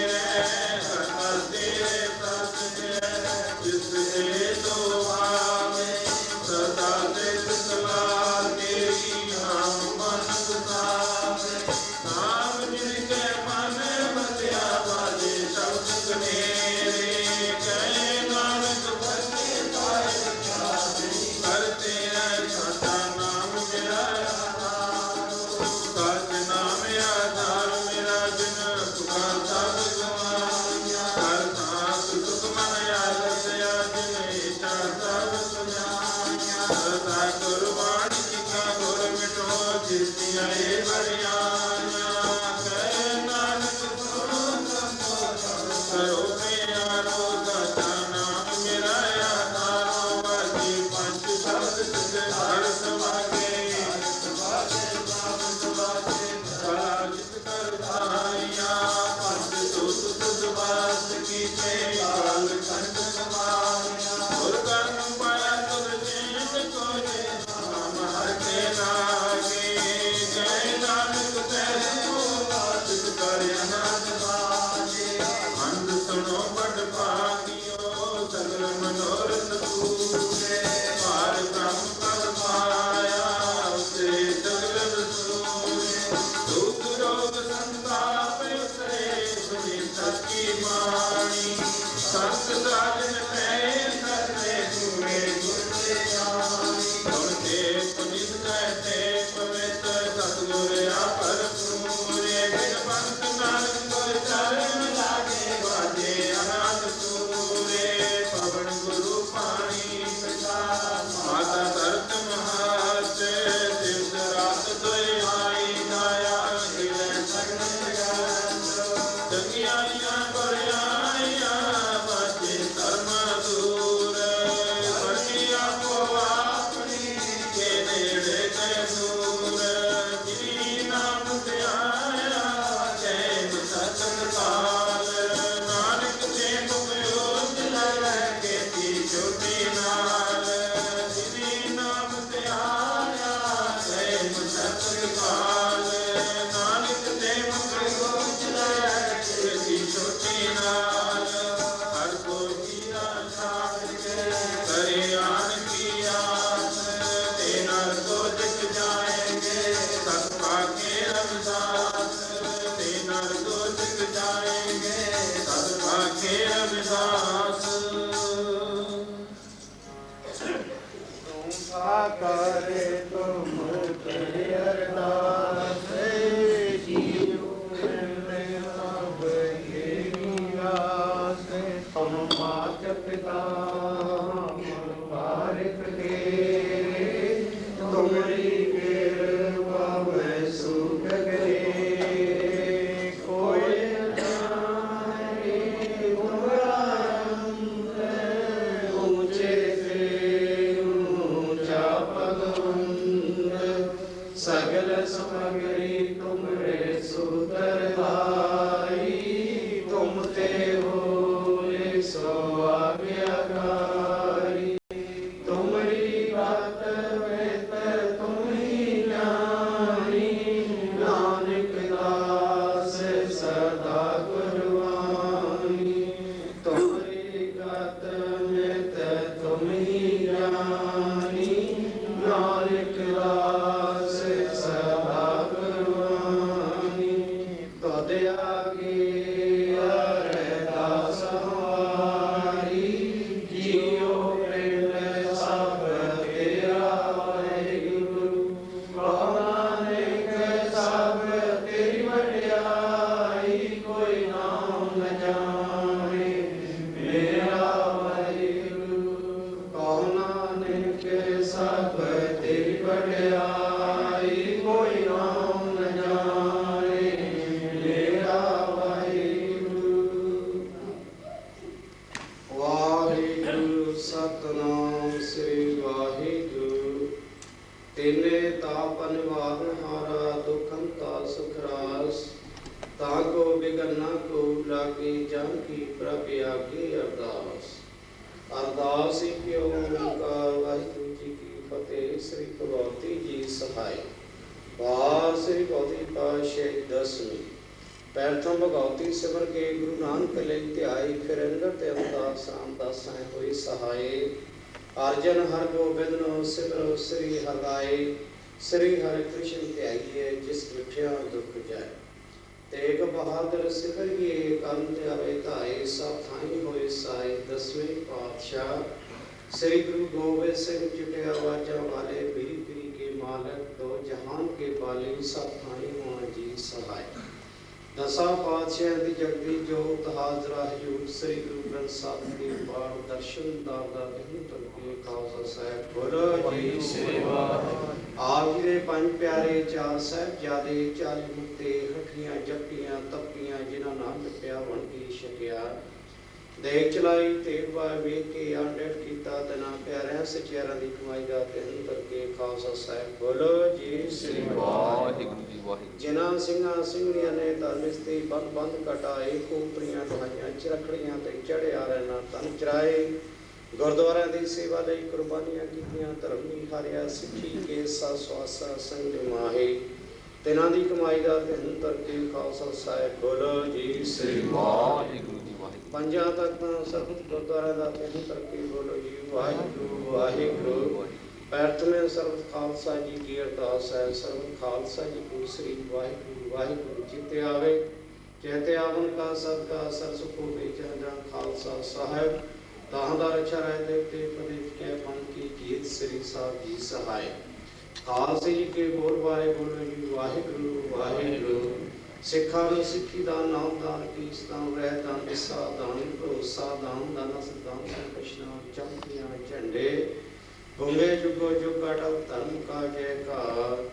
ਰਹਿ ਕਰਤੇ ਸਤਿ ਜਿਸ ਦੇ ਤੋ ਆਵੇ ਸਦਾ ਤੇ ਸਲਾ ਤੇਰੀ ਨਾਮ ਮਨ ਸੁਤਾਵੇ ਨਾਮ ਜਿਨ ਕੇ ਮਨ ਬਸਿਆ ਬਾਜੇ ਸ਼ਬਦ ਕਨੇਰੇ ਕਹੇ ਨਾਨਕ ਭਗਤੇ ਪਾਏ ਕਰਤੇ ਸਾਡਾ ਨਾਮ ਮੇਰਾ ਸਚ ਨਾਮ ਆਧਾਰ ਮੇਰਾ ਜਿਨ ਪੁਕਾਰ ਸਭ ਗਵਾਇਆ ਹਰ ਸਾਥ ਸੁਖ ਮਨ ਆਲਸਿਆ ਜਿਨ ਈਸ਼ਾ ਸਭ ਸੁਝਾਇਆ ਸਦਾ ਗੁਰਬਾਣੀ ਜੀ ਕਾ ਗੁਰ ਮਿਟੋ ਜਿਸਤੀਆਂ ਇਹ ਬਰਿਆਈਆਂ ਕਹੇ ਨਾਨਕ ਸੁਣੋ ਕਰੋ ਪਿਆਰੋ ਸਚਾ ਨਾਮ ਮੇਰਾ ਆਧਾਰੋ ਵਾਜੀ ਪੰਜ ਸ਼ਬਦ ਸਿਧ ਹਰ ਸਮਾਗੇ ਭਲਾ ਜਿਤ ਕਰ ਧਾਰਿਆ ਪੰਜ ਸੁਤ ਸੁਧ ਵਾਸ ਕੀਤੇ ਕਾਲ ਕੰਠ ਸਮਾਇਆ ਗੁਰ ਕਰਮ ਪਾਇਆ ਤੁਰ ਜੀਤ ਕੋਏ ਨਾਮ ਹਰ ਕੇ ਲਾਗੇ ਜੈ ਨਾਨਕ ਤੈ ਜਿਤ ਕਰ ਅਨਾਦ ਬਾਜੇ ਅੰਧ ਸੁਣੋ ਬੜ ਭਾਗਿਓ ਸਗਲ ਮਨੋਰਥ ਪੂਰੇ ਭਾਰ ਬ੍ਰਹਮ ਪਦ ਪਾਇਆ ਉਸੇ ਸਗਲ ਰਸੂਲੇ ਦੁਖ ਰੋਗ ਸੰਤਾਪ ਉਸਰੇ ਸੁਣੀ ਸੱਚੀ ਬਾਣੀ ਸੰਤ ਸਾਜਨ ਪੈ ਸਰਨੇ ਸੁਣੇ ਗੁਰ ਤੇ ਜਾਣੀ ਸੁਣਤੇ ਪੁਨਿਤ ਕਹਤੇ ਪਵਿੱਤ ਸਤਿਗੁਰ ਆਪਰ ਪੂਰੇ ਬਿਨ ਪੰਥ ਨਾਨਕ ਗੁਰ ਚਰਨ ਲਾਗੇ ਵਾਜੇ ਅਨਾਦ ਸੂਰੇ ਪਵਨ ਗੁਰੂ ਪਾਣੀ ਪਿਤਾ ਮਾਤਾ ਧਰਤ ਮਹਾਤ ਦਿਵਸ ਰਾਤ ਦੋਇ ਆਈ ਜਾਇਆ ਹਿਲੇ ਸਗਨ ਜਗਿਆਈਆਂ ਬਰਿਆਈਆਂ ਬਾਜੇ ਧਰਮ ਦੂਰ ਵਰਗੀ ਆਪੋ ਆਪਣੀ ਕੇ ਨੇੜੇ ਕੇ ਦੂਰ ਜਿਨੀ ਨਾਮ ਧਿਆਇਆ ਜੈ ਸਤਿ ਕਾਲ ਨਾਨਕ ਤੇ ਮੁਕਤ ਲੈ ਕੀਤੀ ਛੋਟੀ ਨਾਲ ਜਿਨੀ ਨਾਮ ਧਿਆਇਆ ਜੈ ਸਤਿ ਕਾਲ ਨਾਨਕ ਤੇ ਮੁਕਤ ਲੈ ਕੀਤੀ ਛੋਟੀ ਨਾਲ ਹਰ ਕੋ ਹੀਰਾ ਛਾੜ ਕੇ ਕਰੇ ਆਨ ਕੀ ਆਸ ਤੇ ਨਰ ਕੋ ਦਿਖ ਜਾਏਂਗੇ ਸਤ ਭਾਗੇ ਰਵਿਦਾਸ ਤੇ ਨਰ ਕੋ ਦਿਖ ਜਾਏਂਗੇ ਸਤ ਭਾਗੇ ਰਵਿਦਾਸ करे तुम ते अरदास जीव में अब ये आस तुम मात पिता बारिक के तुमरी कृपा में सुख करे कोई जाने तुम्हारा अंत ऊंचे से ऊंचा पद सगल समय ਲਾਗੇ ਜਾਨਕੀ ਪ੍ਰਭ ਆਗੇ ਅਰਦਾਸ। ਅਰਦਾਸ ਏਕ ਓੰਕਾਰ ਵਾਹਿਗੁਰੂ ਜੀ ਕੀ ਫਤਿਹ। ਸ੍ਰੀ ਭਗਵਤੀ ਜੀ ਸਹਾਇ। ਵਾਰ ਸ੍ਰੀ ਭਗਵਤੀ ਪਾਤਸ਼ਾਹੀ ਦਸਵੀਂ। ਪੈਰਥਮ ਭਗਵਤੀ ਸਿਮਰ ਕੇ ਗੁਰੂ ਨਾਨਕ ਲਈ ਧਿਆਈ। ਫਿਰ ਅੰਗਰ ਤੇ ਅਰਦਾਸ ਰਾਮਦਾਸਾਂ ਹੋਈ ਸਹਾਏ। ਅਰਜਨ ਹਰ ਗੋਬਿੰਦ ਨੂੰ ਸਿਮਰੋ ਸ੍ਰੀ ਹਰਿ। ਸ੍ਰੀ ਹਰਿ ਕ੍ਰਿਸ਼ਨ ਧਿਆਈਏ ਜਿਸ ਵਿਖਿਆ ਦੁਖ ਜਾਏ। ਤੇਗ ਬਹਾਦਰ ਸਿਮਰਿਏ ਕਰਨ ਤੇ ਆਵੇ ਧਾਏ। ਸਭ ਥਾਈ ਹੋਏ ਸਾਈ। ਦਸਵੇਂ ਪਾਤਸ਼ਾਹ ਸ੍ਰੀ ਗੁਰੂ ਗੋਬਿੰਦ ਸਿੰਘ ਚੁਟੇ ਆਵਾਜ਼ਾਂ ਵਾਲੇ ਪੀਰੀ ਪੀਰੀ ਕੇ ਮਾਲਕ ਦੋ ਜਹਾਨ ਕੇ ਬਾਲੇ। ਸਭ ਥਾਈ ਹੋਣਾ ਜੀ ਸਹਾय। ਦਸਾਂ ਪਾਤਸ਼ਾਹਾਂ ਦੀ ਜਗਦੀ ਜੋਤ ਹਾਜ਼ਰਾ ਹਜ਼ੂਰ ਸ੍ਰੀ ਗੁਰੂ ਗ੍ਰੰਥ ਸਾਹਿਬ ਦੇ ਬਾਰ ਦਰਸ਼ਨ ਦਾਦਾ ਦਿਨ ਤਲਕੇ ਖਾਲਸਾ ਸਾਹਿਬ। ਬੋਲੋ ਜੀ ਸ੍ਰੀ ਵਾਹਿਗੁਰੂ। ਆਪ ਜੀ ਦੇ ਪੰਜ ਪਿਆਰੇ ਚਾਰ ਸਾਹਿਬਜ਼ਾਦੇ 40 ਮੁਕਤੇ ਹੱਠੀਆਂ ਜੱਪੀਆਂ ਤੱਪੀਆਂ ਜਿਨ੍ਹਾਂ ਨਾਮ ਜਪਿਆ ਵਣ ਕੀ ਛਕਿਆ। ਦੇਖ ਚਲਾਈ ਤੇਗ ਬਾਰ ਵੇਖ ਕੇ ਆਂਡਰ ਕੀਤਾ ਤਨਾ ਪਿਆਰਿਆਂ ਸਚਿਆਰਾਂ ਦੀ ਕਮਾਈ ਦਾ ਤਿੰਨ ਕਰਕੇ ਖਾਲਸਾ ਸਾਹਿਬ। ਬੋਲੋ ਜੀ ਸ੍ਰੀ ਵਾਹਿਗੁਰੂ ਜੀ ਵਾਹਿਗੁਰੂ। ਜਿਨ੍ਹਾਂ ਸਿੰਘਾਂ ਸਿੰਘਣੀਆਂ ਨੇ ਧਰਮਿਸਤੀ ਬੰਦ ਬੰਦ ਕਟਾਏ। ਕੋਪਰੀਆਂ ਦਹਾਈਆਂ ਚਰਖੜੀਆਂ ਤੇ ਚੜਿਆ ਰਹਿਣਾ ਤਨ ਚਰਾਏ। ਗੁਰਦੁਆਰਿਆਂ ਦੀ ਸੇਵਾ ਲਈ ਕੁਰਬਾਨੀਆਂ ਕੀਤੀਆਂ ਧਰਮ ਨਹੀਂ ਹਾਰਿਆ। ਸਿੱਖੀ ਕੇ ਸਵਾਸਾ ਸੰਗ ਮਾਹੇ ਤਿਨਾਂ ਦੀ ਕਮਾਈ ਦਾ ਤਿੰਨ ਕਰਕੇ ਖਾਲਸਾ ਸਾਹਿਬ। ਬੋਲੋ ਜੀ ਸ੍ਰੀ ਵਾਹਿਗੁਰੂ ਜੀ ਵਾਹਿਗੁਰੂ। ਪੰਜਾਂ ਤਖਤਾਂ ਸਰਬਤ ਗੁਰਦੁਆਰਿਆਂ ਦਾ ਤਿੰਨ ਕਰਕੇ ਬੋਲੋ ਜੀ ਵਾਹਿਗੁਰੂ ਵਾਹਿਗੁਰੂ। ਪੈਰਥਮੇ ਸਰਬਤ ਖਾਲਸਾ ਜੀ ਕੀ ਅਰਦਾਸ ਹੈ। ਸਰਬਤ ਖਾਲਸਾ ਜੀ ਕੋ ਸ੍ਰੀ ਵਾਹਿਗੁਰੂ ਵਾਹਿਗੁਰੂ ਜਿਤੇ ਆਵੇ। ਚੇਤੇ ਆਵਨ ਕਾ ਸਦਕਾ ਸਰ ਸੁਖੋ ਵਿਚਾਰ ਖਾਲਸਾ ਸਾਹਿਬ। ਤਾਂ ਦਾ ਰਛਾ ਰਹਿ ਦੇਵਤੇ ਪਦਿਤ ਕੇ ਪੰਨ ਕੀ ਜੀਤ ਸ੍ਰੀ ਸਾਹਿਬ ਜੀ ਸਹਾय। ਖਾਲਸੇ ਜੀ ਕੇ ਬੋਲ ਬਾਰੇ ਬੋਲੋ ਜੀ ਵਾਹਿਗੁਰੂ ਵਾਹਿਗੁਰੂ। ਸਿੱਖਾਂ ਨੂੰ ਸਿੱਖੀ ਦਾ ਨਾਮ ਦਾਨ ਕੀਸ ਦਾਨ ਰਹਿ ਦਾਨ ਦਿਸਾ ਦਾਨ ਭਰੋਸਾ ਦਾਨ ਦਾਨਾ ਸਦਾਨ ਕ੍ਰਿਸ਼ਨ ਚੰਪੀਆਂ ਝੰਡੇ। ਗੁੰਗੇ ਜੁਗੋ ਜੁਗ ਅਟਲ ਧਰਮ ਕਾ ਜੈਕਾਰ।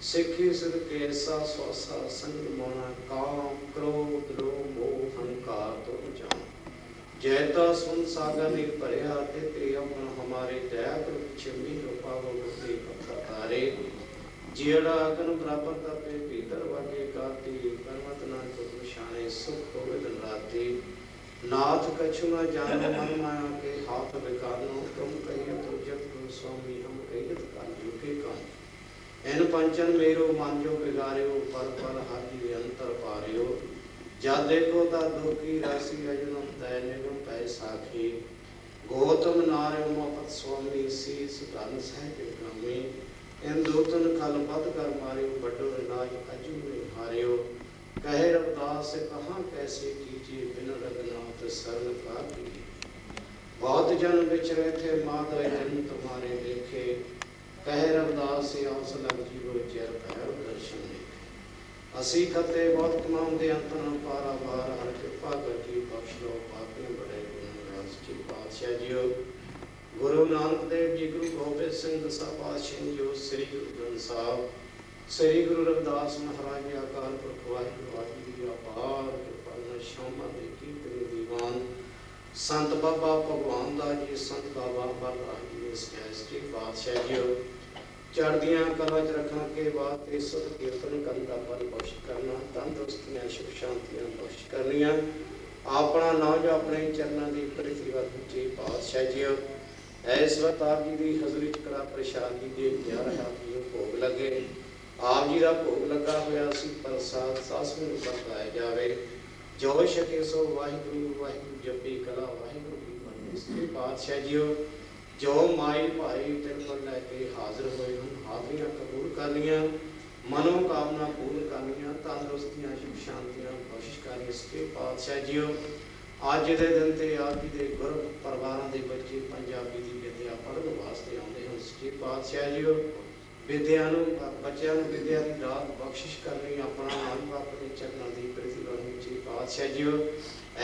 ਸਿੱਖੀ ਸਦਕੇ ਸਾ ਸਵਾਸਾ ਸੰਗ ਮੋਣਾ। ਕਾਮ ਕ੍ਰੋਧ ਲੋਭ ਮੋਹ ਹੰਕਾਰ ਤੋਂ ਜਾਨ। ਜੈਤਾ ਸੁਨ ਸਾਗਰ ਨੇ ਭਰਿਆ ਤੇ ਤੇ ਆਪਣਾ ਹਮਾਰੇ ਦਇਆ ਕਰ ਛਿਮੀ ਰੂਪਾਵੋ ਗੁਰਦੇ ਪਤਾਰੇ। ਜਿਹੜਾ ਅਗਨ ਬਰਾਬਰ ਦਾ ਪੇ ਭੀਤਰ ਵਾਗੇ ਕਾਤੀ। ਪਰਮਤ ਨਾਮ ਕੋ ਨਿਸ਼ਾਨੇ ਸੁਖ ਹੋਵੇ ਦਿਨ ਰਾਤੀ। ਨਾਥ ਕਛੁ ਨਾ ਜਾਣੋ ਮਨ ਮਾਇਆ ਕੇ ਹਾਥ ਵਿਕਾਰਨੋ। ਤੁਮ ਕਹੀਏ ਤੋ ਜਗ ਗੁਰੂ ਸਵਾਮੀ ਹਮ ਕਹੀਏ ਕਾਲ ਜੁਕੇ ਕਾਨ। ਐਨ ਪੰਚਨ ਮੇਰੋ ਮਨ ਜੋ ਬਿਗਾਰਿਓ। ਪਰ ਪਰ ਹਰ ਜੀ ਅੰਤਰ ਪਾਰਿਓ। ਜਦ ਦੇਖੋ ਤਾਂ ਦੁਖੀ ਰਾਸੀ ਅਜਨਮ ਤੈ ਨਿਗਮ ਪੈ ਸਾਖੀ। ਗੋਤਮ ਨਾਰਿਓ ਮੋਹਤ ਸੁਆਮੀ ਸੀਸ ਧਨ ਸਹਿਜ ਗਾਮੀ। ਇਨ ਦੋਤਨ ਖਲ ਬਦ ਕਰ ਮਾਰਿਓ। ਵੱਡੋ ਰਿਨਾਜ ਅਜੂ ਨੇ ਹਾਰਿਓ। ਕਹੇ ਰਵਦਾਸ ਕਹਾਂ ਕੈਸੇ ਕੀਜੀਏ ਬਿਨ ਰਗਨਾਥ ਸਰਲ का की। बहुत जन बिछड़े थे माधव जन तुम्हारे देखे। कहे रवदास आस लग जीवो चेर भैर दर्शन देखे। असी खते बहुत कमाਉਂਦੇ ਅੰਤਨ ਪਾਰਾ ਬਾਰ। ਹਰ ਕਿਰਪਾ ਕਰਜੀ ਬਖਸ਼ ਲੋ ਪਾਪੀ ਬੜੇ ਗੁਣ ਜੀ ਪਾਤਸ਼ਾਹ ਜੀਓ। ਗੁਰੂ ਨਾਨਕ ਦੇਵ ਜੀ ਗੁਰੂ ਗੋਬਿੰਦ ਸਿੰਘ ਦਸਾਂ ਪਾਤਸ਼ਾਹ ਜੀਓ। ਸ੍ਰੀ ਗੁਰੂ ਗ੍ਰੰਥ ਸਾਹਿਬ ਸ੍ਰੀ ਗੁਰੂ ਰਵਿਦਾਸ ਮਹਾਰਾਜ ਜੀ ਅਕਾਲ ਪੁਰਖ ਵਾਹਿਗੁਰੂ ਜੀ ਅਪਾਰ ਕਿਰਪਾ ਨਾਲ ਸ਼ਾਮਾਂ ਦੇ ਕੀਰਤਨ ਦੀਵਾਨ। ਸੰਤ ਬਾਬਾ ਭਗਵਾਨ ਦਾ ਜੀ ਸੰਤ ਬਾਬਾ ਬਲਰਾਜ ਜੀ ਸ੍ਰੀ ਪਾਤਸ਼ਾਹ ਜੀਓ। ਚੜ੍ਹਦੀਆਂ ਕਲਾ ਚ ਰੱਖਣ ਕੇ ਬਾਅਦ ਤੇ ਸੁਧ ਕੀਰਤਨ ਕਰਨ ਦਾ ਬਲ ਬਖਸ਼ ਕਰਨਾ। ਤੰਦਰੁਸਤੀਆਂ ਸੁਖ ਸ਼ਾਂਤੀਆਂ ਬਖਸ਼ ਕਰਨੀਆਂ। ਆਪਣਾ ਨਾਮ ਜੋ ਆਪਣੇ ਚਰਨਾਂ ਦੀ ਪ੍ਰੀਤੀ ਵੱਧੀ ਪਾਤਸ਼ਾਹ ਜੀਓ। ਇਸ ਵਕਤ ਆਪ ਜੀ ਦੀ ਹਜ਼ੂਰੀ ਚ ਕੜਾ ਪ੍ਰਸ਼ਾਦ ਜੀ ਦੇ 11 ਆਪ ਜੀ ਭੋਗ ਲੱਗੇ। ਆਪ ਜੀ ਦਾ ਭੋਗ ਲੱਗਾ ਹੋਇਆ ਸੀ ਪ੍ਰਸਾਦ ਸਾਸਵੇਂ ਨੂੰ ਵਰਤਾਇਆ ਜਾਵੇ। ਜੋ ਛਕੇ ਸੋ ਵਾਹਿਗੁਰੂ ਵਾਹਿਗੁਰੂ ਜਪੀ ਕਲਾ ਵਾਹਿਗੁਰੂ ਕੀ ਬੰਦੇ। ਸ੍ਰੀ ਪਾਤਸ਼ਾਹ ਜੀਓ ਜੋ ਮਾਈ ਭਾਈ ਤਿਲ ਪਰ ਲੈ ਕੇ ਹਾਜ਼ਰ ਹੋਏ ਹਨ ਹਾਜ਼ਰੀਆਂ ਕਬੂਲ ਕਰਨੀਆਂ। ਮਨੋ ਕਾਮਨਾ ਪੂਰਨ ਕਰਨੀਆਂ। ਤੰਦਰੁਸਤੀਆਂ ਸੁਖ ਸ਼ਾਂਤੀਆਂ ਬਖਸ਼ਿਸ਼ ਕਰਨੀ। ਸ੍ਰੀ ਪਾਤਸ਼ਾਹ ਜੀਓ ਅੱਜ ਦੇ ਦਿਨ ਤੇ ਆਪ ਜੀ ਦੇ ਗੁਰ ਪਰਿਵਾਰਾਂ ਦੇ ਬੱਚੇ ਪੰਜਾਬੀ ਦੀ ਵਿਦਿਆ ਪੜ੍ਹਨ ਵਾਸਤੇ ਆਉਂਦੇ ਹਨ। ਸ੍ਰੀ ਪਾਤਸ਼ਾਹ ਜੀਓ ਵਿਦਿਆ ਨੂੰ ਬੱਚਿਆਂ ਨੂੰ ਵਿਦਿਆ ਦੀ ਦਾਤ ਬਖਸ਼ਿਸ਼ ਕਰਨੀ। ਆਪਣਾ ਮਨ ਆਪਣੇ ਚਰਨਾਂ ਦੀ ਪ੍ਰੀਤੀ ਕਰਨੀ। ਸ੍ਰੀ ਪਾਤਸ਼ਾਹ ਜੀਓ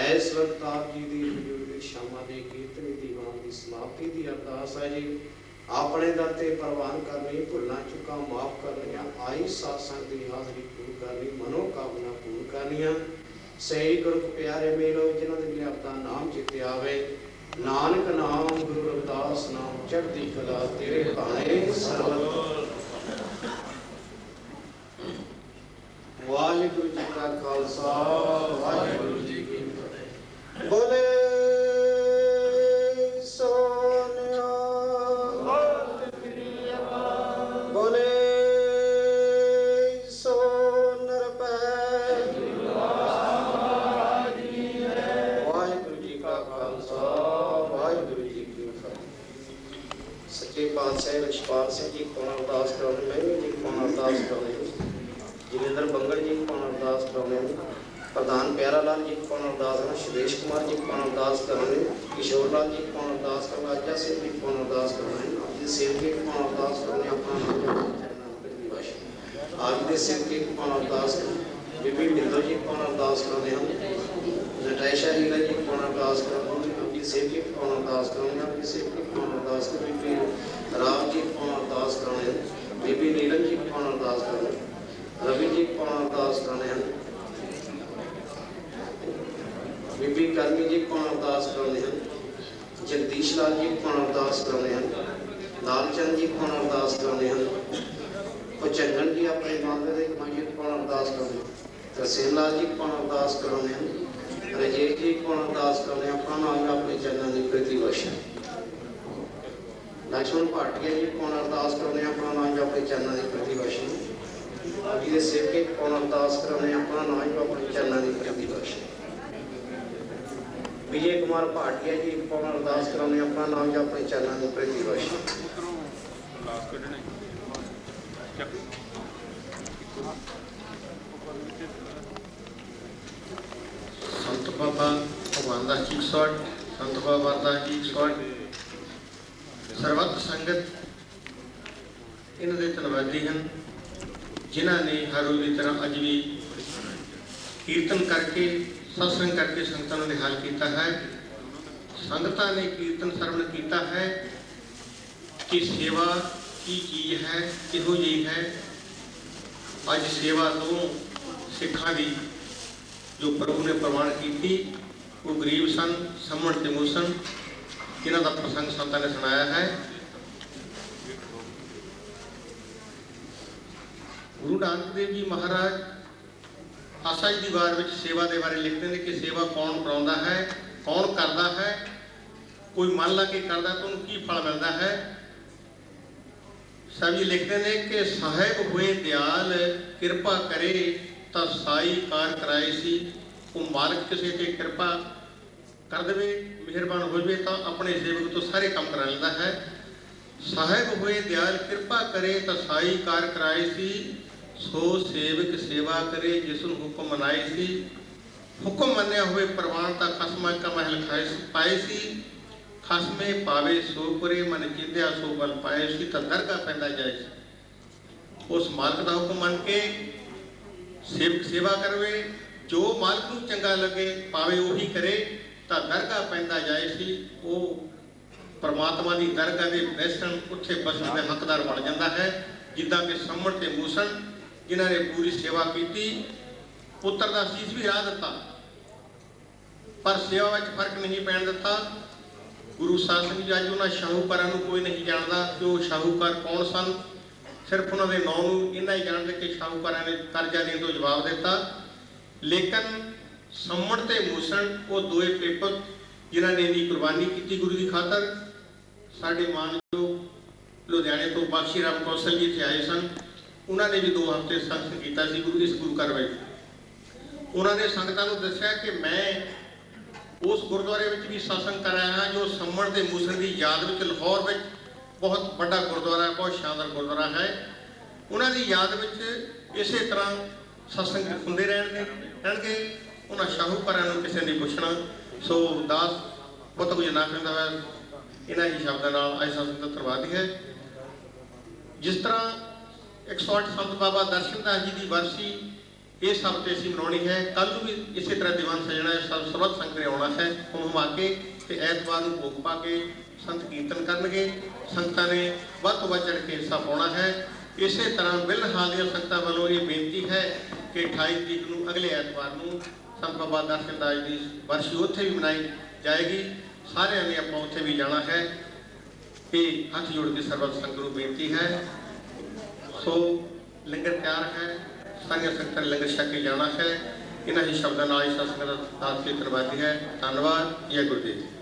ਇਸ ਵਕਤ ਆਪ ਜੀ ਦੀ ਹਜ਼ੂਰੀ ਵਿੱਚ ਸ਼ਾਮਾਂ ਦੇ ਕੀਰਤਨ ਦੀਵਾਨ ਦੀ ਸਮਾਪਤੀ ਦੀ ਅਰਦਾਸ ਹੈ ਜੀ। ਆਪਣੇ ਦਰ ਤੇ ਪ੍ਰਵਾਨ ਕਰਨੀ। ਭੁੱਲਾਂ ਚੁੱਕਾਂ ਮਾਫ ਕਰਨੀਆਂ। ਆਈ ਸਾਧ ਸੰਗਤ ਦੀ ਹਾਜ਼ਰੀ ਪੂਰੀ ਕਰਨੀ। ਮਨੋ ਕਾਮਨਾ ਪੂਰੀ ਕਰਨੀਆਂ। ਸਹੀ ਗੁਰੂ ਪਿਆਰੇ ਮੇਲੋ ਜਿਨ੍ਹਾਂ ਦੇ ਲਈ ਆਪਦਾ ਨਾਮ ਚਿੱਤੇ ਆਵੇ। ਨਾਨਕ ਨਾਮ ਗੁਰੂ ਰਵਿਦਾਸ ਨਾਮ ਚੜ੍ਹਦੀ ਕਲਾ ਤੇਰੇ ਭਾਣੇ ਸਰਬਤ। ਵਾਹਿਗੁਰੂ ਜੀ ਕਾ ਖਾਲਸਾ ਵਾਹਿਗੁਰੂ ਜੀ ਕੀ बोले सोनिया बोले सो नरपै वाहिगुरु जी का खालसा वाहिगुरु जी की फतेह। सच्चे पातशाह लछपाल सिंह जी को अरदास कराने, मैं जी को अरदास कराने, जितेंद्र बंगड़ जी को अरदास कराने, प्रधान प्यारा लाल जी को अरदास करना, सुरेश कुमार जी को अरदास कराने, किशोर लाल जी को अरदास करना, अज्जा सिंह जी को अरदास करना, आपके सेवके को अरदास करने अपना आज के सेवके को अरदास करना, बीबी बिंदो जी को अरदास करने हम, नटैशा लीला जी को अरदास करना, आपके सेवके को अरदास करने, आपके सेवके को अरदास करने, बीबी राम जी को अरदास करने, बीबी नीलम जी को अरदास करने, रवि जी को अरदास करने हम, बीबी कर्मी जी को अरदास करने हैं, जगदीश लाल जी को अरदास करने हैं, लालचंद जी को अरदास करने हैं, चंदन जी अपने मामले के माइयत को अरदास करने, तरसेम लाल जी को अरदास करने हैं, राजेश जी को अरदास करने अपना नाम अपने चरणों की प्रीति वर्ष, लक्ष्मण भाटिया जी को अरदास करने अपना नाम अपने चरणों की प्रीति वर्ष, अभी सेवके को अरदास करने अपना नाम अपने चरणों की प्रीति वर्ष, विजय कुमार भाटिया जी को अरदास कराने अपना नाम या अपने चरणों में प्रीति वर्ष। संत बाबा भगवान दास जी 100, संत बाबा दास जी 100, ਸਰਬੱਤ ਸੰਗਤ ਇਹਨਾਂ ਦੇ ਧੰਨਵਾਦੀ ਹਨ ਜਿਨ੍ਹਾਂ ਨੇ ਹਰ ਰੋਜ਼ ਦੀ ਤਰ੍ਹਾਂ ਅੱਜ ਵੀ ਕੀਰਤਨ ਕਰਕੇ सत्संग करके संगतां ने हाल किया है। संगतां ने कीर्तन श्रवण किया है कि सेवा की चीज़ है, किहो जी है। अज सेवा तो सिखा की जो प्रभु ने प्रवान की वो गरीब सन समण ते मूसन जिन्हों का प्रसंग संतां ने सुनाया है। गुरु नानक देव जी महाराज आशा जी की वार में सेवा के बारे लिखते हैं कि सेवा कौन कराता है, कौन करता है, कोई मन ला के करता तो उन्हें की फल मिलता है। सब जी लिखते हैं कि साहिब हुए दयाल कृपा करे तो साई कार कराए सी। वो मालिक किसी से कृपा कर दे, मेहरबान हो जाए तो अपने सेवक तो सारे काम करा लेता है। साहिब हुए दयाल कृपा करे तो साई कार कराए सी। सो सेवक सेवा करे जिसनु हुक्म मनाए सी। हुक्म मन्या हुए प्रवान ता खसमा का महल खाए पाए सी। खसमे पावे सो करे मन चिंध्या सो बल पाए सी। तो दरगाह पैदा जाए सी। उस मालिक का हुक्म मन के सेवक सेवा करवे, जो मालिक को चंगा लगे पावे वही करे तो दरगाह पैदा जाए सी। वो परमात्मा की दरगाह के बैसन उत्थे बसन का हकदार बन जाता है। जिदा कि समण ते मूसन जिन्होंने पूरी सेवा की, पुत्र का शीश भी राह दिता पर सेवा में फर्क नहीं पैन दिता। गुरु शासन जी अज उन्होंने शाहूकारों कोई नहीं जानता कि वो शाहूकार कौन सन। सिर्फ उन्होंने नौ इन्ना ही जानते कि शाहूकारों ने कर्जा देने तो जवाब दिता। लेकिन समण ते मूसन वो दोए पेपुत जिन्होंने इन्नी कुर्बानी की गुरु की खातर। साढ़े मानयोग लुधियाने तो बख्शी राम कौशल जी इतने आए सन। उन्होंने भी 2 हफ्ते सत्संग किया इस गुरु घर में। उन्होंने संगतां नूं दस्सिया कि मैं उस गुरुद्वारे में भी सत्संग कराया हाँ जो समण ते मूसन की याद में लाहौर में बहुत बड़ा गुरुद्वारा है, बहुत शानदार गुरुद्वारा है। उन्होंने याद में इस तरह सत्संग होंदे रहणगे। उन्होंने शाहूकारों को किसी ने पूछना। सो दास बहुत कुछ ना कहता है इन्होंने ही शब्दों अज सत्संग का धन्यवाद है। जिस तरह 108 संत बाबा दर्शन दास जी की वर्षी इस हफ्ते असीं मनाउणी है। कल भी इस तरह दीवान सजना है। सर्वत संगत ने आना है घूम के ऐतवार को भोग पा के संत कीर्तन करनगे। संगतां ने वध तो वध चढ़ के हिस्सा पाउणा है। इस तरह बिलहाल दी संगतां वालों ये बेनती है कि 28 तरीक को अगले ऐतवार को संत बाबा दर्शन दास जी की वर्षी उत्थे भी मनाई जाएगी। सारिਆਂ ने आपां उत्थे भी जाना है। ये हाथ जोड़ के सर्वत संगत को बेनती है। सो लंगर तैयार है, सारिया संगतां ने लंगर छक के जाना है। ਇਹਨਾਂ ਹੀ ਸ਼ਬਦਾਂ ਨਾਲ ਹੀ ਸੰਸਕ੍ਰਿਤ ਦਾ ਧੰਨਵਾਦ ਹੈ। ਧੰਨਵਾਦ। ਜੈ ਗੁਰਦੇਵ।